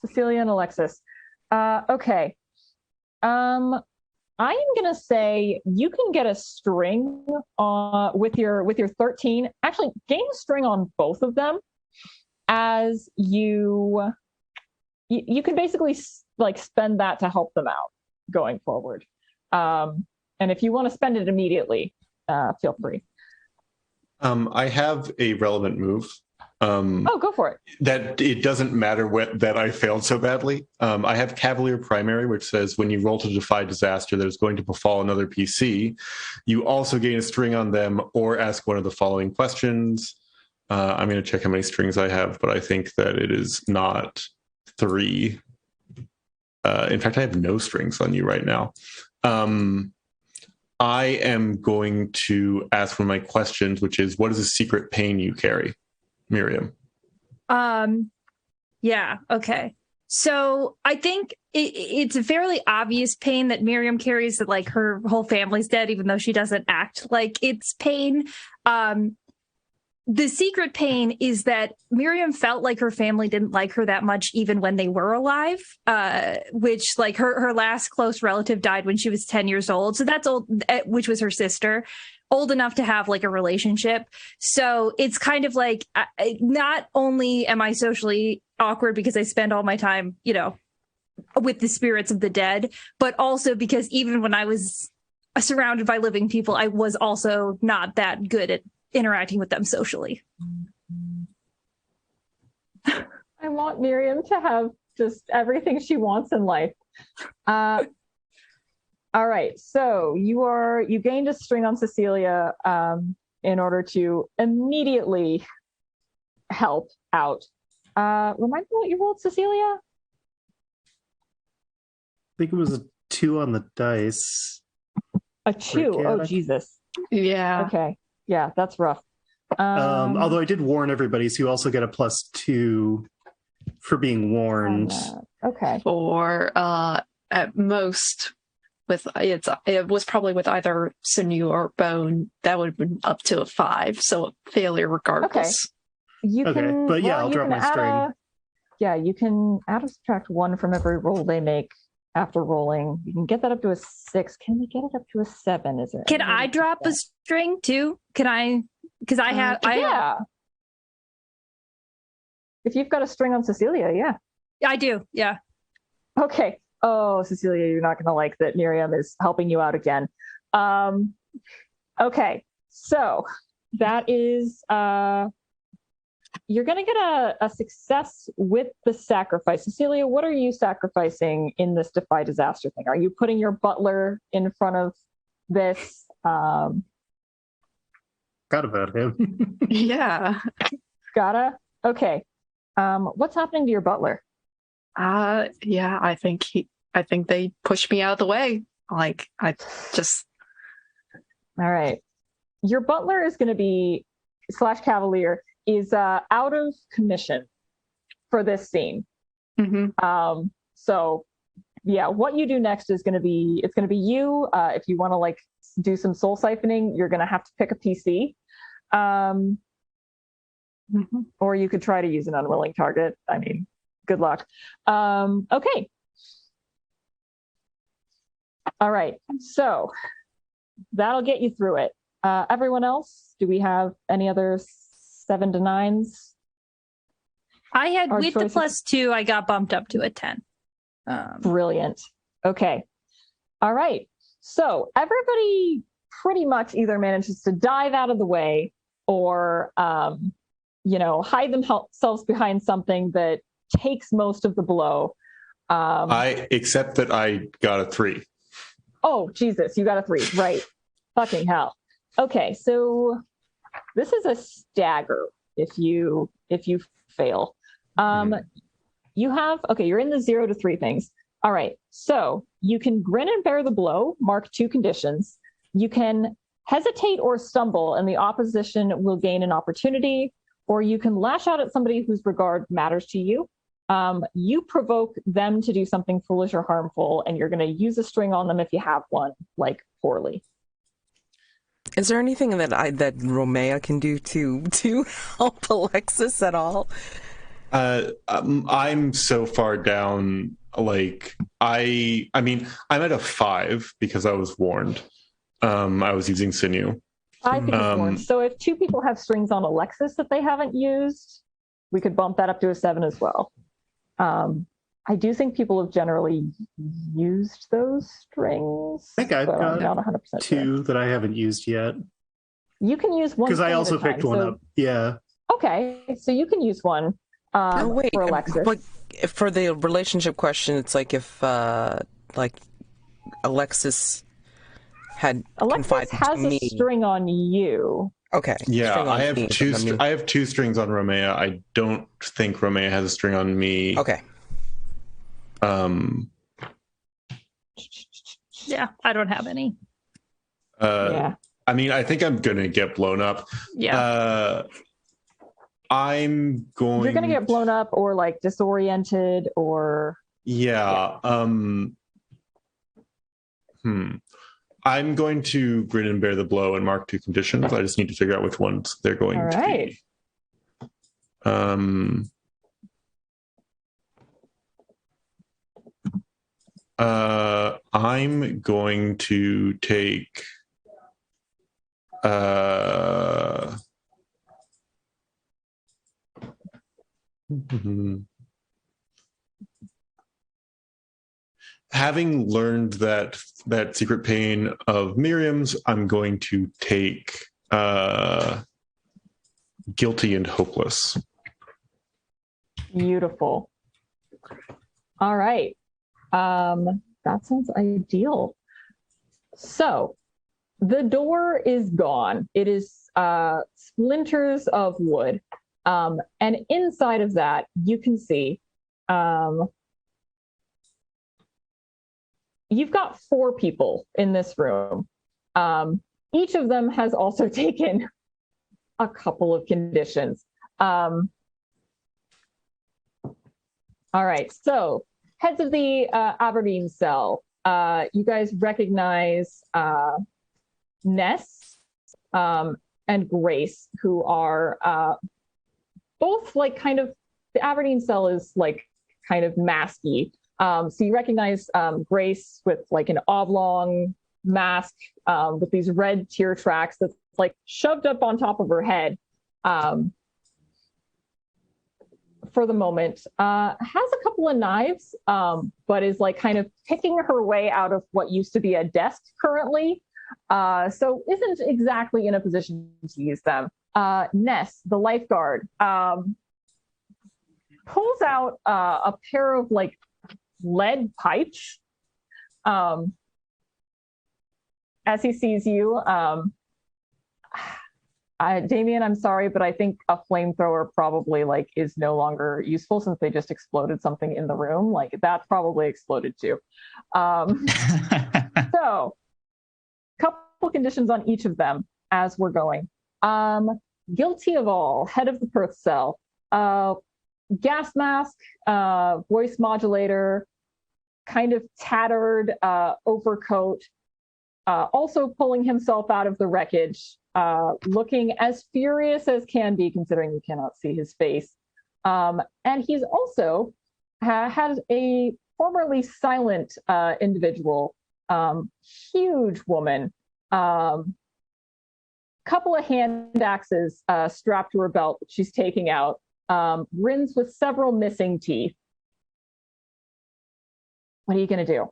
Cecilia and Alexis. Okay. I am gonna say you can get a string with your 13. Actually, gain a string on both of them, as you can basically like spend that to help them out going forward. And if you want to spend it immediately, feel free. I have a relevant move. Oh, go for it. That it doesn't matter that I failed so badly. I have Cavalier Primary, which says when you roll to defy disaster that is going to befall another PC, you also gain a string on them or ask one of the following questions. I'm going to check how many strings I have, but I think that it is not 3. In fact, I have no strings on you right now. I am going to ask one of my questions, which is, what is a secret pain you carry, Miriam? Yeah, okay. So I think it's a fairly obvious pain that Miriam carries, that like her whole family's dead, even though she doesn't act like it's pain. The secret pain is that Miriam felt like her family didn't like her that much even when they were alive, which like her last close relative died when she was 10 years old. So that's old, which was her sister, old enough to have like a relationship. So it's kind of like, not only am I socially awkward because I spend all my time, with the spirits of the dead, but also because even when I was surrounded by living people, I was also not that good at interacting with them socially. I want Miriam to have just everything she wants in life. All right, so you gained a string on Cecilia in order to immediately help out. Remind me what you rolled, Cecilia? I think it was a 2 on the dice. A 2. Oh, Jesus. Yeah. Okay. Yeah, that's rough. Although I did warn everybody, so you also get a +2 for being warned. Okay. Or at most, it was probably with either sinew or bone, that would have been up to a 5, so failure regardless. You Okay, can, but yeah, I'll you drop can my add string. you can add or subtract 1 from every roll they make after rolling. You can get that up to a 6. Can we get it up to a 7? Is there? Can any way I to do drop a that? string too? Can I? Because I have. Yeah. If you've got a string on Cecilia, yeah. I do. Yeah. Okay. Oh, Cecilia, you're not going to like that Miriam is helping you out again. Okay. So that is, you're going to get a success with the sacrifice. Cecilia, what are you sacrificing in this Defy Disaster thing? Are you putting your butler in front of this? Forgot about him. Yeah. Gotta. Okay. What's happening to your butler? Yeah, I think they pushed me out of the way. Like, I just... All right. Your butler is going to be / Cavalier is out of commission for this scene. Mm-hmm. So yeah, what you do next is going to be, it's going to be you. If you want to like do some soul siphoning, you're going to have to pick a PC. Or you could try to use an unwilling target. I mean, good luck. Okay. All right. So that'll get you through it. Everyone else, do we have any other 7 to 9s? I had with the +2, I got bumped up to a 10. Brilliant. Okay. All right. So everybody pretty much either manages to dive out of the way or, hide themselves behind something that takes most of the blow. Except that I got a 3. Oh, Jesus, you got a 3. Right. Fucking hell. Okay, so this is a stagger if you fail. You're in the 0 to 3 things. All right, so you can grin and bear the blow, mark 2 conditions. You can hesitate or stumble, and the opposition will gain an opportunity, or you can lash out at somebody whose regard matters to you. You provoke them to do something foolish or harmful, and you're going to use a string on them if you have one, like poorly. Is there anything that Romaiah can do to help Alexis at all? I'm so far down. Like I mean, I'm at a 5 because I was warned. I was using sinew. I think it's warned. So if 2 people have strings on Alexis that they haven't used, we could bump that up to a 7 as well. I do think people have generally used those strings. I think I've got not 100% 2 sure. that I haven't used yet. You can use one because I also picked one up. Yeah. Okay, so you can use one for Alexis. But for the relationship question, it's like if Alexis had Alexis has a string on you. Okay. Yeah, I have I have 2 strings on Romaiah. I don't think Romaiah has a string on me. Okay. Yeah, I don't have any. Yeah. I mean, I think I'm gonna get blown up. Yeah. You're gonna get blown up or like disoriented or yeah. I'm going to grin and bear the blow and mark 2 conditions. I just need to figure out which ones they're going to be. I'm going to take having learned that secret pain of Miriam's, I'm going to take guilty and hopeless. Beautiful. All right. That sounds ideal. So the door is gone. It is splinters of wood. And inside of that, you can see you've got 4 people in this room. Each of them has also taken a couple of conditions. All right, so heads of the Aberdeen cell, you guys recognize Ness and Grace, who are both like kind of, the Aberdeen cell is like kind of masky. So you recognize Grace with like an oblong mask with these red tear tracks that's like shoved up on top of her head for the moment. Has a couple of knives, but is like kind of picking her way out of what used to be a desk currently. So isn't exactly in a position to use them. Ness, the lifeguard, pulls out a pair of like lead pipes as he sees you. Damien, I'm sorry, but I think a flamethrower probably like is no longer useful since they just exploded something in the room. Like that probably exploded too. So, couple conditions on each of them as we're going. Guilty of all, head of the Perth cell, gas mask, voice modulator, kind of tattered overcoat, also pulling himself out of the wreckage. Looking as furious as can be, considering you cannot see his face. And he's also has a formerly silent individual, huge woman, couple of hand axes strapped to her belt that she's taking out, rins with several missing teeth. What are you going to do?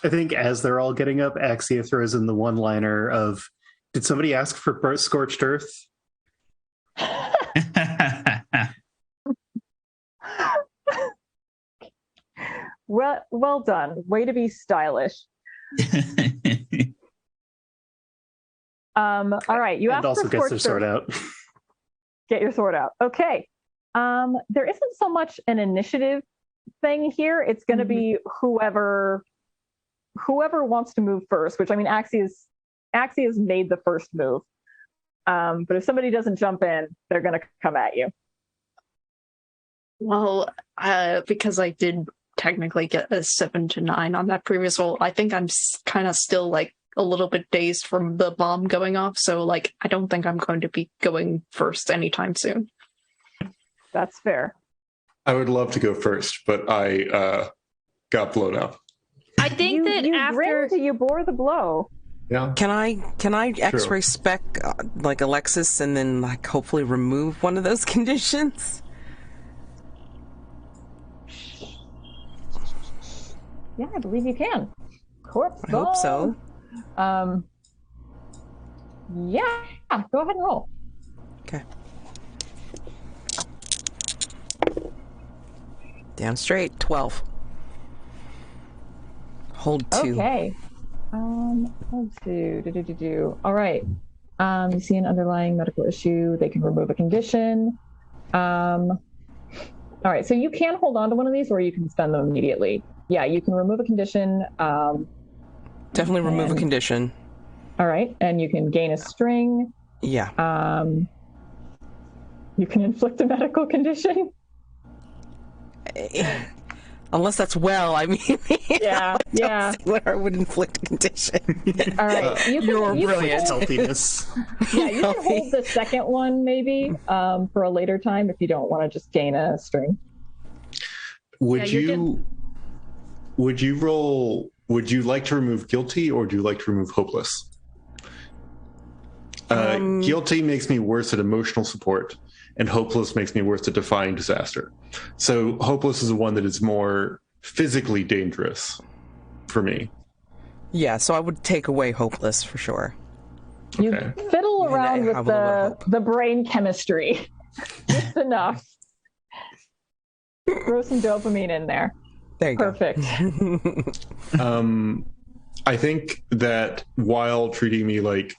I think as they're all getting up, Axia throws in the one-liner of, "Did somebody ask for scorched earth?" Well done. Way to be stylish. All right, you asked also for gets their sword out. Get your sword out. Okay. There isn't so much an initiative thing here. It's going to be whoever wants to move first, which I mean, Axia's made the first move. But if somebody doesn't jump in, they're going to come at you. Well, because I did technically get a 7 to 9 on that previous roll, I think I'm kind of still like a little bit dazed from the bomb going off. So like, I don't think I'm going to be going first anytime soon. That's fair. I would love to go first, but I got blown up. I think that after you bore the blow. Yeah. Can I X-ray spec like Alexis and then like hopefully remove one of those conditions? Yeah, I believe you can. Corpse I hope so. Yeah, go ahead and roll. Okay. Damn straight, 12. Hold 2. Okay. Hold 2. All right. You see an underlying medical issue. They can remove a condition. All right. So you can hold on to one of these, or you can spend them immediately. Yeah, you can remove a condition. Definitely remove a condition. All right, and you can gain a string. Yeah. You can inflict a medical condition. Unless that's I mean, yeah. Where I would inflict a condition. All right, you're brilliant. Healthiness. Yeah, you can hold the second one maybe for a later time if you don't want to just gain a string. Would you roll? Would you like to remove guilty, or do you like to remove hopeless? Guilty makes me worse at emotional support, and hopeless makes me worse at defying disaster. So hopeless is the one that is more physically dangerous for me. Yeah, so I would take away hopeless for sure. You fiddle around with the brain chemistry. Just enough. Throw some dopamine in there. There you Perfect. go. I think that while treating me like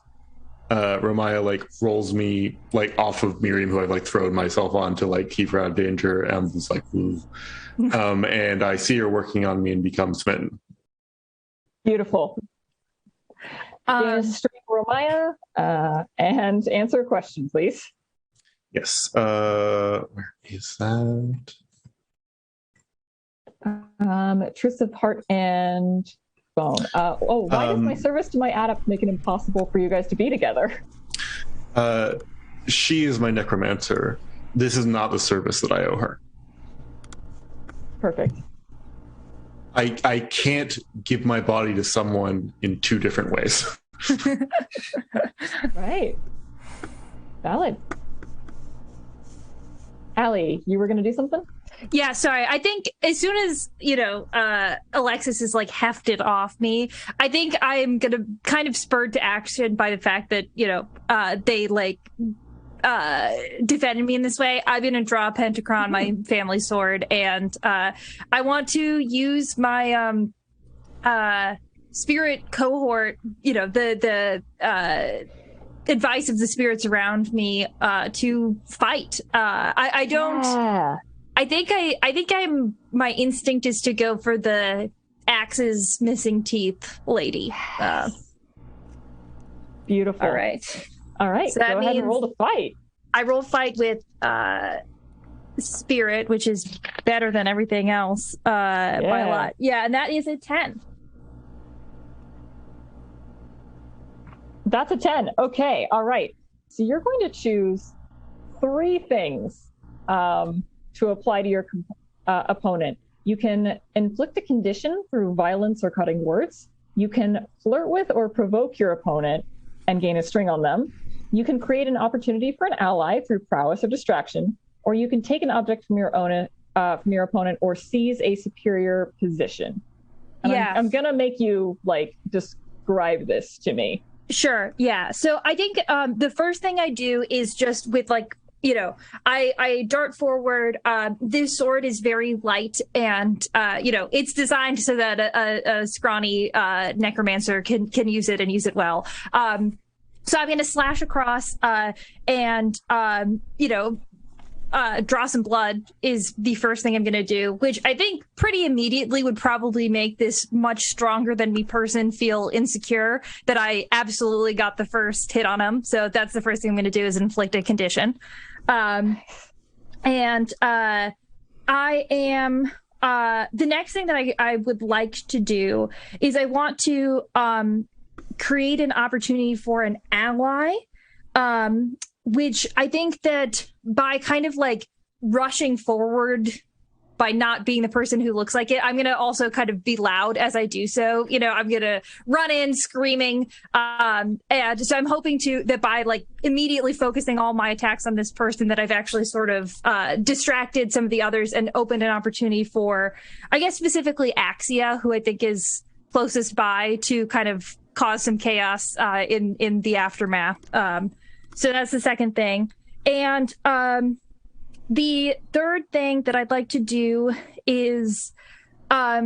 Romaiah like rolls me like off of Miriam, who I've like thrown myself on to like keep her out of danger, and I'm just like, ooh. And I see her working on me and become smitten. Beautiful. Straight Romaiah, and answer a question, please. Yes. Where is that? Truths of Heart and Bone. Why does my service to my adept make it impossible for you guys to be together? She is my necromancer. This is not the service that I owe her. Perfect. I can't give my body to someone in 2 different ways. Right. Valid. Allie, you were going to do something? Yeah, sorry. I think as soon as, Alexis is like hefted off me, I think I'm going to kind of spurred to action by the fact that, they like defended me in this way. I'm going to draw a pentachron, my family sword, and I want to use my spirit cohort, the advice of the spirits around me to fight. I don't. Yeah. I think my instinct is to go for the axe's missing teeth lady. Beautiful. All right. So go ahead and roll to fight. I roll fight with spirit, which is better than everything else by a lot. Yeah, and that is a 10. That's a 10. Okay. All right. So you're going to choose 3 things to apply to your opponent. You can inflict a condition through violence or cutting words. You can flirt with or provoke your opponent and gain a string on them. You can create an opportunity for an ally through prowess or distraction, or you can take an object from your opponent or seize a superior position. And I'm gonna make you describe this to me. Sure. Yeah. So I think the first thing I do is just with I dart forward. This sword is very light, and it's designed so that a scrawny necromancer can use it and use it well. So I'm going to slash across, and draw some blood is the first thing I'm going to do, which I think pretty immediately would probably make this much stronger than me person feel insecure that I absolutely got the first hit on him. So that's the first thing I'm going to do is inflict a condition. I am the next thing that I would like to do is I want to create an opportunity for an ally, which I think that by kind of rushing forward by not being the person who looks like it, I'm going to also kind of be loud as I do so. I'm going to run in screaming. And so I'm hoping that by immediately focusing all my attacks on this person, that I've actually sort of distracted some of the others and opened an opportunity for, I guess, specifically Axia, who I think is closest by to kind of cause some chaos in the aftermath. So that's the second thing. And the third thing that I'd like to do is I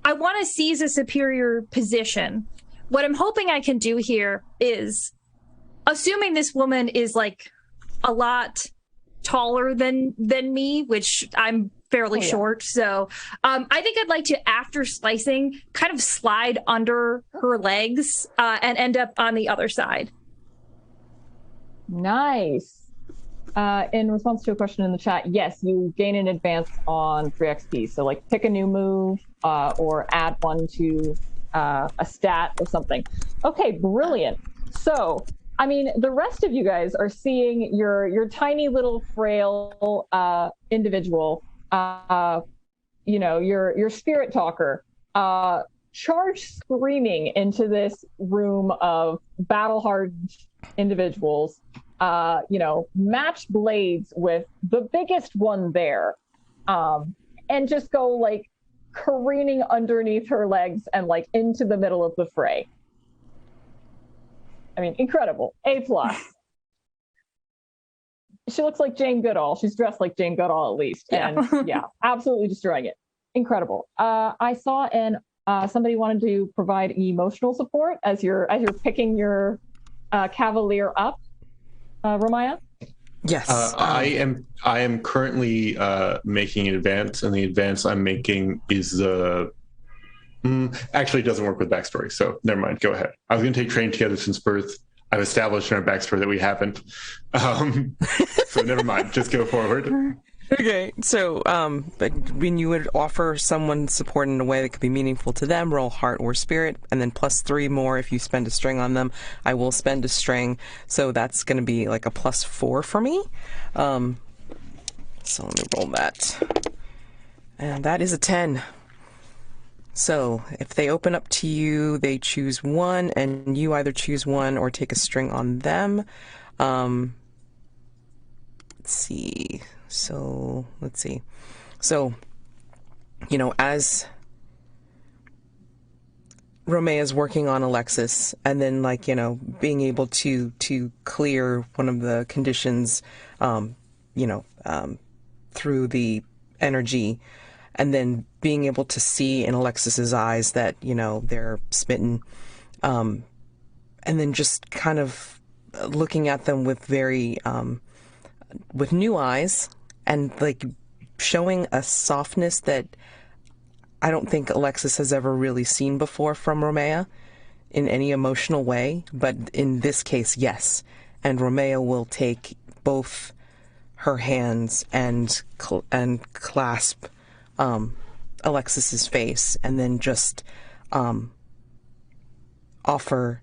want to seize a superior position. What I'm hoping I can do here is, assuming this woman is a lot taller than me, which I'm fairly short. So I think I'd like to, after slicing, kind of slide under her legs and end up on the other side. Nice. In response to a question in the chat, yes, you gain an advance on 3 XP. So pick a new move or add one to a stat or something. Okay, brilliant. So, the rest of you guys are seeing your tiny little frail individual, your spirit talker, charge screaming into this room of battle-hardened individuals, match blades with the biggest one there, and just go careening underneath her legs and into the middle of the fray. Incredible. A+. She looks like Jane Goodall. She's dressed like Jane Goodall at least. Yeah. And absolutely destroying it. Incredible. I saw somebody wanted to provide emotional support as you're picking your Cavalier up. Romaiah? Yes. I am currently making an advance, and the advance I'm making is actually it doesn't work with backstory, so never mind. Go ahead. I was going to take train together since birth. I've established in our backstory that we haven't. So never mind. Just go forward. Okay, so when you would offer someone support in a way that could be meaningful to them, roll heart or spirit, and then +3 more if you spend a string on them. I will spend a string, so that's going to be a +4 for me. So let me roll that. And that is a 10. So if they open up to you, they choose one, and you either choose one or take a string on them. Let's see. So let's see. So, as Romaiah is working on Alexis, and then being able to clear one of the conditions, through the energy, and then being able to see in Alexis's eyes that, you know, they're smitten, and then just kind of looking at them with very, with new eyes, and like showing a softness that I don't think Alexis has ever really seen before from Romaiah in any emotional way, but in this case, yes. And Romaiah will take both her hands and clasp Alexis's face, and then just offer,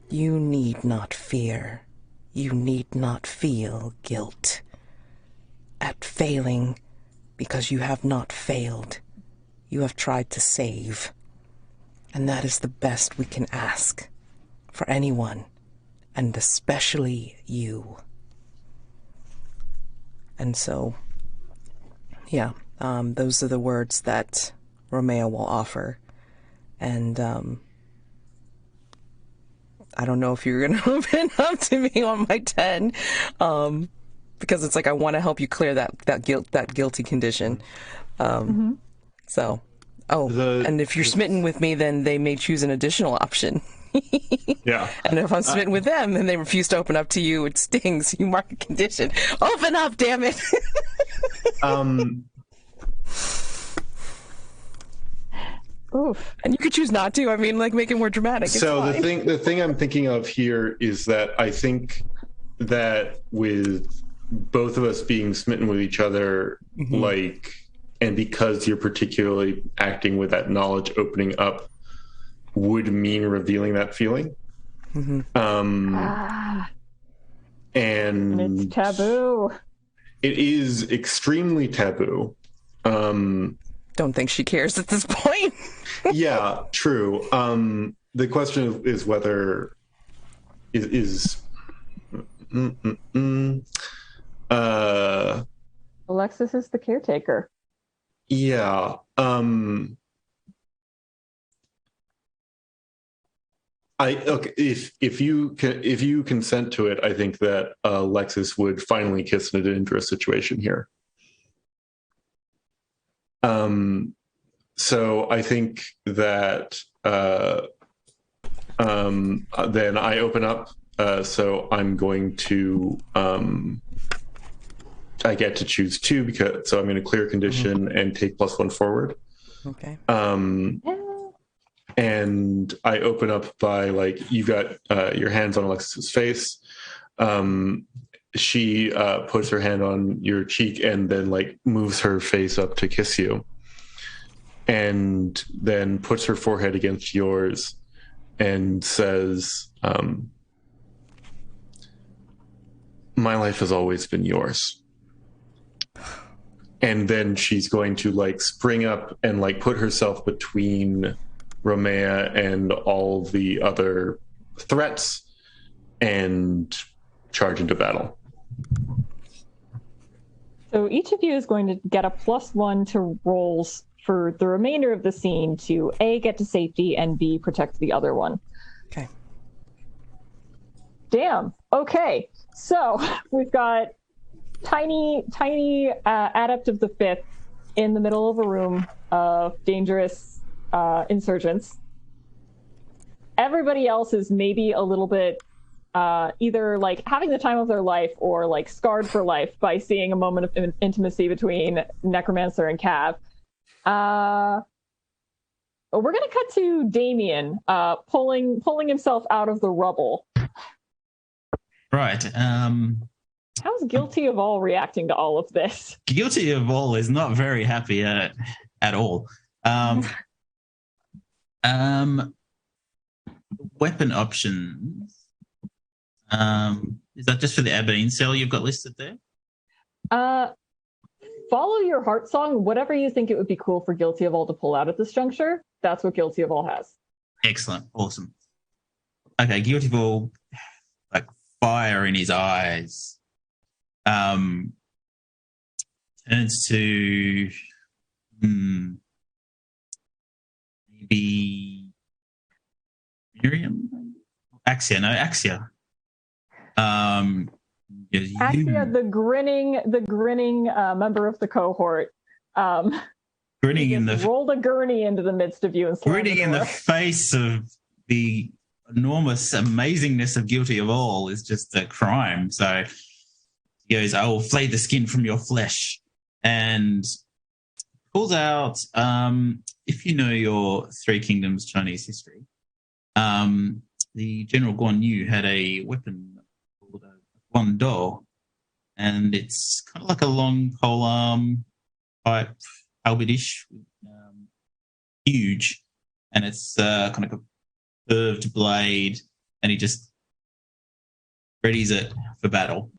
"You need not fear. You need not feel guilt at failing, because you have not failed. You have tried to save. And that is the best we can ask for anyone, and especially you." And so, yeah, those are the words that Romaiah will offer. And I don't know if you're going to open up to me on my 10, because it's like I want to help you clear that guilty condition. So, and if you're smitten with me, then they may choose an additional option. Yeah. And if I'm smitten with them and they refuse to open up to you, it stings. You mark a condition. Open up, damn it. Oof. And you could choose not to. I mean, like, make it more dramatic. So the thing I'm thinking of here is that I think that with both of us being smitten with each other, like, and because you're particularly acting with that knowledge opening up, would mean revealing that feeling. And it's taboo. It is extremely taboo. Don't think she cares at this point. Yeah, true. The question is whether Alexis is the caretaker. Yeah. If you consent to it, I think that Alexis would finally kiss in a dangerous situation here. So I think that then I open up. So I'm going to I get to choose 2 so I'm going to clear condition and take +1 forward. Okay. And I open up by, like, you got your hands on Alexis's face. She puts her hand on your cheek and then, like, moves her face up to kiss you, and then puts her forehead against yours and says, "My life has always been yours." And then she's going to, like, spring up and, like, put herself between Romaiah and all the other threats and charge into battle. So each of you is going to get a +1 to rolls for the remainder of the scene to A, get to safety, and B, protect the other one. Okay. Damn. Okay. So we've got tiny adept of the 5th in the middle of a room of dangerous insurgents. Everybody else is maybe a little bit either, like, having the time of their life or, like, scarred for life by seeing a moment of intimacy between Necromancer and Cav. We're going to cut to Damien pulling himself out of the rubble. Right. How's Guilty of All reacting to all of this? Guilty of All is not very happy at all. Weapon options. Is that just for the Aberdeen cell you've got listed there? Follow your heart song. Whatever you think it would be cool for Guilty of All to pull out at this juncture, that's what Guilty of All has. Excellent. Awesome. Okay, Guilty of All, like, fire in his eyes. Turns to maybe Miriam? Axia. Axia, the grinning member of the cohort, Grinning in the rolled a gurney into the midst of you and slammed grinning the in the door. face of the enormous amazingness of guilty of all is just a crime. So he goes, "I will flay the skin from your flesh," and pulls out. If you know your Three Kingdoms Chinese history, the General Guan Yu had a weapon called a Guan Do, and it's kind of like a long polearm type halberdish, huge, and it's kind of a curved blade, and he just readies it for battle.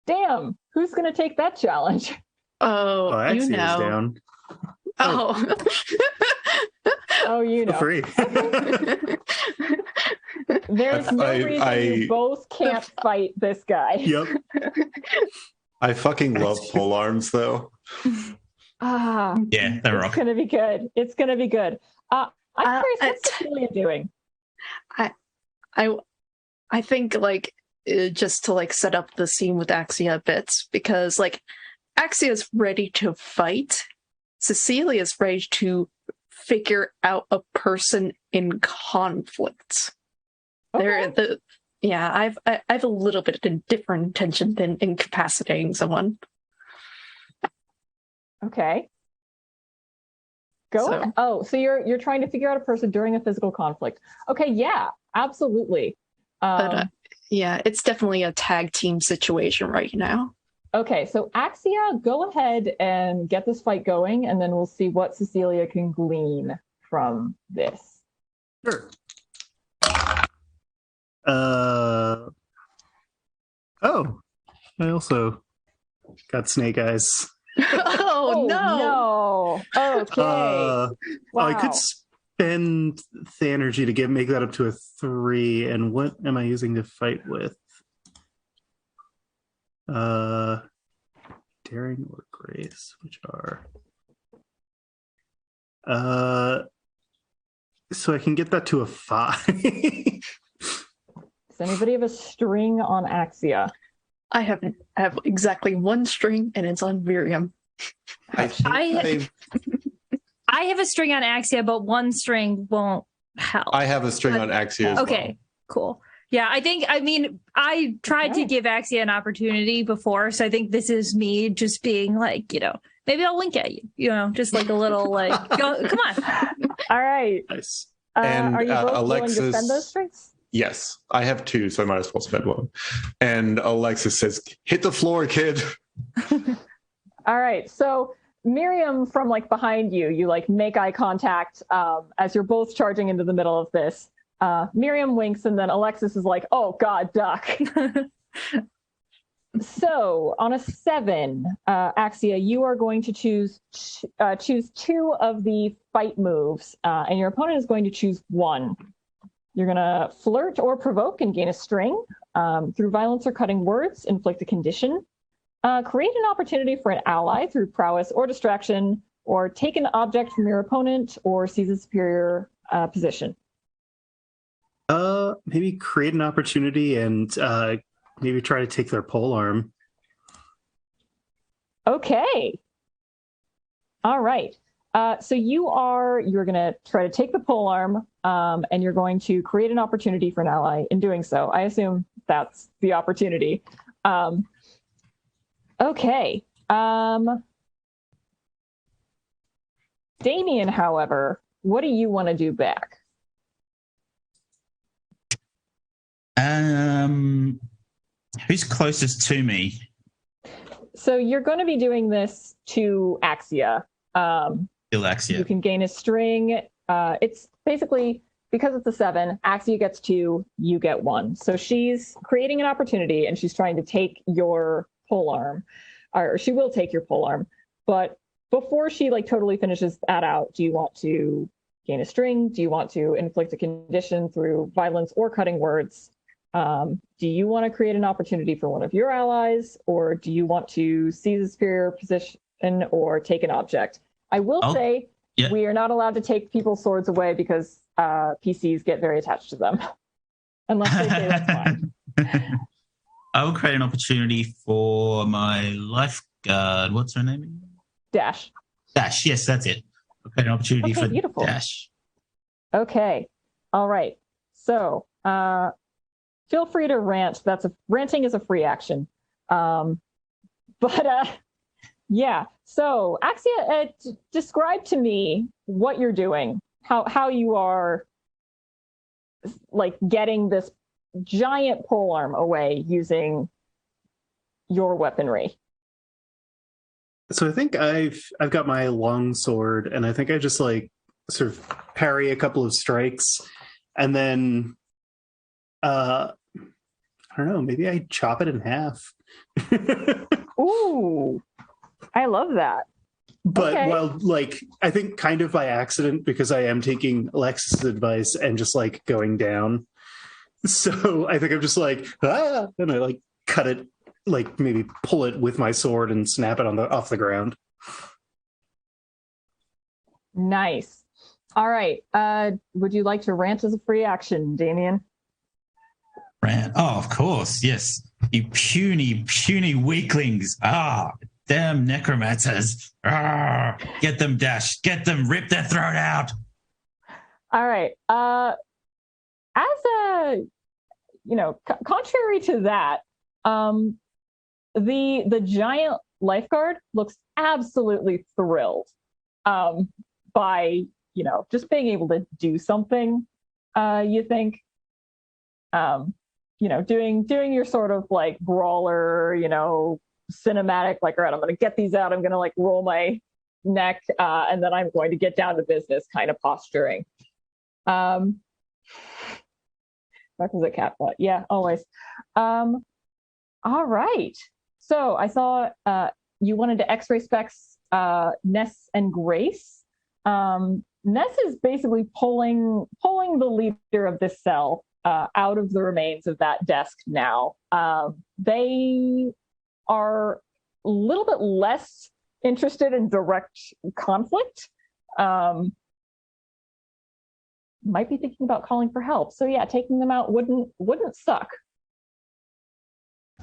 Damn, who's going to take that challenge? Oh, you Axia's know. down. Oh. Oh, you know. Free. There's no reason you both can't fight this guy. Yep. I fucking love pole arms, though. Yeah, they're It's rock. going to be good. It's going to be good. I'm curious, what's Cecilia doing? I think just to set up the scene with Axia a bit, because Axia's ready to fight. Cecilia's ready to figure out a person in conflict. Okay. I have a little bit of a different intention than incapacitating someone. Okay. Go. So- So you're trying to figure out a person during a physical conflict. Okay, yeah, absolutely. But it's definitely a tag team situation right now. Okay, so Axia, go ahead and get this fight going, and then we'll see what Cecilia can glean from this. Sure. Oh, I also got snake eyes. Oh, no. Okay. Wow. I could spend the energy to make that up to a 3. And what am I using to fight with? Daring or grace, which are so I can get that to a 5. Does anybody have a string on Axia? I have exactly one string, and it's on Miriam. I have a string on Axia, but one string won't help. I have a string on Axia as Okay, cool. Yeah, I tried to give Axia an opportunity before, so I think this is me just being maybe I'll wink at you, just a little go, come on. All right. Nice. Are you both Alexis, willing to spend those strings? Yes, I have 2, so I might as well spend one. And Alexis says, "Hit the floor, kid." All right. So Miriam, from behind you, you make eye contact as you're both charging into the middle of this. Miriam winks, and then Alexis is like, "Oh God, duck." So on a 7, Axia, you are going to choose 2 of the fight moves, and your opponent is going to choose 1. You're going to flirt or provoke and gain a string. Through violence or cutting words, inflict a condition. Create an opportunity for an ally through prowess or distraction, or take an object from your opponent or seize a superior position. Maybe create an opportunity and maybe try to take their polearm. Okay. All right. So you're going to try to take the polearm, and you're going to create an opportunity for an ally in doing so. I assume that's the opportunity. Okay. Damien, however, what do you want to do back? Who's closest to me? So you're going to be doing this to Axia. Axia. You can gain a string. It's basically, because it's a 7, Axia gets 2, you get 1. So she's creating an opportunity, and she's trying to take your polearm, or she will take your polearm. But before she totally finishes that out, do you want to gain a string? Do you want to inflict a condition through violence or cutting words? Do you want to create an opportunity for one of your allies, or do you want to seize a superior position or take an object? I will say we are not allowed to take people's swords away because PCs get very attached to them, unless they say that's fine. I will create an opportunity for my life guard. What's her name? Dash. Dash. Yes, that's it. Okay, an opportunity Okay, for beautiful. Dash. Okay. All right. So feel free to rant. Ranting is a free action. Yeah. So Axia, describe to me what you're doing, how you are like getting this giant polearm away using your weaponry. So I think I've got my long sword, and I think I just like sort of parry a couple of strikes, and then I don't know, maybe I chop it in half. Ooh, I love that. But Okay. while like I think kind of by accident, because I am taking Alexis' advice and just like going down. So I think I'm just like, and I like cut it, like maybe pull it with my sword and snap it off the ground. Nice. All right. Would you like to rant as a free action, Damien? Rant. Oh, of course. Yes. You puny weaklings. Damn necromancers. Get them, Dash. Get them. Rip their throat out. All right. As a, contrary to that, the giant lifeguard looks absolutely thrilled by, just being able to do something, you think, doing your sort of like brawler, cinematic, like, all right, I'm going to get these out. I'm going to like roll my neck and then I'm going to get down to business kind of posturing. That was a cat butt. Yeah, always. All right. So I saw you wanted to X-ray specs Ness and Grace. Ness is basically pulling the leader of this cell out of the remains of that desk now. They are a little bit less interested in direct conflict. Might be thinking about calling for help. So yeah, taking them out wouldn't suck.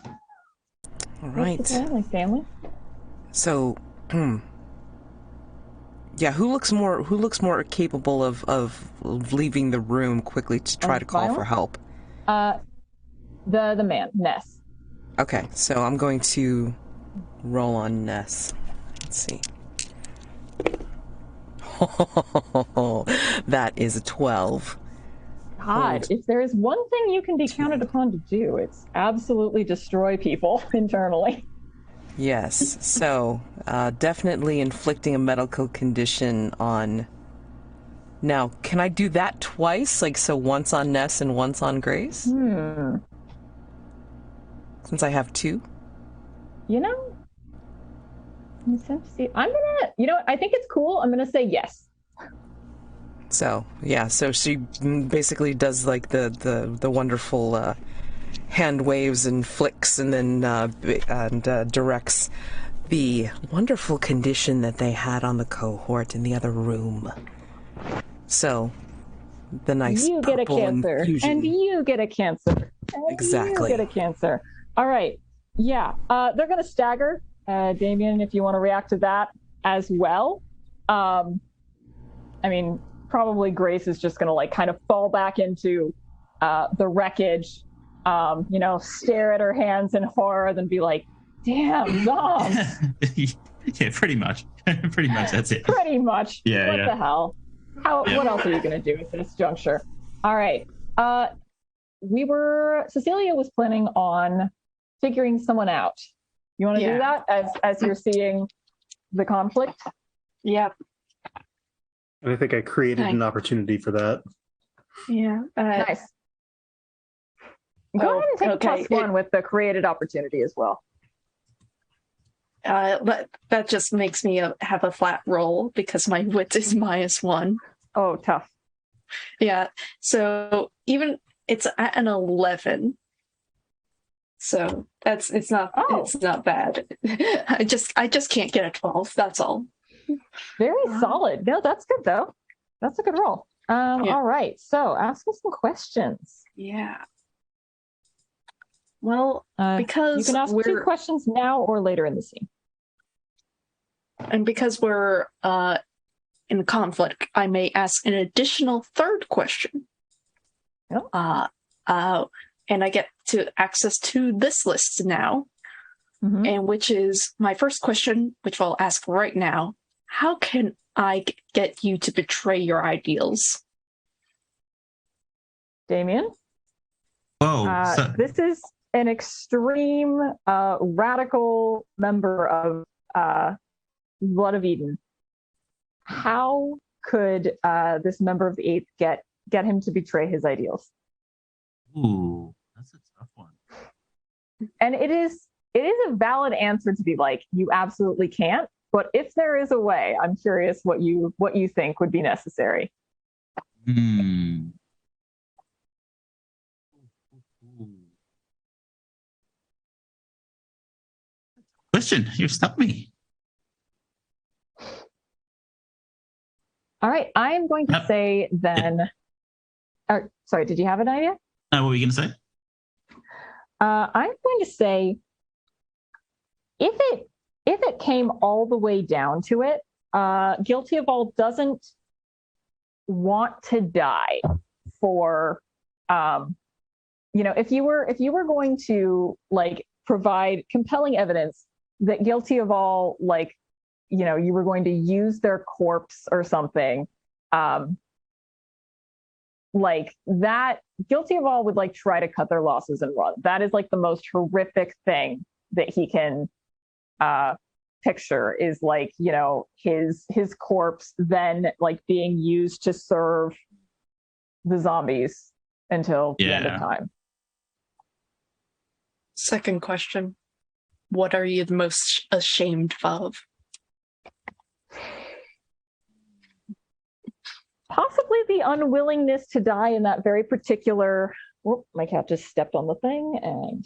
All right. Family. So, yeah, who looks more capable of leaving the room quickly to try to call for help? The man, Ness. Okay, so I'm going to roll on Ness. Let's see. That is a 12. God, if there is one thing you can be counted upon to do, it's absolutely destroy people internally. Yes, so definitely inflicting a medical condition on... Now, can I do that twice? Like, so once on Ness and once on Grace? Since I have two? I think it's cool. I'm going to say yes. So, yeah, so she basically does like the wonderful hand waves and flicks and then directs the wonderful condition that they had on the cohort in the other room. So, the nice you get a purple cancer, infusion. and you get a cancer. And Exactly. You get a cancer. All right. Yeah. They're going to stagger. Damien, if you want to react to that as well. Probably Grace is just going to like kind of fall back into the wreckage, stare at her hands in horror, then be like, damn, Dom. Yeah, pretty much. Pretty much, that's it. Pretty much. Yeah, what the hell? What else are you going to do at this juncture? All right. Cecilia was planning on figuring someone out. You want to do that as you're seeing the conflict? Yep. And I think I created an opportunity for that. Yeah. Nice. Go ahead and take a +1 with the created opportunity as well. That just makes me have a flat roll because my wit is -1. Oh, tough. Yeah. So even it's at an 11. So it's not bad. I just can't get a 12. That's all. Very solid. No, that's good though. That's a good roll. All right. So ask us some questions. Yeah. Well, because you can ask 2 questions now or later in the scene. And because we're in conflict, I may ask an additional third question. Yep. And I get to access to this list now, and which is my first question, which I'll ask right now. How can I get you to betray your ideals? Damien? Whoa. This is an extreme radical member of Blood of Eden. How could this member of the Eighth get him to betray his ideals? Ooh, that's a tough one. And it is a valid answer to be like, you absolutely can't. But if there is a way, I'm curious what you think would be necessary. Question, you've stumped me. All right, I am going to say then. Sorry, did you have an idea? What were you going to say? I'm going to say, if it came all the way down to it, Guilty of All doesn't want to die for, if you were going to like provide compelling evidence that Guilty of All, like, you were going to use their corpse or something, like that, Guilty of All would like try to cut their losses and run. That is like the most horrific thing that he can picture, is like, his corpse then like being used to serve the zombies until the end of time. Second question. What are you the most ashamed of? Possibly the unwillingness to die in that very particular... Whoop, my cat just stepped on the thing and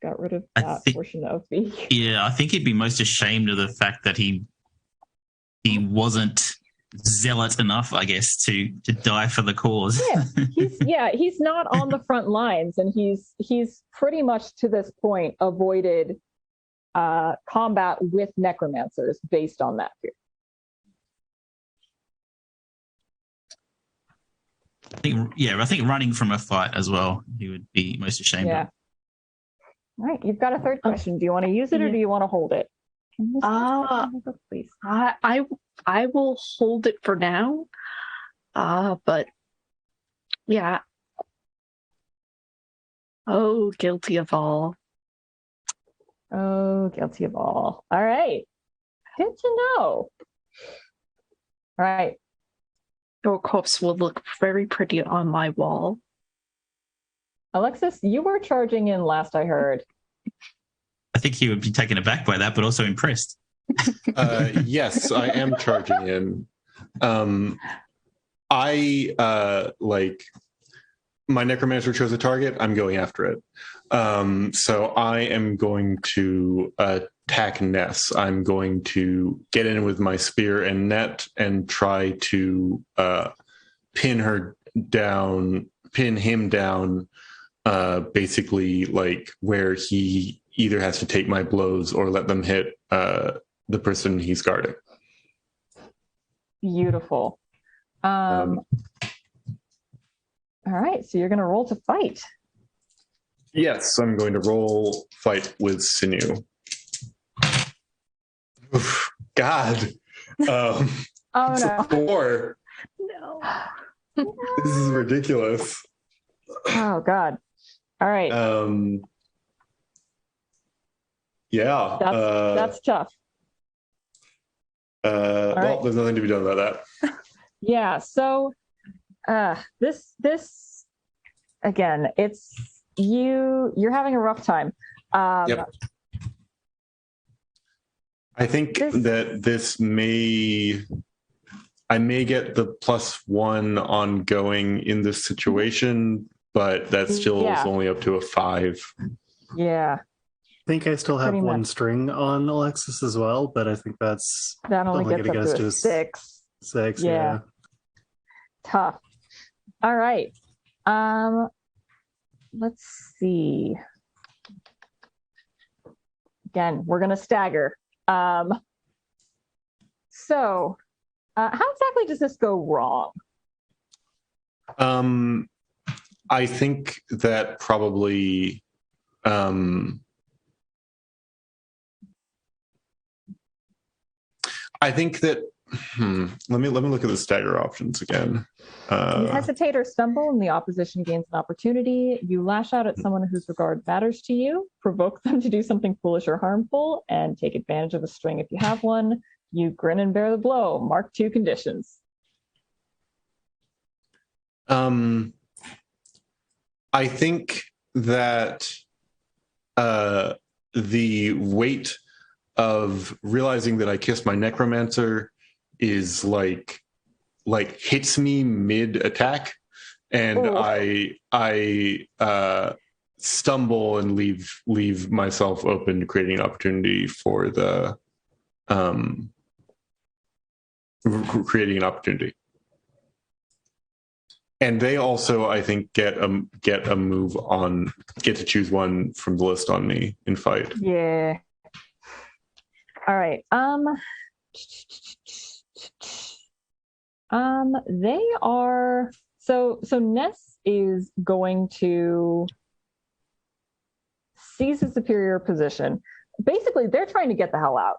got rid of that portion of the... Yeah, I think he'd be most ashamed of the fact that he wasn't zealot enough, I guess, to die for the cause. He's not on the front lines, and he's pretty much to this point avoided combat with necromancers based on that fear. I think running from a fight as well, he would be most ashamed of. All right, you've got a third question. Do you want to use it or do you want to hold it? Please. I will hold it for now. But yeah. Oh, Guilty of All. Oh, Guilty of All. All right. Good to know. All right. Your corpse will look very pretty on my wall. Alexis, you were charging in last I heard. I think he would be taken aback by that, but also impressed. Yes, I am charging in. My necromancer chose a target. I'm going after it. So I am going to attack Ness. I'm going to get in with my spear and net and try to pin him down, basically like where he either has to take my blows or let them hit the person he's guarding. Beautiful. All right, so you're going to roll to fight. Yes, I'm going to roll fight with sinew. Oof, God. Oh, no. 4. No. This is ridiculous. Oh, God. All right. Yeah. That's tough. Well, right. There's nothing to be done about that. Yeah, so this again, it's you're having a rough time. Yep. I think I may get the +1 ongoing in this situation, but that still is only up to a 5. Yeah. I think I still have Pretty one much. string on Alexis as well, but I think that only gets up to a 6. 6, Yeah. yeah. Tough. All right. Let's see. Again, we're gonna stagger. So, how exactly does this go wrong? I think that probably I think that let me look at the stagger options again. You hesitate or stumble, and the opposition gains an opportunity. You lash out at someone whose regard matters to you, provoke them to do something foolish or harmful, and take advantage of a string if you have one. You grin and bear the blow. Mark 2 conditions. I think that the weight of realizing that I kissed my necromancer is like hits me mid attack, and I stumble and leave myself open, creating an opportunity for the creating an opportunity. And they also, I think, get a move on, get to choose one from the list on me in fight. Yeah. All right. They are so Ness is going to seize a superior position. Basically, they're trying to get the hell out.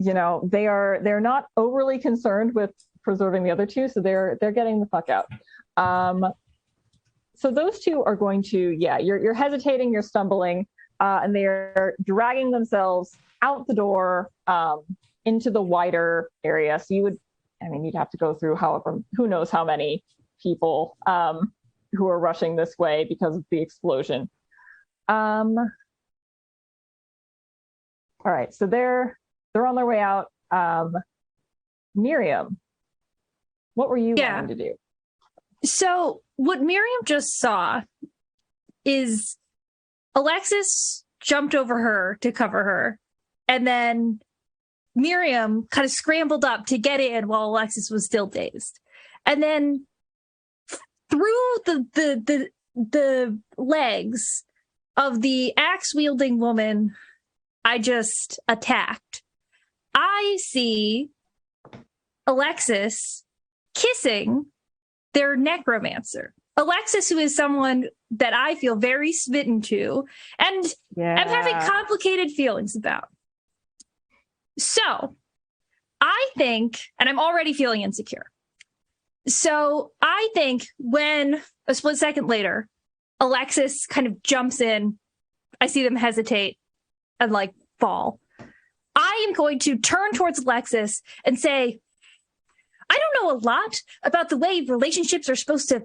They're not overly concerned with preserving the other two, so they're getting the fuck out. So those two are going to, you're hesitating, you're stumbling, and they're dragging themselves out the door into the wider area. So you'd have to go through who knows how many people who are rushing this way because of the explosion. All right, so they're on their way out. Miriam, what were you wanting to do? So what Miriam just saw is Alexis jumped over her to cover her, and then Miriam kind of scrambled up to get in while Alexis was still dazed. And then through the legs of the axe-wielding woman I just attacked, I see Alexis kissing their necromancer. Alexis, who is someone that I feel very smitten to, and I'm having complicated feelings about. So I think, and I'm already feeling insecure. So I think when a split second later, Alexis kind of jumps in, I see them hesitate and fall. I am going to turn towards Alexis and say, I don't know a lot about the way relationships are supposed to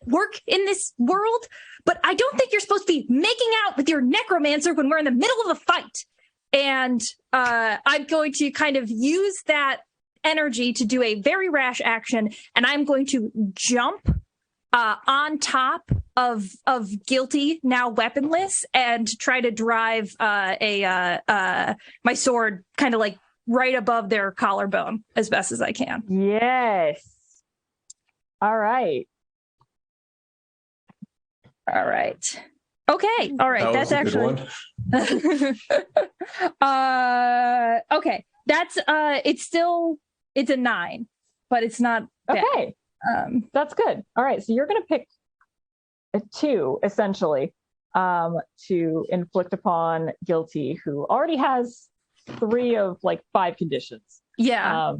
work in this world, but I don't think you're supposed to be making out with your necromancer when we're in the middle of a fight. And I'm going to kind of use that energy to do a very rash action, and I'm going to jump on top of Guilty, now weaponless, and try to drive my sword kind of right above their collarbone as best as I can. Yes. All right. Okay. All right. That's actually okay. That's it's a 9, but it's not bad. Okay. That's good. All right. So you're going to pick a 2 essentially to inflict upon Guilty, who already has 3 of 5 conditions. Yeah.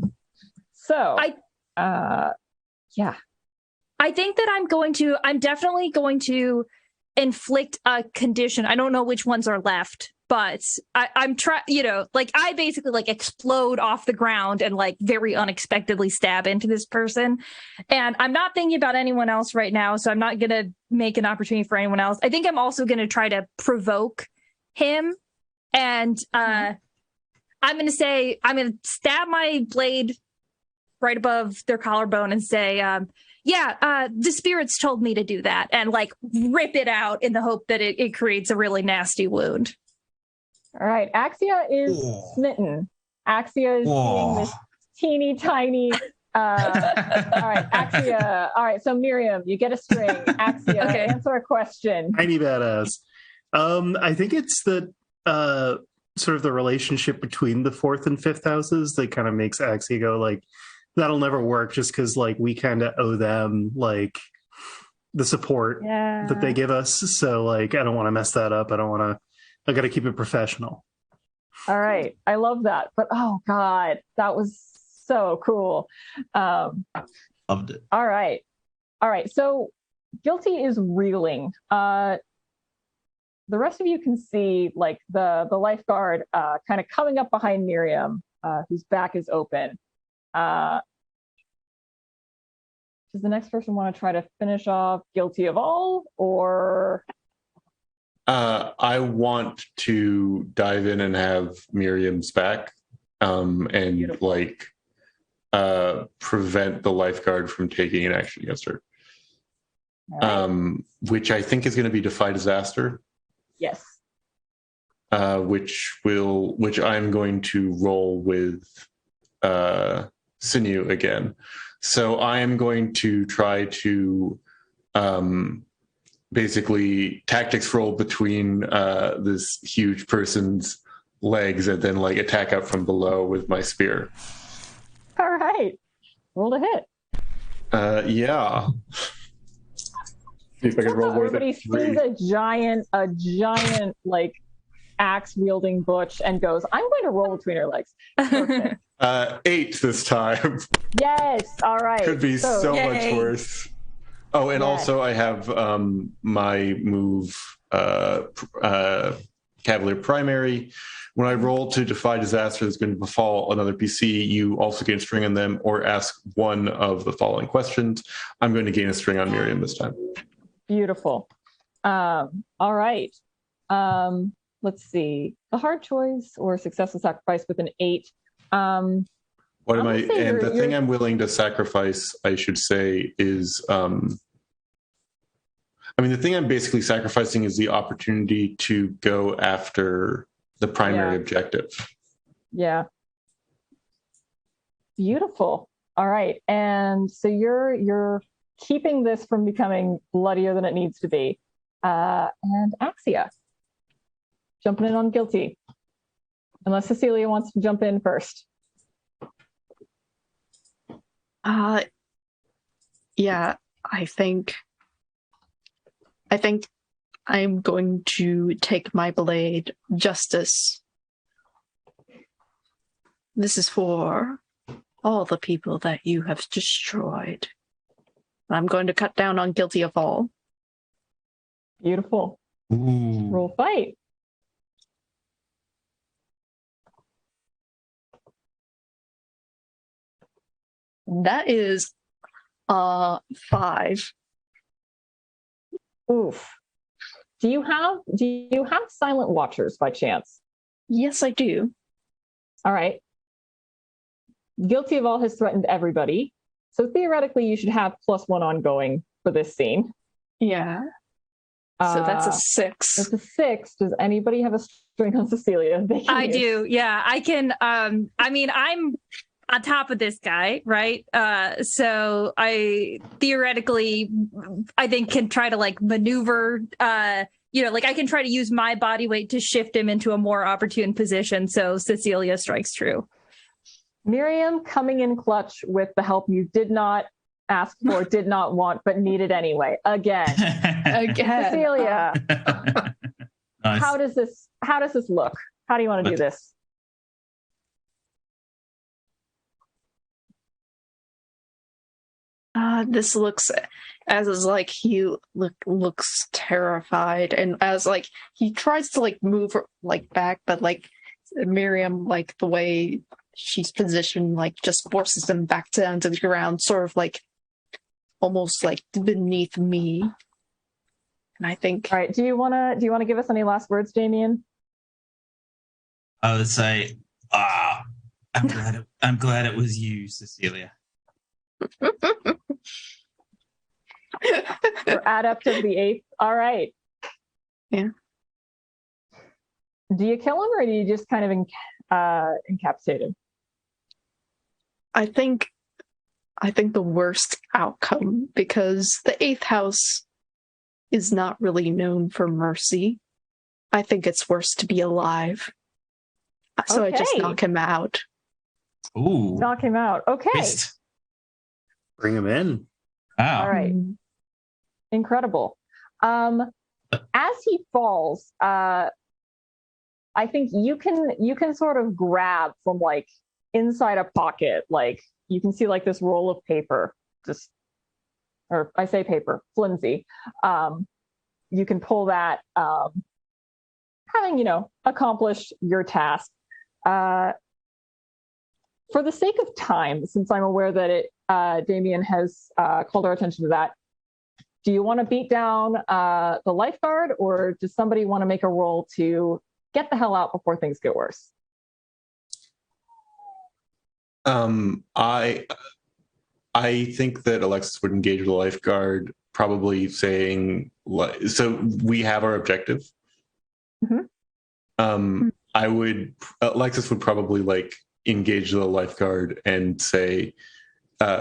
I think that I'm definitely going to inflict a condition. I don't know which ones are left, but I'm trying, I basically explode off the ground and very unexpectedly stab into this person. And I'm not thinking about anyone else right now, so I'm not going to make an opportunity for anyone else. I think I'm also going to try to provoke him. And I'm going to stab my blade right above their collarbone and say, the spirits told me to do that, and rip it out in the hope that it creates a really nasty wound. All right. Axia is smitten. Axia is seeing this teeny tiny. All right, Axia. All right. So Miriam, you get a string. Axia, answer a question. Tiny badass. I think it's that sort of the relationship between the fourth and fifth houses that kind of makes Axia go like, that'll never work just because like we kind of owe them like the support that they give us. So like, I don't want to mess that up. I got to keep it professional. All right. I love that. But oh God, that was so cool. Loved it. All right. So Guilty is reeling. The rest of you can see like the lifeguard kind of coming up behind Miriam, whose back is open. Does the next person want to try to finish off Guilty of all, or? I want to dive in and have Miriam's back, and Beautiful. like prevent the lifeguard from taking an action against her. Right. Which I think is going to be Defy Disaster. Yes. Which I'm going to roll with Sinew again. So I am going to try to basically tactics roll between this huge person's legs and then like attack up from below with my spear. All right. Roll to hit. Yeah. See if I can roll more than Everybody sees a giant like axe wielding butch and goes, I'm going to roll between her legs. Perfect. 8 this time. Yes. All right. Could be so Yay. much worse. Oh, and Yes. also I have my move Cavalier Primary. When I roll to defy disaster that's going to befall another PC, you also gain a string on them or ask one of the following questions. I'm going to gain a string on Miriam this time. Beautiful. All right. Let's see. The hard choice or successful sacrifice with an 8. What am I? And the thing I'm willing to sacrifice, I should say, is the thing I'm basically sacrificing is the opportunity to go after the primary objective. Yeah. Beautiful. All right. And so you're keeping this from becoming bloodier than it needs to be. And Axia, jumping in on Guilty. Unless Cecilia wants to jump in first. Yeah, I think I'm going to take my blade, Justice. This is for all the people that you have destroyed. I'm going to cut down on Guilty of all. Beautiful. Ooh. Roll fight. That is 5. Oof. Do you have silent watchers by chance? Yes, I do. All right. Guilty of all has threatened everybody. So theoretically, you should have +1 ongoing for this scene. Yeah. So that's a 6. That's a 6. Does anybody have a string on Cecilia? I do. Yeah, I can. I'm on top of this guy, right? So I theoretically, I think can try to like maneuver, like I can try to use my body weight to shift him into a more opportune position. So Cecilia strikes true. Miriam coming in clutch with the help you did not ask for, did not want, but needed anyway. Again. Cecilia, Nice. how does this look? How do you want to do this? This looks as is like he looks terrified, and as like he tries to like move like back, but like Miriam, like the way she's positioned, like just forces him back down to the ground, sort of like almost like beneath me. And I think, all right, do you want to give us any last words, Damien? I would say, I'm glad it was you, Cecilia. We're adept of the 8th. All right. Yeah. Do you kill him or do you just kind of incapacitate him? I think the worst outcome, because the 8th house is not really known for mercy. I think it's worse to be alive. So I just Okay. knock him out. Ooh. Knock him out. Okay. Twist. Bring him in. Wow. All right. Incredible. As he falls, I think you can sort of grab from like inside a pocket, like you can see like this roll of paper, or I say paper, flimsy. You can pull that, having, accomplished your task. For the sake of time, since I'm aware that Damien has called our attention to that, do you want to beat down the lifeguard, or does somebody want to make a roll to get the hell out before things get worse? I think that Alexis would engage with the lifeguard, probably saying, so we have our objective. Mm-hmm. Alexis would probably like engage the lifeguard and say,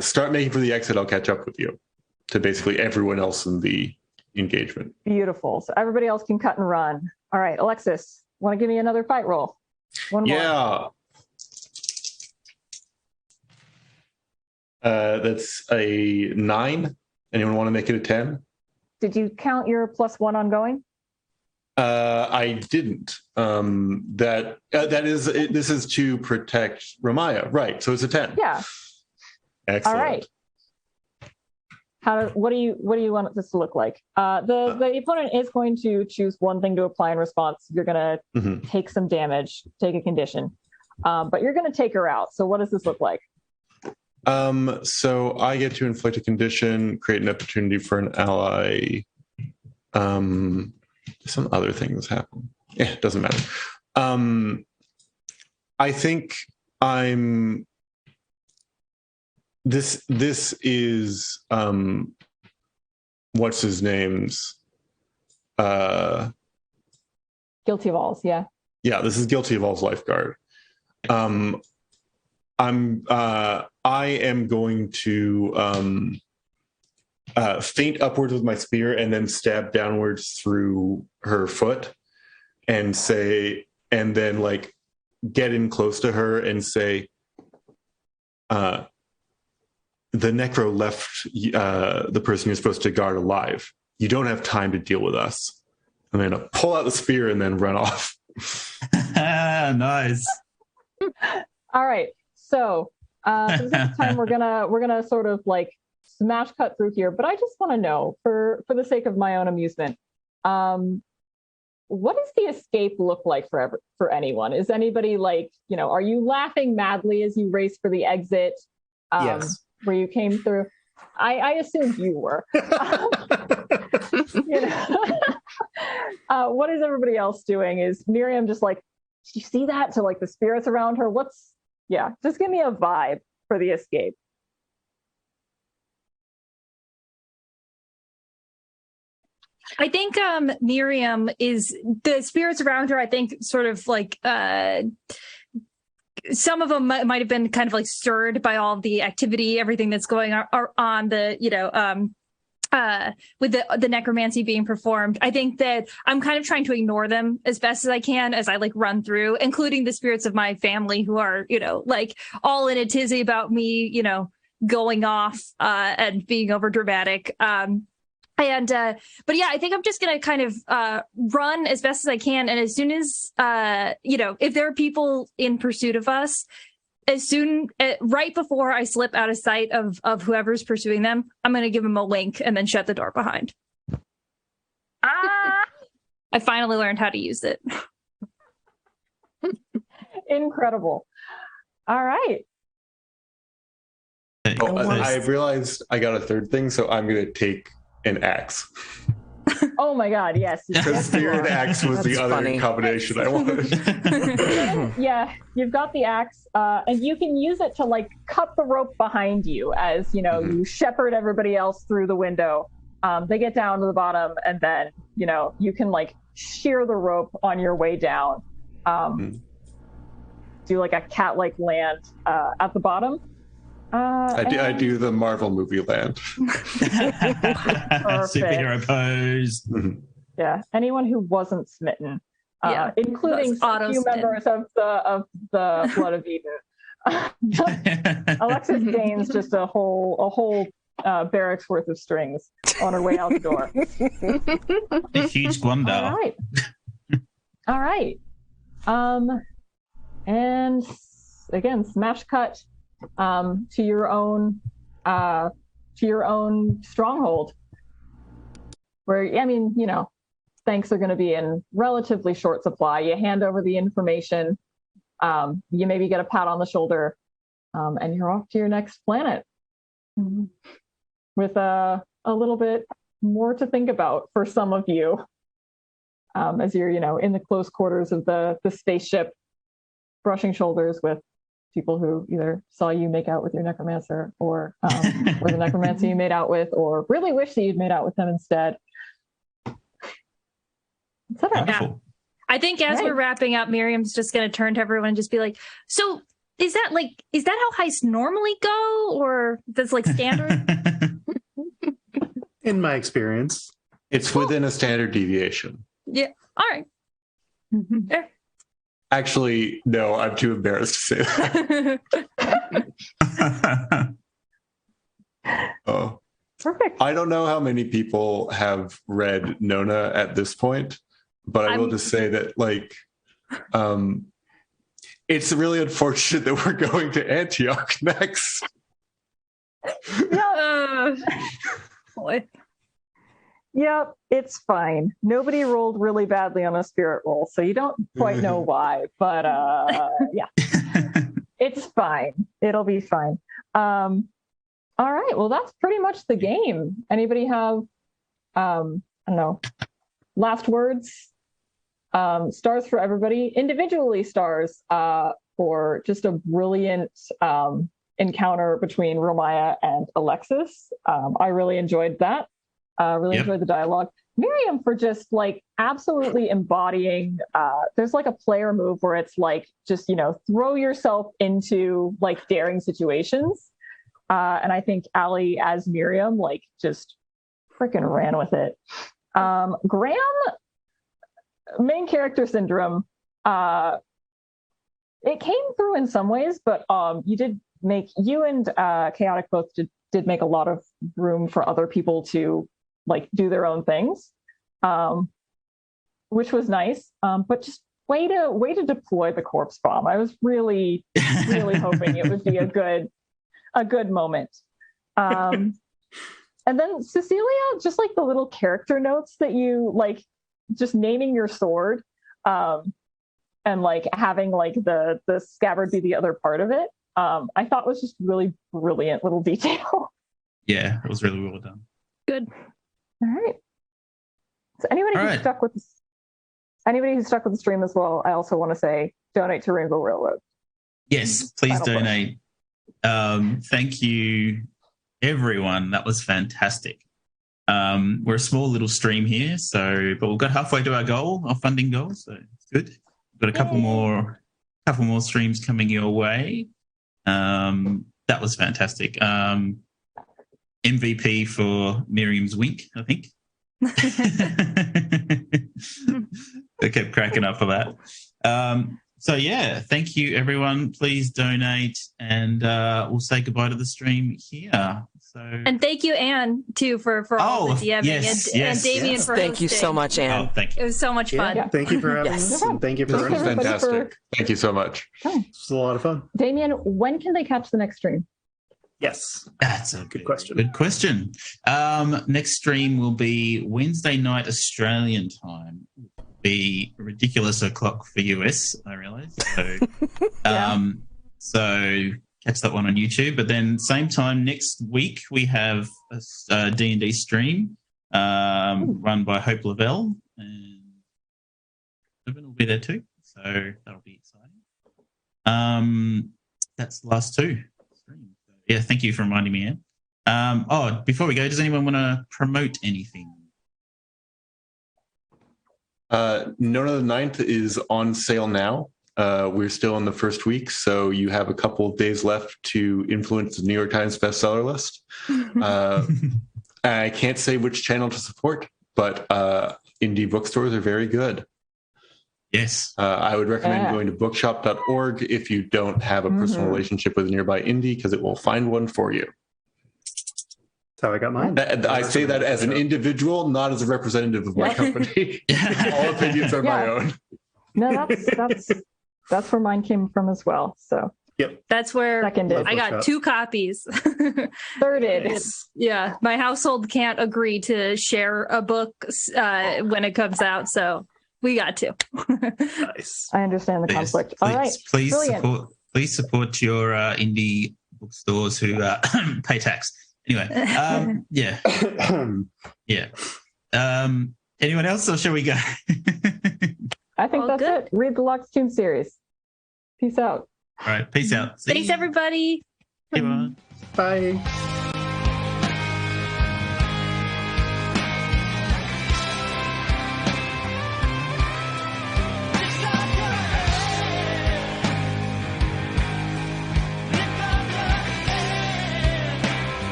start making for the exit, I'll catch up with you, to basically everyone else in the engagement. Beautiful. So everybody else can cut and run. All right, Alexis, want to give me another fight roll? One more. Yeah. That's a 9. Anyone want to make it a 10? Did you count your +1 ongoing? I didn't. This is to protect Romaiah, right? So it's a 10. Yeah. Excellent. All right. What do you want this to look like? The opponent is going to choose one thing to apply in response. You're going to take some damage, take a condition, but you're going to take her out. So what does this look like? So I get to inflict a condition, create an opportunity for an ally. Some other things happen. Yeah, it doesn't matter. I think I'm. This is what's his name's Guilty of All's, yeah. Yeah, this is Guilty of All's lifeguard. I am going to feint upwards with my spear and then stab downwards through her foot and then like get in close to her and say, the necro left the person you're supposed to guard alive. You don't have time to deal with us. I'm going to pull out the spear and then run off. Nice. All right. So for this time, we're gonna sort of like smash cut through here. But I just want to know, for the sake of my own amusement, what does the escape look like for anyone? Is anybody like, are you laughing madly as you race for the exit? Yes. Where you came through? I assumed you were. What is everybody else doing? Is Miriam just like, do you see that? So like the spirits around her? Just give me a vibe for the escape. I think Miriam is, the spirits around her, I think sort of like some of them might have been kind of like stirred by all the activity, everything that's going on with the necromancy being performed. I think that I'm kind of trying to ignore them as best as I can as I like run through, including the spirits of my family who are, like all in a tizzy about me, going off and being over dramatic. But yeah, I think I'm just going to kind of run as best as I can. And as soon as, if there are people in pursuit of us, right before I slip out of sight of whoever's pursuing them, I'm going to give them a wink and then shut the door behind. I finally learned how to use it. Incredible. All right. I realized I got a third thing, so I'm going to take an axe. Oh my God, yes. Because spear and axe was the other combination I wanted. Yeah, you've got the axe, and you can use it to like cut the rope behind you as you shepherd everybody else through the window. They get down to the bottom, and then you can like shear the rope on your way down. Do like a cat-like land at the bottom. I do the Marvel movie land. Superhero pose. Yeah, anyone who wasn't smitten. including a few members of the Blood of Eden. Alexis gains just a whole barracks worth of strings on her way out the door. A huge Gwandar. All right. And again, smash cut to your own stronghold. Where, I mean, you know, thanks are going to be in relatively short supply. You hand over the information, you maybe get a pat on the shoulder, and you're off to your next planet with a little bit more to think about for some of you, as you're, you know, in the close quarters of the spaceship, brushing shoulders with people who either saw you make out with your necromancer or the necromancer you made out with, or really wish that you'd made out with them instead. Yeah. I think as we're wrapping up, Miriam's just going to turn to everyone and just be like, so is that how heists normally go, or that's like standard? In my experience, it's within a standard deviation. Yeah. All right. Yeah. Actually, no, I'm too embarrassed to say that. Oh, perfect. I don't know how many people have read Nona at this point, but I will just say that, like, it's really unfortunate that we're going to Antioch next. Boy. Yep, it's fine. Nobody rolled really badly on a spirit roll, so you don't quite know why, but yeah. It's fine. It'll be fine. All right, well, that's pretty much the game. Anybody have, I don't know, last words? Stars for everybody. Individually stars for just a brilliant encounter between Romaiah and Alexis. I really enjoyed that. Enjoyed the dialogue. Miriam for just like absolutely embodying, there's like a player move where it's like, just, you know, throw yourself into like daring situations. And I think Allie as Miriam, like, just freaking ran with it. Grahame, main character syndrome. It came through in some ways, but you and Chaotic both did make a lot of room for other people to like do their own things, which was nice. But just way to deploy the corpse bomb. I was really hoping it would be a good moment. And then Cecilia, just like the little character notes that you like, just naming your sword, and like having like the scabbard be the other part of it. I thought was just really brilliant little detail. Yeah, it was really well done. Good. All right. So anybody who's stuck with the stream as well, I also want to say donate to Rainbow Railroad. Yes, please donate. Thank you, everyone. That was fantastic. We're a small little stream here, but we've got halfway to our goal, our funding goal, so it's good. We've got a couple more streams coming your way. That was fantastic. MVP for Miriam's wink, I think. I kept cracking up for that. So yeah, thank you everyone. Please donate, and we'll say goodbye to the stream here. And thank you, Anne, too, for all the DMing, and Damien for thank you so much, Anne. Thank you. It was so much fun. Yeah, thank you for having us. And thank you for running. Fantastic. Thank you so much. It was a lot of fun. Damien, when can they catch the next stream? Yes, that's a good question. Good question. Next stream will be Wednesday night Australian time. It'll be a ridiculous o'clock for US, I realise. So, so catch that one on YouTube. But then same time next week we have a D&D stream run by Hope Lavelle, and Ruben will be there too. So that'll be exciting. That's the last two streams. Yeah, thank you for reminding me, Anne. Before we go, does anyone want to promote anything? Nona the 9th is on sale now. We're still in the first week, so you have a couple of days left to influence the New York Times bestseller list. I can't say which channel to support, but indie bookstores are very good. Yes. I would recommend going to bookshop.org if you don't have a personal relationship with a nearby indie, because it will find one for you. That's how I got mine. I say that as an individual, not as a representative of my company. All opinions are my own. No, that's where mine came from as well. So that's where seconded. I got 2 copies. Thirded. Yeah, my household can't agree to share a book when it comes out, so we got to. Nice. I understand the conflict. All right, please support your indie bookstores who pay tax. Anyway, yeah. Anyone else, or shall we go? I think that's good. it. Read the Lockstone series. Peace out. All right, peace out. Thanks, everybody. Bye. Bye.